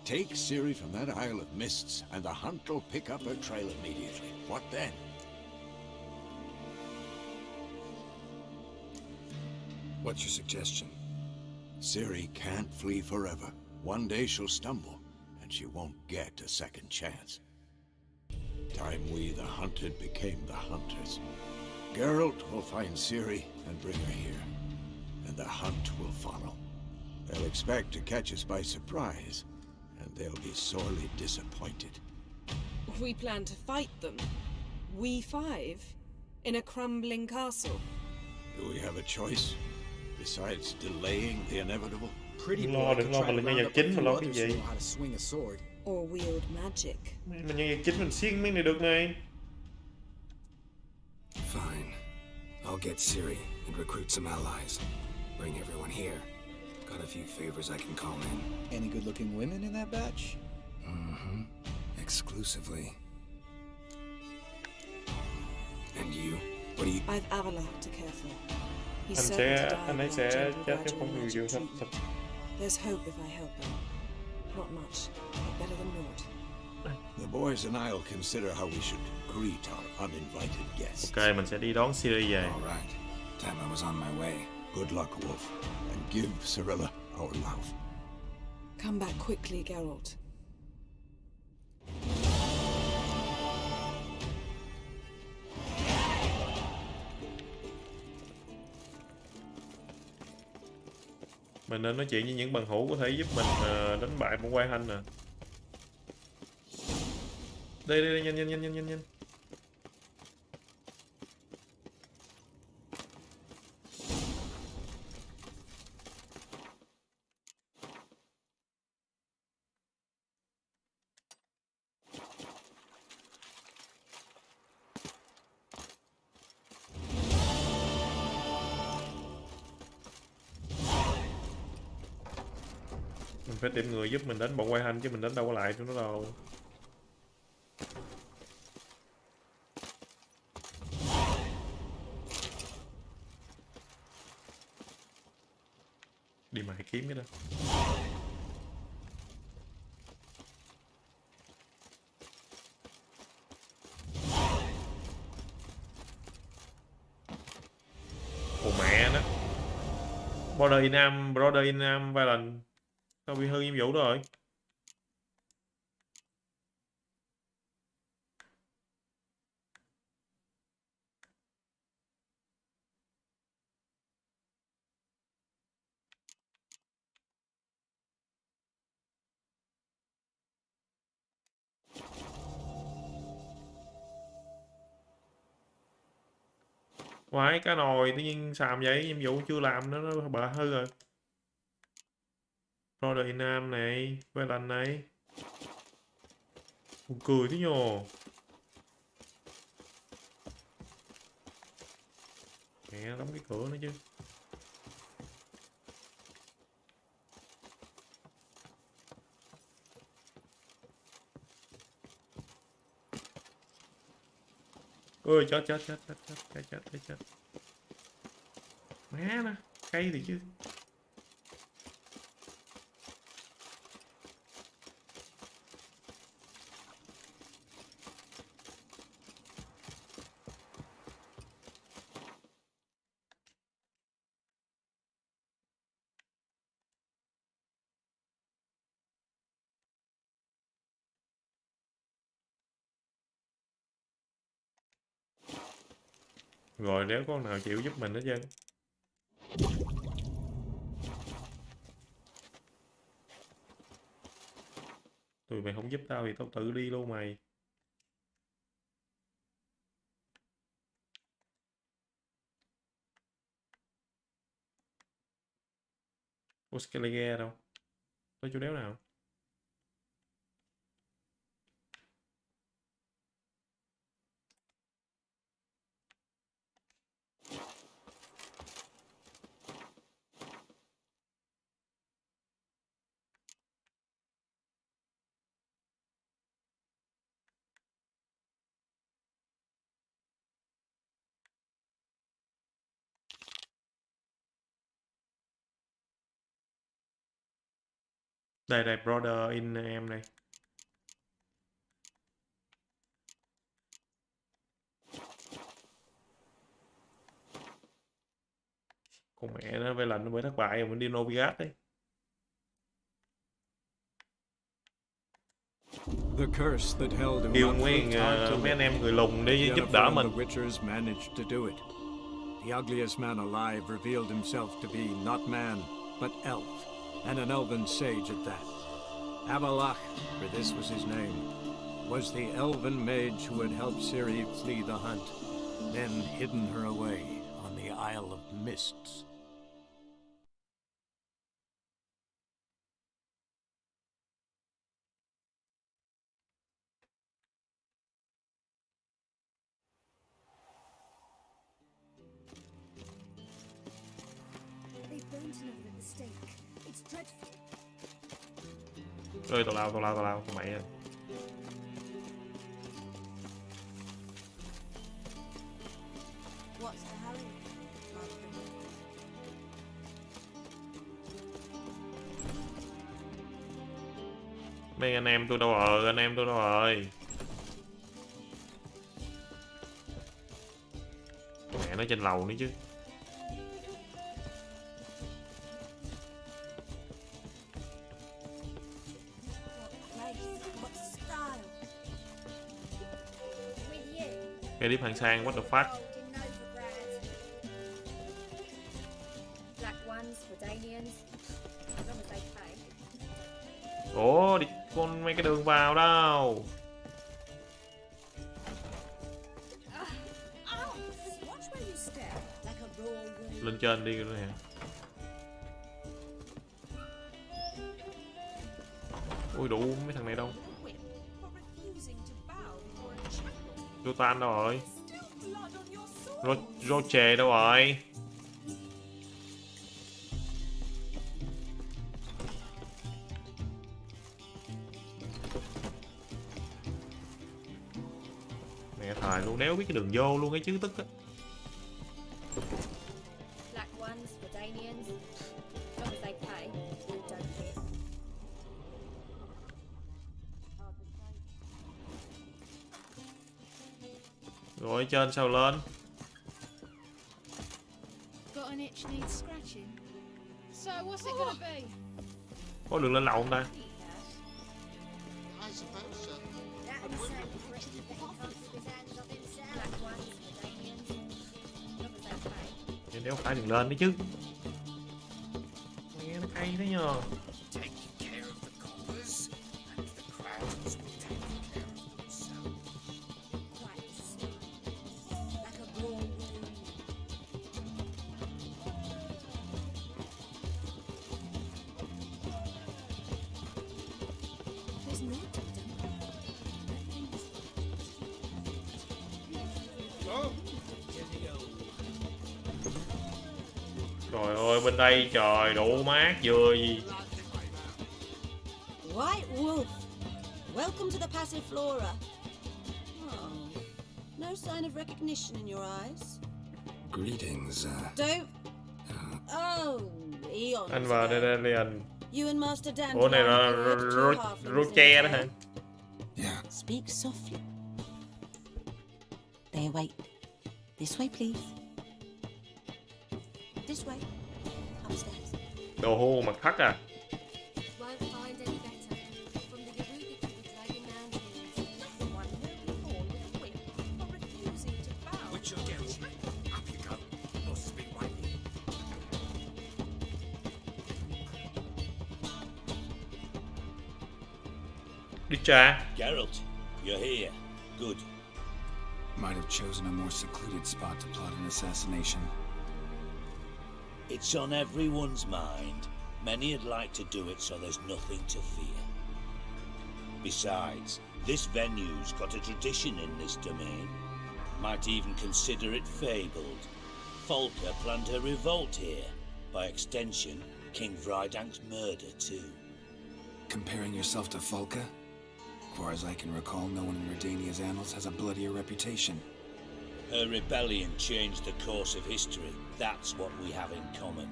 Take Ciri from that Isle of Mists, and the hunt will pick up her trail immediately. What then? What's your suggestion? Ciri can't flee forever. One day she'll stumble, and she won't get a second chance. Time we, the hunted, became the hunters. Geralt will find Ciri and bring her here, and the hunt will follow. They'll expect to catch us by surprise, and they'll be sorely disappointed. We plan to fight them. We five? In a crumbling castle? Do we have a choice? Besides delaying the inevitable? Pretty Lo boy đừng could lo try mình to là nhân round vật up a chính mà few lo cái others who gì? know how to swing a sword. Or wield magic. Mình nhân vật chính mình siêng miếng này được này. Fine. I'll get Ciri and recruit some allies. Bring everyone here. Got a few favors I can call in. Any good-looking women in that batch? Mm-hmm. Exclusively. And you? What do you... I've Avalar to care for. He's certain to die Anh ấy without sẽ gentle chết nếu gradual không nhiều magic sắp treatment. There's hope if I help him. Not much, but better than naught. The boys and I'll consider how we should greet our uninvited guests. Ok, mình sẽ đi đón Ciri về. All right. Time I was on my way. Good luck, Wolf, and give Cirilla our love. Come back quickly, Geralt. Mình nên nói chuyện với những bằng hữu có thể giúp mình đánh bại bọn quai hanh nè. Đây, nhanh. Mình phải tìm người giúp mình đánh bọn quai hanh chứ mình đánh đâu có lại cho nó đâu. Đi mày kiếm cái đó. Ồ mẹ nó. Brother in Nam Violent. Sao bị hư nhiệm vụ đó rồi? Quái cá nồi tự nhiên xàm vậy, nhiệm vụ chưa làm nó bợ hư rồi. Brother in Nam này, Violent này. Buồn cười thế nhồ. Mẹ đóng cái cửa nữa chứ. Ôi chết. Má nè, cây thì chứ. Rồi nếu con nào chịu giúp mình hết trơn. Tụi mày không giúp tao thì tao tự đi luôn mày. Ủa Skellige đâu? Tới chỗ đéo nào? Đây brother in em đây. Con mẹ nó về lệnh nó mới thất bại rồi mình đi Novigrad đi. The curse that held him Kêu up mấy proved hard to mấy anh lift. em người lùn đi giúp Yennefer đỡ and mình. the Witchers managed to do it. The ugliest man alive revealed himself to be not man, but elf, and an elven sage at that. Avalach, for this was his name, was the elven mage who had helped Ciri flee the hunt, then hidden her away on the Isle of Mists. They burnt another at the stake. It's dreadful. Ơi tao lao con mẹ. What's the hurry? Mấy anh em tôi đâu rồi? Anh em tôi đâu rồi? Con mẹ nó trên lầu nữa chứ. Cái điếp hàng sang, what the fuck? Ủa, đi con mấy cái đường vào đâu? Lên trên đi nữa nè. Ui đủ mấy thằng này đâu? Jotan đâu rồi? Roche đâu rồi? Mẹ thời luôn, đéo biết cái đường vô luôn ấy chứ tức á. Rồi trên sao lên? Got an itch needs scratching. So what's it gonna be? Có đường lên lầu không ta? I suppose so. Đéo phải đường lên đấy chứ. Nghe nó cay thế nhờ. bên đây trời đủ mát vừa gì. White Wolf, welcome to the Passiflora. Oh, no sign of recognition in your eyes. Greetings, Don't. Oh, eons. Anh vào đây đây liền. You and Master Dan. Ủa này là Roche đó hả? Yeah. Speak softly. There, wait. This way, please. This way. Upstairs. Đồ hô mặt thắt à? Won't find any better. From the Garuga to the Dragon Mountains. The one nearly born with a whip for refusing to bow. Which against you. Up you go. Must be waiting. Đi cha. Geralt, you're here. Good. Might have chosen a more secluded spot to plot an assassination. It's on everyone's mind. Many'd like to do it so there's nothing to fear. Besides, this venue's got a tradition in this domain. Might even consider it fabled. Folka planned her revolt here. By extension, King Vrydank's murder too. Comparing yourself to Folka? As far as I can recall, no one in Redania's annals has a bloodier reputation. Her rebellion changed the course of history. That's what we have in common.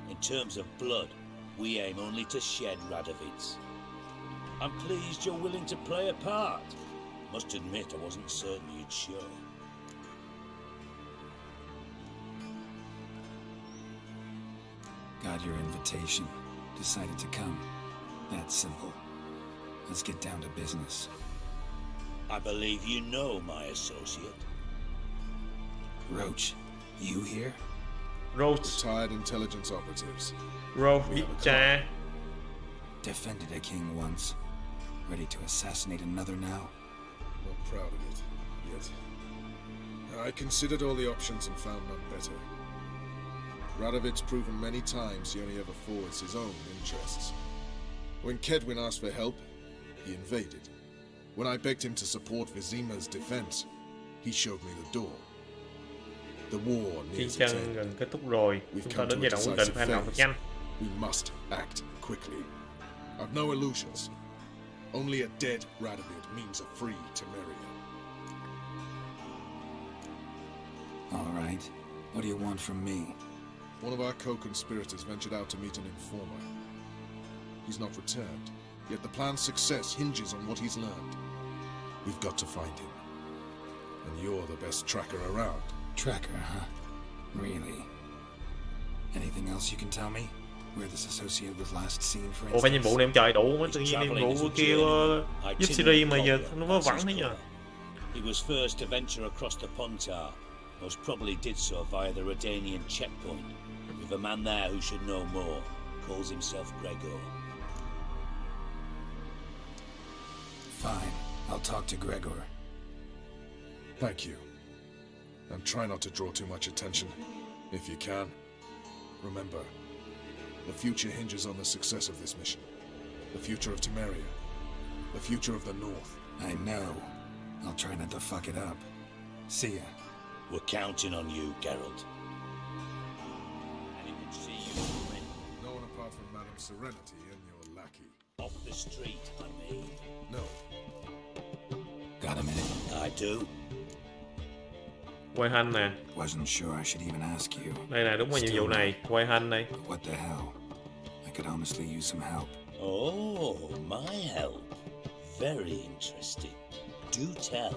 In terms of blood, we aim only to shed Radovid's. I'm pleased you're willing to play a part. Must admit I wasn't certain you'd show. Got your invitation. Decided to come. That's simple. Let's get down to business. I believe you know my associate. Roach, you here? Roach. Retired intelligence operatives. Roach cha. Defended a king once. Ready to assassinate another now? Not proud of it, yet. I considered all the options and found none better. Radovid's proven many times he only ever forwards his own interests. When Kedwin asked for help, he invaded. When I begged him to support Vizima's defense, he showed me the door. The war nears its end. Gần kết thúc rồi. Chúng ta đến giai đoạn quyết định phải hành động thật nhanh. We must act quickly. I've no illusions. Only a dead Radovid means a free Temeria. All right. What do you want from me? One of our co-conspirators ventured out to meet an informer. He's not returned, yet the plan's success hinges on what he's learned. We've got to find him. And you're the best tracker around. Tracker, huh? Really? Anything else you can tell me? Where this associate was last seen, for Ủa phải nhiệm instance? vụ này em trời đủ mới tự nhiên nhiệm vụ kia giúp Siri mà giờ nó vớ vẩn thế nhờ. He was first to venture across the Pontar. Most probably did so via the Redanian checkpoint. With a man there who should know more. Calls himself Gregor. Fine. I'll talk to Gregor. Thank you. And try not to draw too much attention, if you can. Remember, the future hinges on the success of this mission. The future of Temeria. The future of the North. I know. I'll try not to fuck it up. See ya. We're counting on you, Geralt. Anyone see you coming? No one apart from Madame Serenity and your lackey. Off the street, I mean. No. Got a minute? I do. Quay hình nè. Wasn't sure I should even ask you. Đây nè, đúng là nhiệm vụ này. Quay hình đây. What the hell? I could honestly use some help. Oh, my help. Very interesting. Do tell.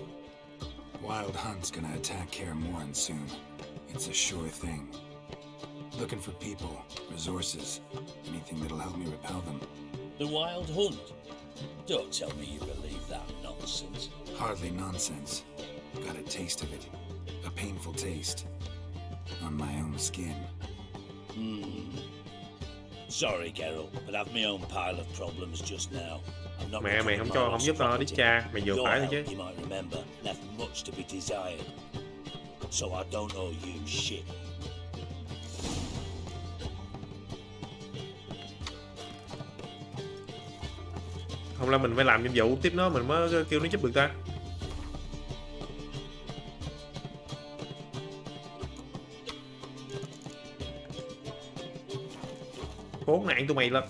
Wild Hunt's gonna attack Kaer Morhen soon. It's a sure thing. Looking for people, resources, anything that'll help me repel them. The Wild Hunt? Don't tell me you believe that nonsense. Hardly nonsense. Got a taste of it. A painful taste. On my own skin. Sorry, Geralt, but I've my own pile of problems just now. I'm not Mẹ mày không cho không giúp tao đi cha, mày vừa Your phải thôi help, chứ. you might remember, left much to be desired. So I don't owe you shit. Không là mình phải làm nhiệm vụ tiếp nó mình mới kêu nó giúp được ta. khốn nạn tụi mày là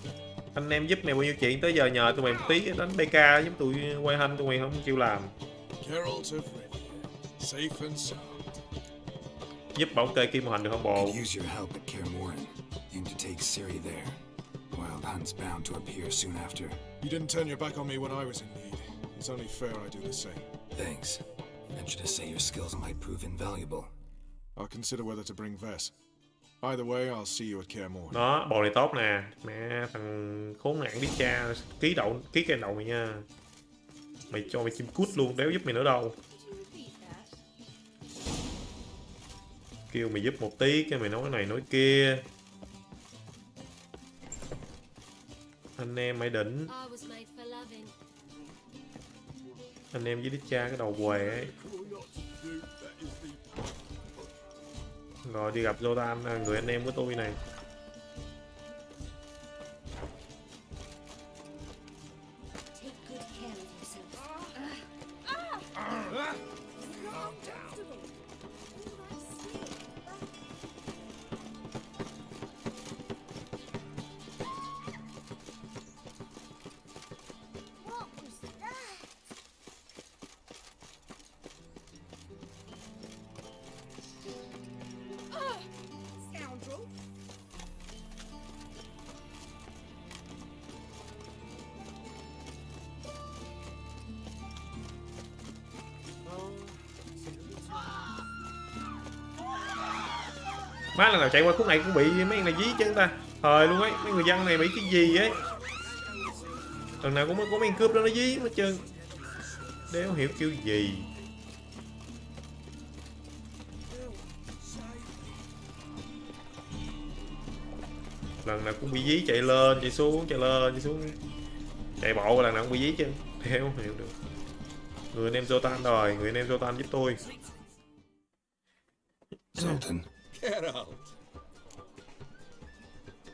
anh em giúp mày bao nhiêu chuyện, tới giờ nhờ tụi mày một tí đánh BK giúp tụi quay hanh, tụi mày không chịu làm. Giúp bảo kê kim màu hành được không bộ? Use your help at Kaer Aim to take Ciri there. Wild Hunt's bound to appear soon after. You didn't turn your back on me when I was in need. It's only fair I do the same. Thanks. Venture to say your skills might prove invaluable. I'll consider whether to bring Vess. Either way, I'll see you at Kaer. Đó, bộ này tốt nè. Mẹ thằng khốn nạn biết cha ký cái đầu mày nha. Mày cho mày chim cút luôn, đéo giúp mày nữa đâu. Kêu mày giúp một tí cái mày nói này nói kia. Anh em mày đỉnh. Anh em với đít cha cái đầu què ấy. Rồi đi gặp Zoltan, người anh em của tôi này. Má lần nào chạy qua khúc này cũng bị mấy người này dí chứ ta. Thời luôn ấy, mấy người dân này bị cái gì ấy. Lần nào cũng có mấy cướp đó nó dí hết trơn. Đéo hiểu kêu gì. Lần nào cũng bị dí, chạy lên, chạy xuống, chạy lên, chạy xuống. Chạy bộ lần nào cũng bị dí chứ. Đéo hiểu được. Người anh em Zoltan rồi, người anh em Zoltan giúp tôi. Zoltan.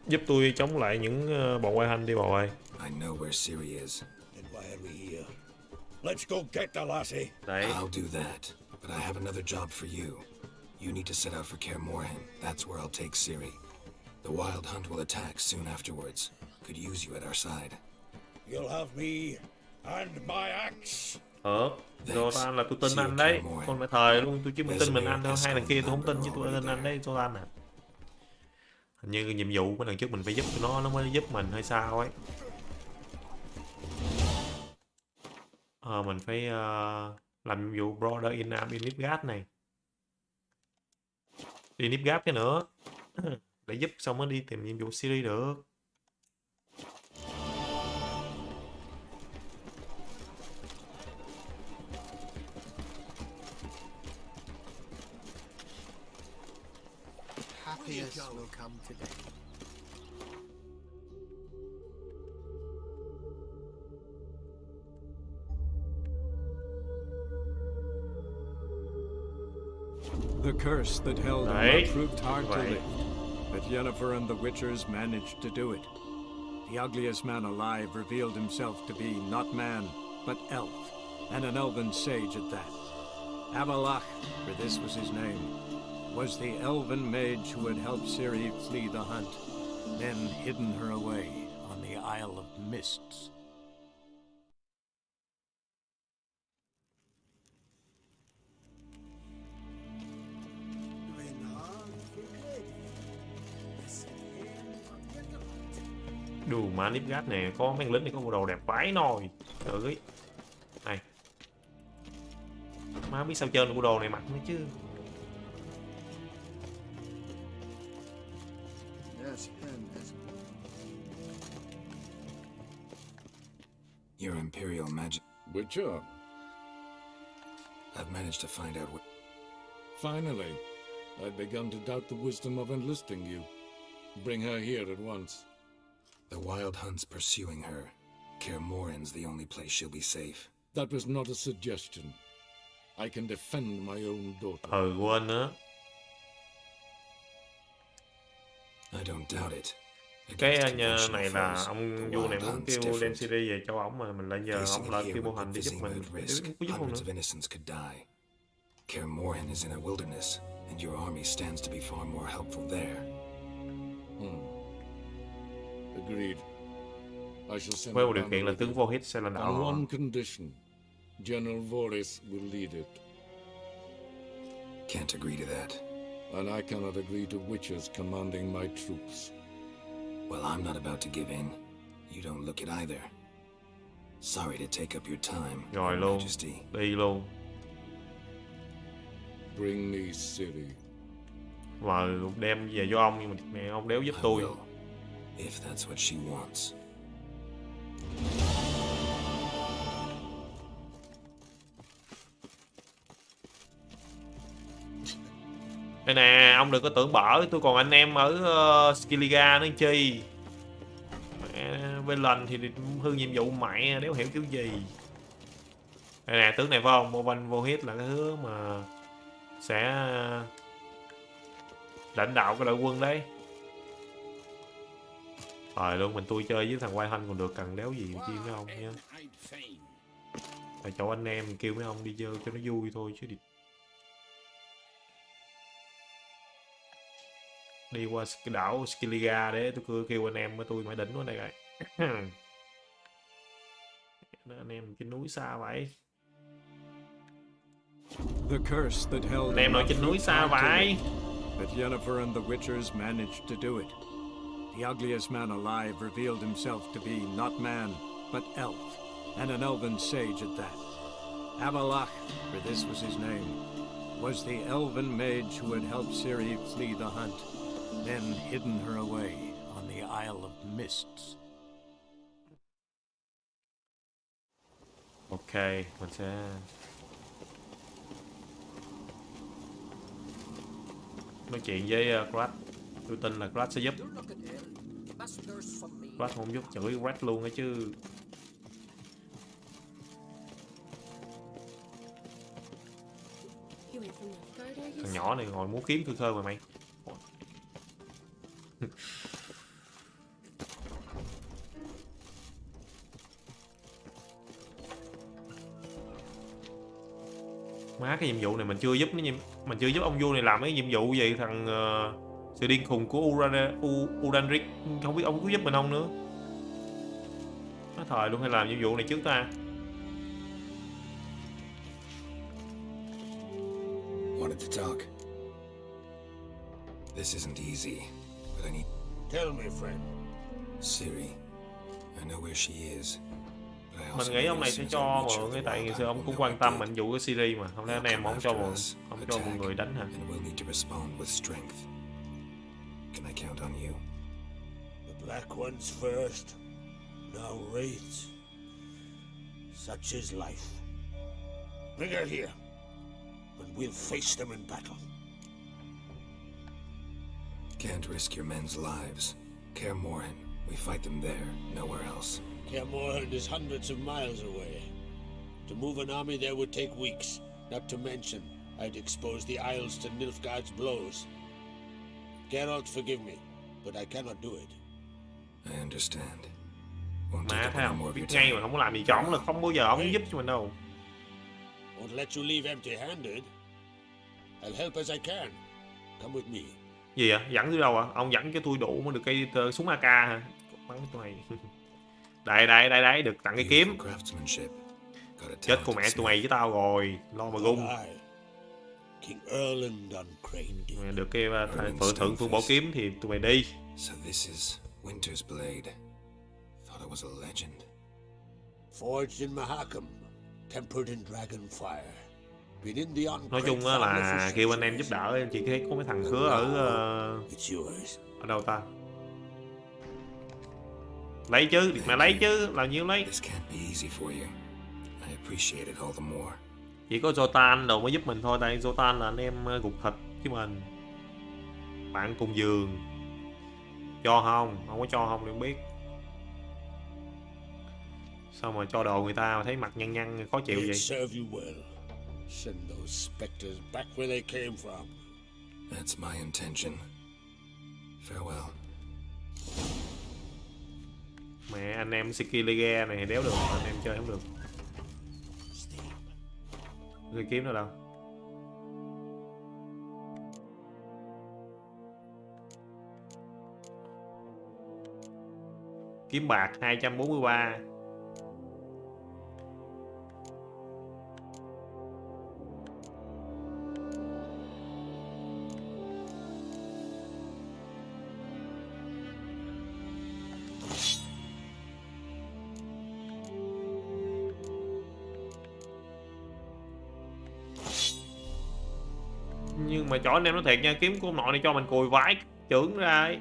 Giúp tôi chống lại những bọn quay hành đi bộ ơi. I know where Ciri is. Then why are we here? Let's go get the lassie. Đấy. I'll do that, but I have another job for you. You need to set out for Kaer Morhen. That's where I'll take Ciri. The Wild Hunt will attack soon afterwards. Could use you at our side. You'll have me and my axe. Zoltan là tôi tin anh đấy. Con phải thời luôn, tôi chỉ tin mình anh thôi. Hai thằng kia tôi không tin, chứ tôi tin anh đấy, Zoltan à. Hình như nhiệm vụ cái lần trước mình phải giúp nó mới giúp mình hay sao ấy. Mình phải làm nhiệm vụ Brother in Arm in Nilfgaard này. Đi Nilfgaard cái nữa. Để giúp xong mới đi tìm nhiệm vụ Ciri được. Happiest will come today. The curse that held him proved hard to lift, but Yennefer and the Witchers managed to do it. The ugliest man alive revealed himself to be not man, but elf, and an elven sage at that. Avalach, for this was his name, was the elven mage who had helped Ciri flee the hunt, then hidden her away on the Isle of Mists. Đù mà Nilfgaard này có mấy lính này có bộ đồ đẹp vãi nồi. Trời này. Má biết sao chơi bộ đồ này mặc nữa chứ. Your Imperial Magic. Witcher. I've managed to find out what... Finally, I'd begun to doubt the wisdom of enlisting you. Bring her here at once. The Wild Hunt's pursuing her. Kaer Morhen's the only place she'll be safe. That was not a suggestion. I can defend my own daughter. Quên nữa. I don't doubt it. Cái này là ông vua này muốn kêu đem Ciri về cho ổng mà mình lại nhờ ổng lên kêu mô hình để giúp mình. Hundreds of innocents could die. Kaer Morhen is in a wilderness, and your army stands to be far more helpful there. Agreed. I shall send Với a một điều band kiện là with tướng you. Vohit sẽ lãnh đạo On họ. one condition. General Voris will lead it. Can't agree to that. And I cannot agree to witches commanding my troops. Well, I'm not about to give in. You don't look it either. Sorry to take up your time, Rồi Your luôn, Majesty. đi luôn. Bring me Ciri. Mà đem về cho ông, nhưng mà mẹ ông đéo giúp I tôi. will, if that's what she wants. Đây nè, ông đừng có tưởng bở, tôi còn anh em ở Skellige nữa chi. Bên lần thì hư nhiệm vụ mẹ, đéo hiểu kiểu gì. Đây nè, tướng này phải không? Movan Vohit là cái thứ mà sẽ lãnh đạo cái đội quân đấy. Rồi luôn, tôi chơi với thằng White Hunt còn được, cần đéo gì chi mấy ông nha. Tại chỗ anh em kêu mấy ông đi chơi cho nó vui thôi chứ đi qua cái đảo Skellige để tôi kêu anh em với tôi mãi đỉnh quá đây rồi. Anh em trên núi xa vậy. The curse that held Anh em nói trên núi xa vậy. But Yennefer and the Witchers managed to do it. The ugliest man alive revealed himself to be not man, but elf, and an elven sage at that. Avalach, for this was his name, was the elven mage who had helped Ciri flee the hunt, then hidden her away on the Isle of Mists. Ok, mình sẽ nói chuyện với Crash. Tôi tin là Crash sẽ giúp. Crash không giúp chửi Crash luôn á chứ. Thằng nhỏ này ngồi muốn kiếm khơi mà mày. Má, cái nhiệm vụ này mình chưa giúp mình chưa giúp ông vua này làm cái nhiệm vụ gì. Thằng sự điên khùng của Uranric không biết ông có giúp mình không nữa. Nói thời luôn, hay làm nhiệm vụ này trước ta. Wanted to talk. This isn't easy, but I need... Tell me, friend. Ciri. I know where she is. Mình nghĩ ông này sẽ cho mượn cái, tại ngày xưa ông cũng quan tâm mình vụ cái series mà. Không lẽ anh em ông cho mọi người đánh hả? Can I count on you? The black ones first, now wraiths. Such is life. Bring her here, and we'll face them in battle. Can't risk your men's lives. Kaer Morhen, we fight them there, nowhere else. Kaer Morhen is hundreds of miles away. To move an army there would take weeks, not to mention I'd expose the Isles to Nilfgaard's blows. Geralt, forgive me, but I cannot do it. I understand. Má thấy không? Biết ngay mà không có làm gì cho ổng là không bao giờ ổng giúp cho mình đâu. Won't let you leave empty-handed. I'll help as I can. Come with me. Gì ạ? Dẫn tôi đâu ạ? Ông dẫn cho tôi đủ mới được cây súng AK hả? Bắn cái tụi mày. Đây, được tặng cái kiếm. Chết con mẹ tụi mày với tao rồi, lo mà gung. Mày được cái thưởng phương bổ kiếm thì tụi mày đi. So this is Winter's Blade. Thought it was a legend. Forged in Mahakam, tempered in dragon fire. Nói chung là kêu anh em giúp đỡ, chỉ thấy có mấy thằng khứa ở đâu ta? Lấy chứ, mày lấy chứ, làm nhiêu lấy. Chỉ có Jotan đâu mới giúp mình thôi, tại Jotan là anh em gục thịt chứ mình. Bạn cùng giường. Cho không có cho không đừng biết. Sao mà cho đồ người ta mà thấy mặt nhăn nhăn khó chịu vậy? Send those specters back where they came from. That's my intention. Farewell. Mẹ, anh em Skellige này thì đéo được, anh em chơi không được. Người kiếm nó đâu? Kiếm bạc 243. Nhưng mà chỗ anh em nói thiệt nha, kiếm của ông nội này cho mình cùi vãi trưởng ra ấy.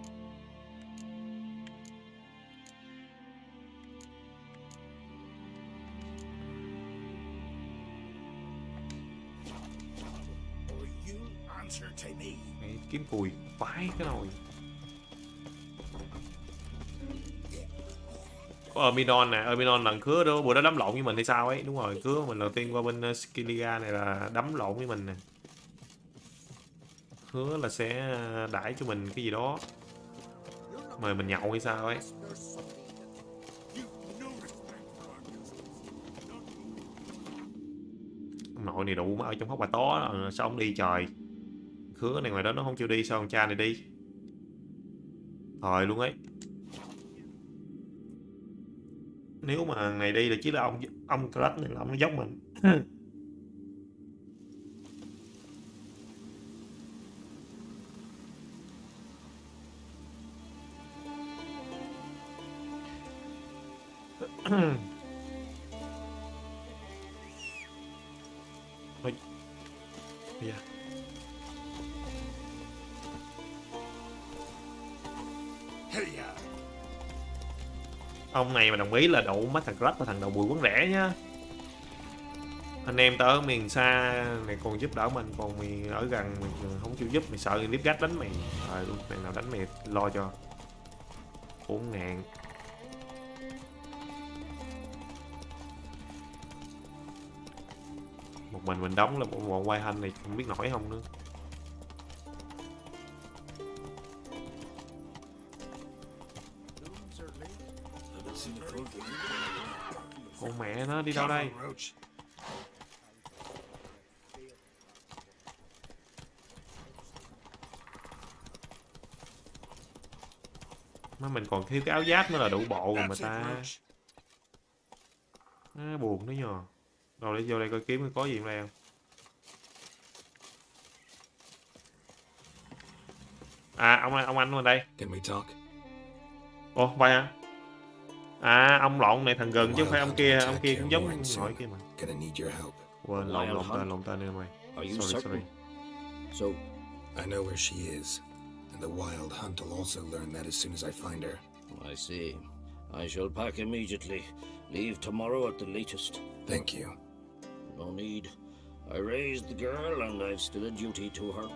Mày kiếm cùi vãi cái nồi. Có Erminon nè, Erminon lần cứa đó bữa đó đấm lộn với mình hay sao ấy. Đúng rồi, cứa mình đầu tiên qua bên Skiliga này là đấm lộn với mình nè. Hứa là sẽ đãi cho mình cái gì đó, mời mình nhậu hay sao ấy. Ông nội này đủ mà ở trong hốc bà tó, sao ông đi trời. Hứa này ngoài đó nó không chịu đi, sao con cha này đi. Thời luôn ấy. Nếu mà ngày đi là chỉ là ông Crash này là ông dốc mình. Ôi. Bây giờ. Ông này mà đồng ý là đậu mấy thằng Crash và thằng đầu bùi quấn rẻ nhá. Anh em tớ ở miền xa này còn giúp đỡ mình, còn mày ở gần mày không chịu giúp, mày sợ người gắt đánh mày. Rồi luôn, mày nào đánh mày lo cho. 4.000. Một mình đóng là một quay hành này không biết nổi không nữa. Con mẹ nó đi đâu đây? Mà mình còn thiếu cái áo giáp nữa là đủ bộ rồi mà ta. Buồn đó nhờ. Rồi để vô đây coi kiếm có gì đây không. À ông anh ở đây. Ồ vậy hả? À ông lộn này thằng gần chứ không phải ông kia cũng giống hỏi kia mà. Quên lộn tên em ơi. Sorry. So I know where she is, and the Wild Hunt will also learn that as soon as I find her. I see. I shall pack immediately. Leave tomorrow at the latest. Thank you. No need. I raised the girl and I've still a duty to her.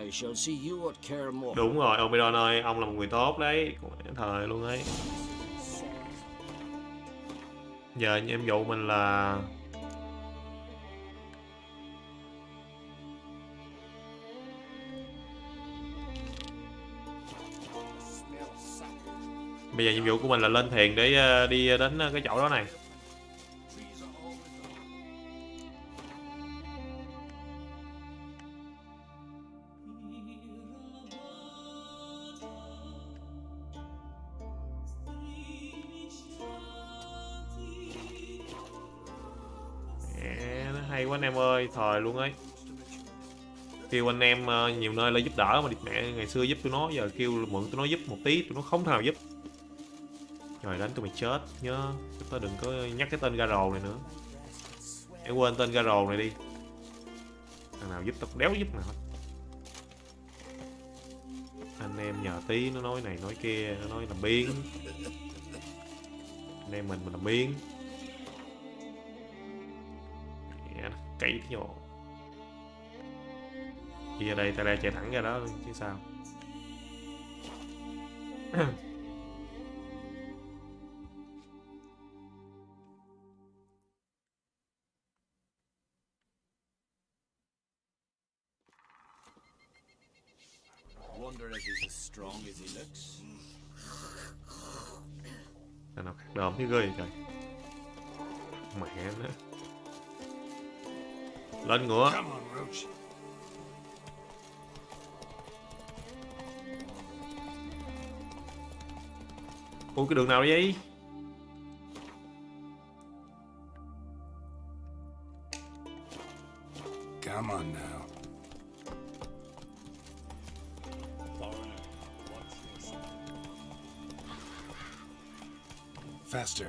I shall see you at Care More. Đúng rồi, ông Midon ơi, ông là một người tốt đấy, thời luôn ấy. Giờ nhiệm vụ mình là bây giờ nhiệm vụ của mình là lên thuyền để đi đến cái chỗ đó này. Nó hay quá anh em ơi, thời luôn ấy. Kêu anh em nhiều nơi là giúp đỡ mà mẹ ngày xưa giúp tụi nó, giờ kêu mượn tụi nó giúp một tí tụi nó không thể nào giúp. Trời đánh tụi mày chết nhớ, tao đừng có nhắc cái tên Garo này nữa. Hãy quên tên Garo này đi. Thằng nào giúp tao đéo giúp nào hết. Anh em nhờ tí nó nói này nói kia, nó nói làm biếng. Anh em mình làm biếng. Cậy cái nhộ. Đi ra đây, ta ra chạy thẳng ra đó chứ sao. Wonder if he's as strong as he looks. Thằng nào khát đờm thấy ghê vậy trời. Mẹ nó. Lên ngựa. Ủa cái đường nào vậy? Come on now. Faster.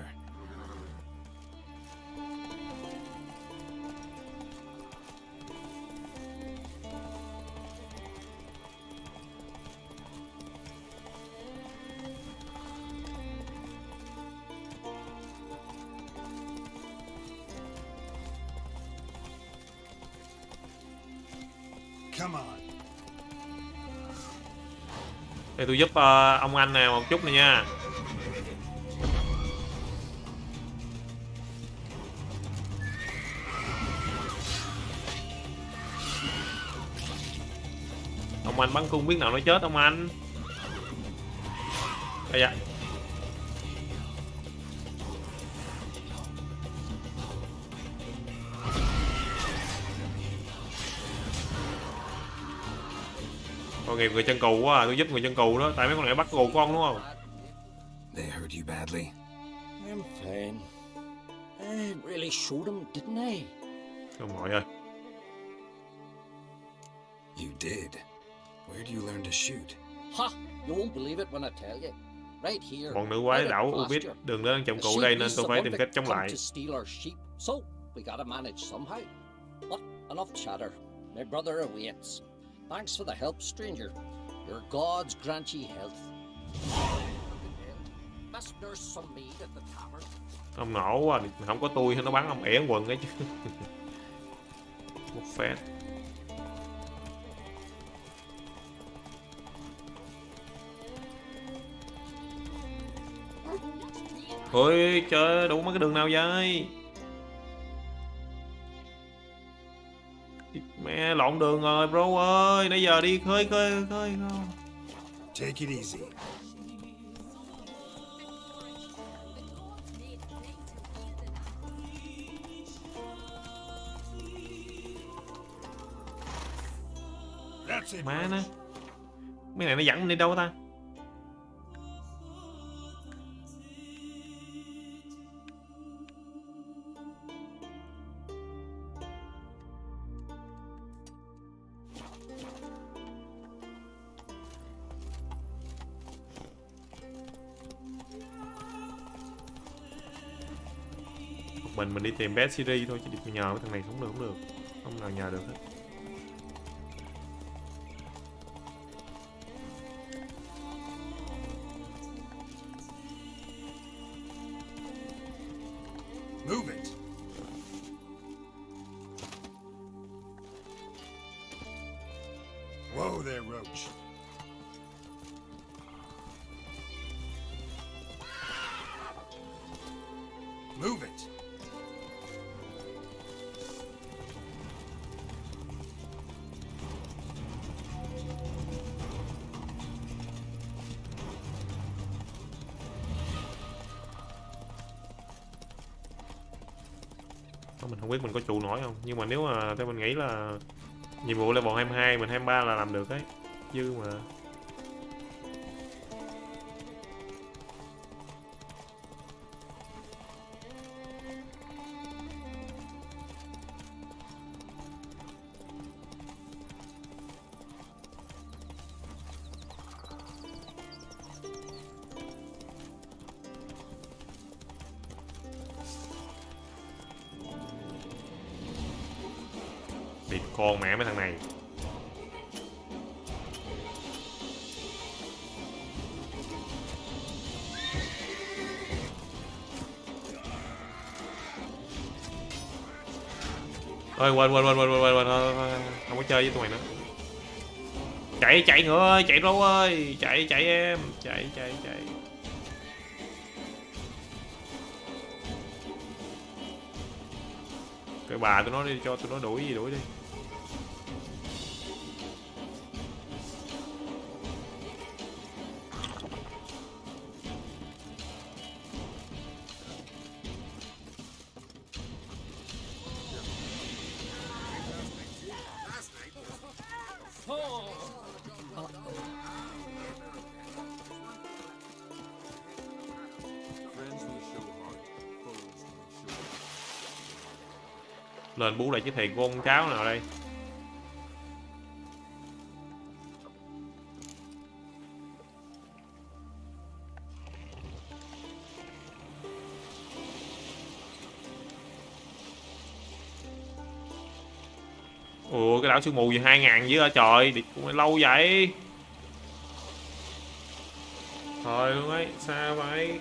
Come on. Để tôi giúp ông anh này một chút này nha. Ông anh bắn cung biết nào nó chết ông anh. Đây dạ. Tội nghiệp người chân cù quá à, tôi giúp người chân cù đó, tại mấy con này bắt cù con đúng không? They hurt you badly. I'm fine. I really showed him, didn't I? Ông nội ơi. You did. Where do you learn to shoot? Ha! You won't believe it when I tell you. Right here. Bọn nữ quái đảo Ubis đừng đến chồng cụ đây nên tôi phải tìm cách chống lại. So we gotta manage somehow. But enough chatter. My brother awaits. Thanks for the help, stranger. Your gods grant ye health. Best nurse some mead at the tavern. Ông nổ quá, không có tôi nó bắn ông ẻ quần ấy chứ. Một phét. Ôi trời, đủ mấy cái đường nào vậy? Mẹ lộn đường rồi bro ơi, nãy giờ đi khơi. Take it easy. Má nó. Mấy này nó dẫn mình đi đâu ta? Mình đi tìm bé Siri thôi chứ đi nhờ cái thằng này không được. Không nào nhờ được hết. Move it. Whoa there, Roach. Move it. Mình không biết mình có trụ nổi không, nhưng mà nếu mà theo mình nghĩ là nhiệm vụ level 22 mình 23 là làm được đấy, dư mà. Địt con mẹ mấy thằng này. Ôi quên, không có chơi với tụi mày nữa. Chạy ngựa ơi, chạy râu ơi, chạy em, chạy. Cái bà tụi nó đi, cho tụi nó đuổi đi. Lên bú lại chiếc thuyền của ông cháu nào đây. Ủa cái đảo sương mù gì 2000 dưới hả trời, đi cũng lâu vậy. Thôi luôn ấy, sao vậy?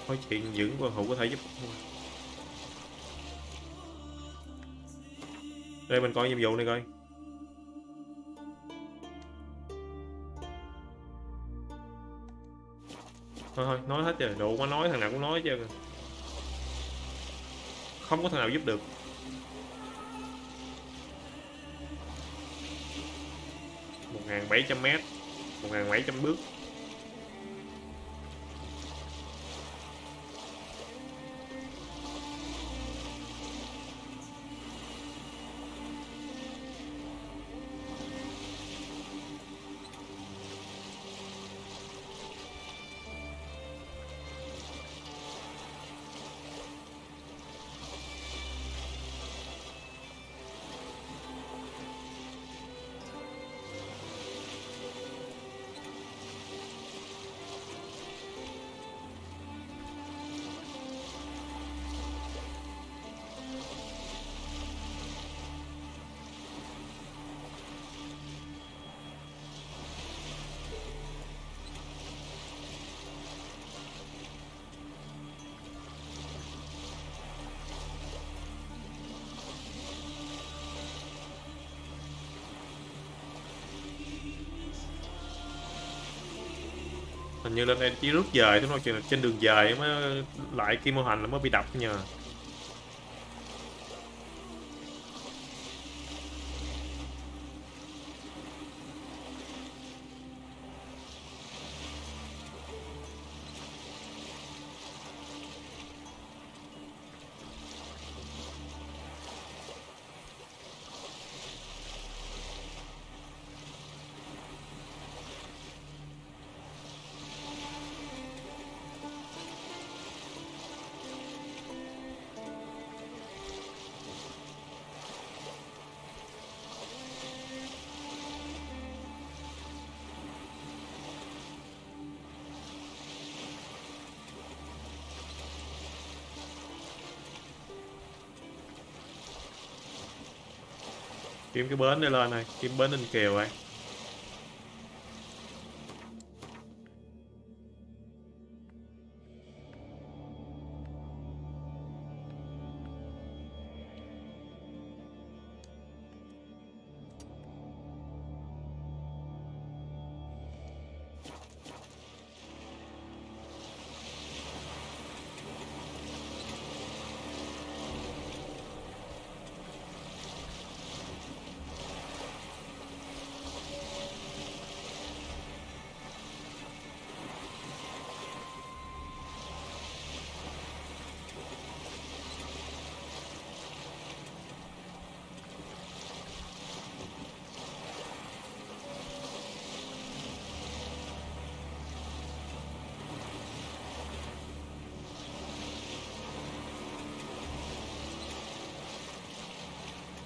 Có chuyện dưỡng quan hữu có thể giúp. Đây mình coi nhiệm vụ này coi. Thôi nói hết rồi, đủ quá nói, thằng nào cũng nói chứ. Không có thằng nào giúp được. Một 1700 mét, 1700 bước. Hình như lên đây chỉ rước dời thôi, mà trên đường dời mới lại kim mô hành là mới bị đập nhờ. Kiếm cái bến đây lên này, kiếm bến Ninh Kiều này.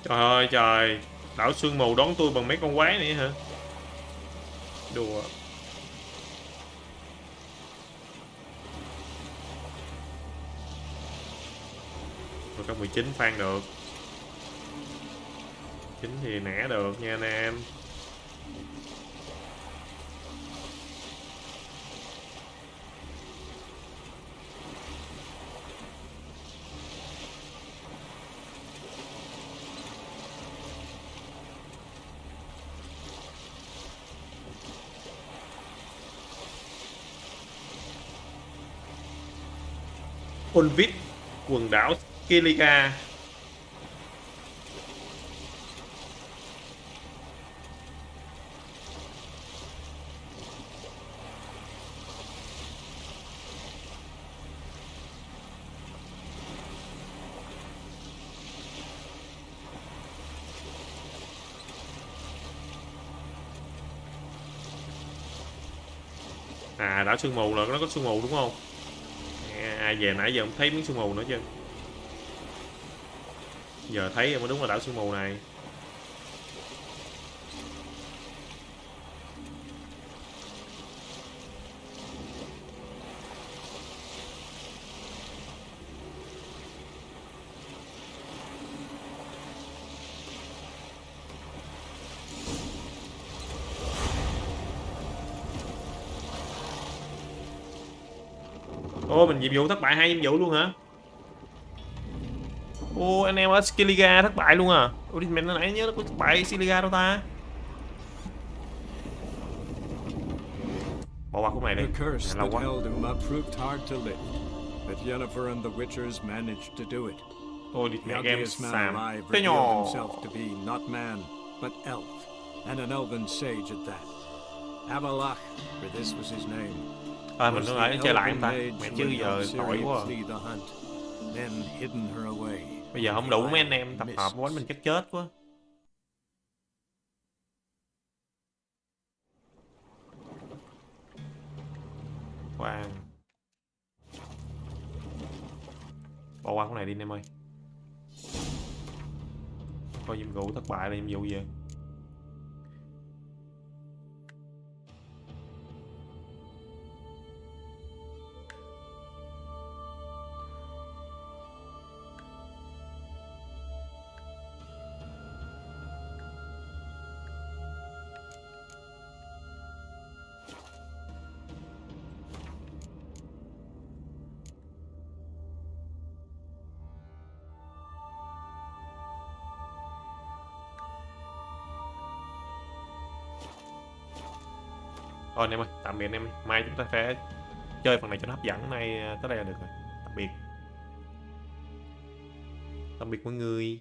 Trời ơi trời, đảo sương mù đón tôi bằng mấy con quái này hả? Đùa. Rồi cấp 19 phan được. 9 thì nẻ được nha anh em. Olvit, quần đảo Skellige. À, đảo sương mù là nó có sương mù đúng không? À, về nãy giờ không thấy miếng sương mù nữa chứ. Giờ thấy mới đúng là đảo sương mù này. Ô, mình nhiệm vụ thất bại 2 nhiệm vụ luôn hả? Ô, anh em ở Skellige thất bại luôn à? Ủa, mình nãy nhớ nó có thất bại Skellige đâu ta? Bỏ qua khúc này đi. The curse Lâu that quá. held him up proved hard to lift, but Yennefer and the Witchers managed to do it. Thôi đi The mẹ game ugliest man xàm. alive Thế revealed nhỏ. himself to be not man, but elf, and an elven sage at that. Avalach, for this was his name. À, mình was nói the chơi lại elven không ta? mage Mẹ who chứ had giờ helped tội Ciri quá. flee the hunt, then hidden her away. Bây giờ không đủ mấy anh em tập hợp quá mình chắc chết quá. Khoan. Bỏ qua cái này đi anh em ơi. Coi nhiệm vụ thất bại là nhiệm vụ gì? Thôi anh em ơi, tạm biệt anh em. Mai chúng ta phải chơi phần này cho nó hấp dẫn. Nay tới đây là được rồi. Tạm biệt. Tạm biệt mọi người.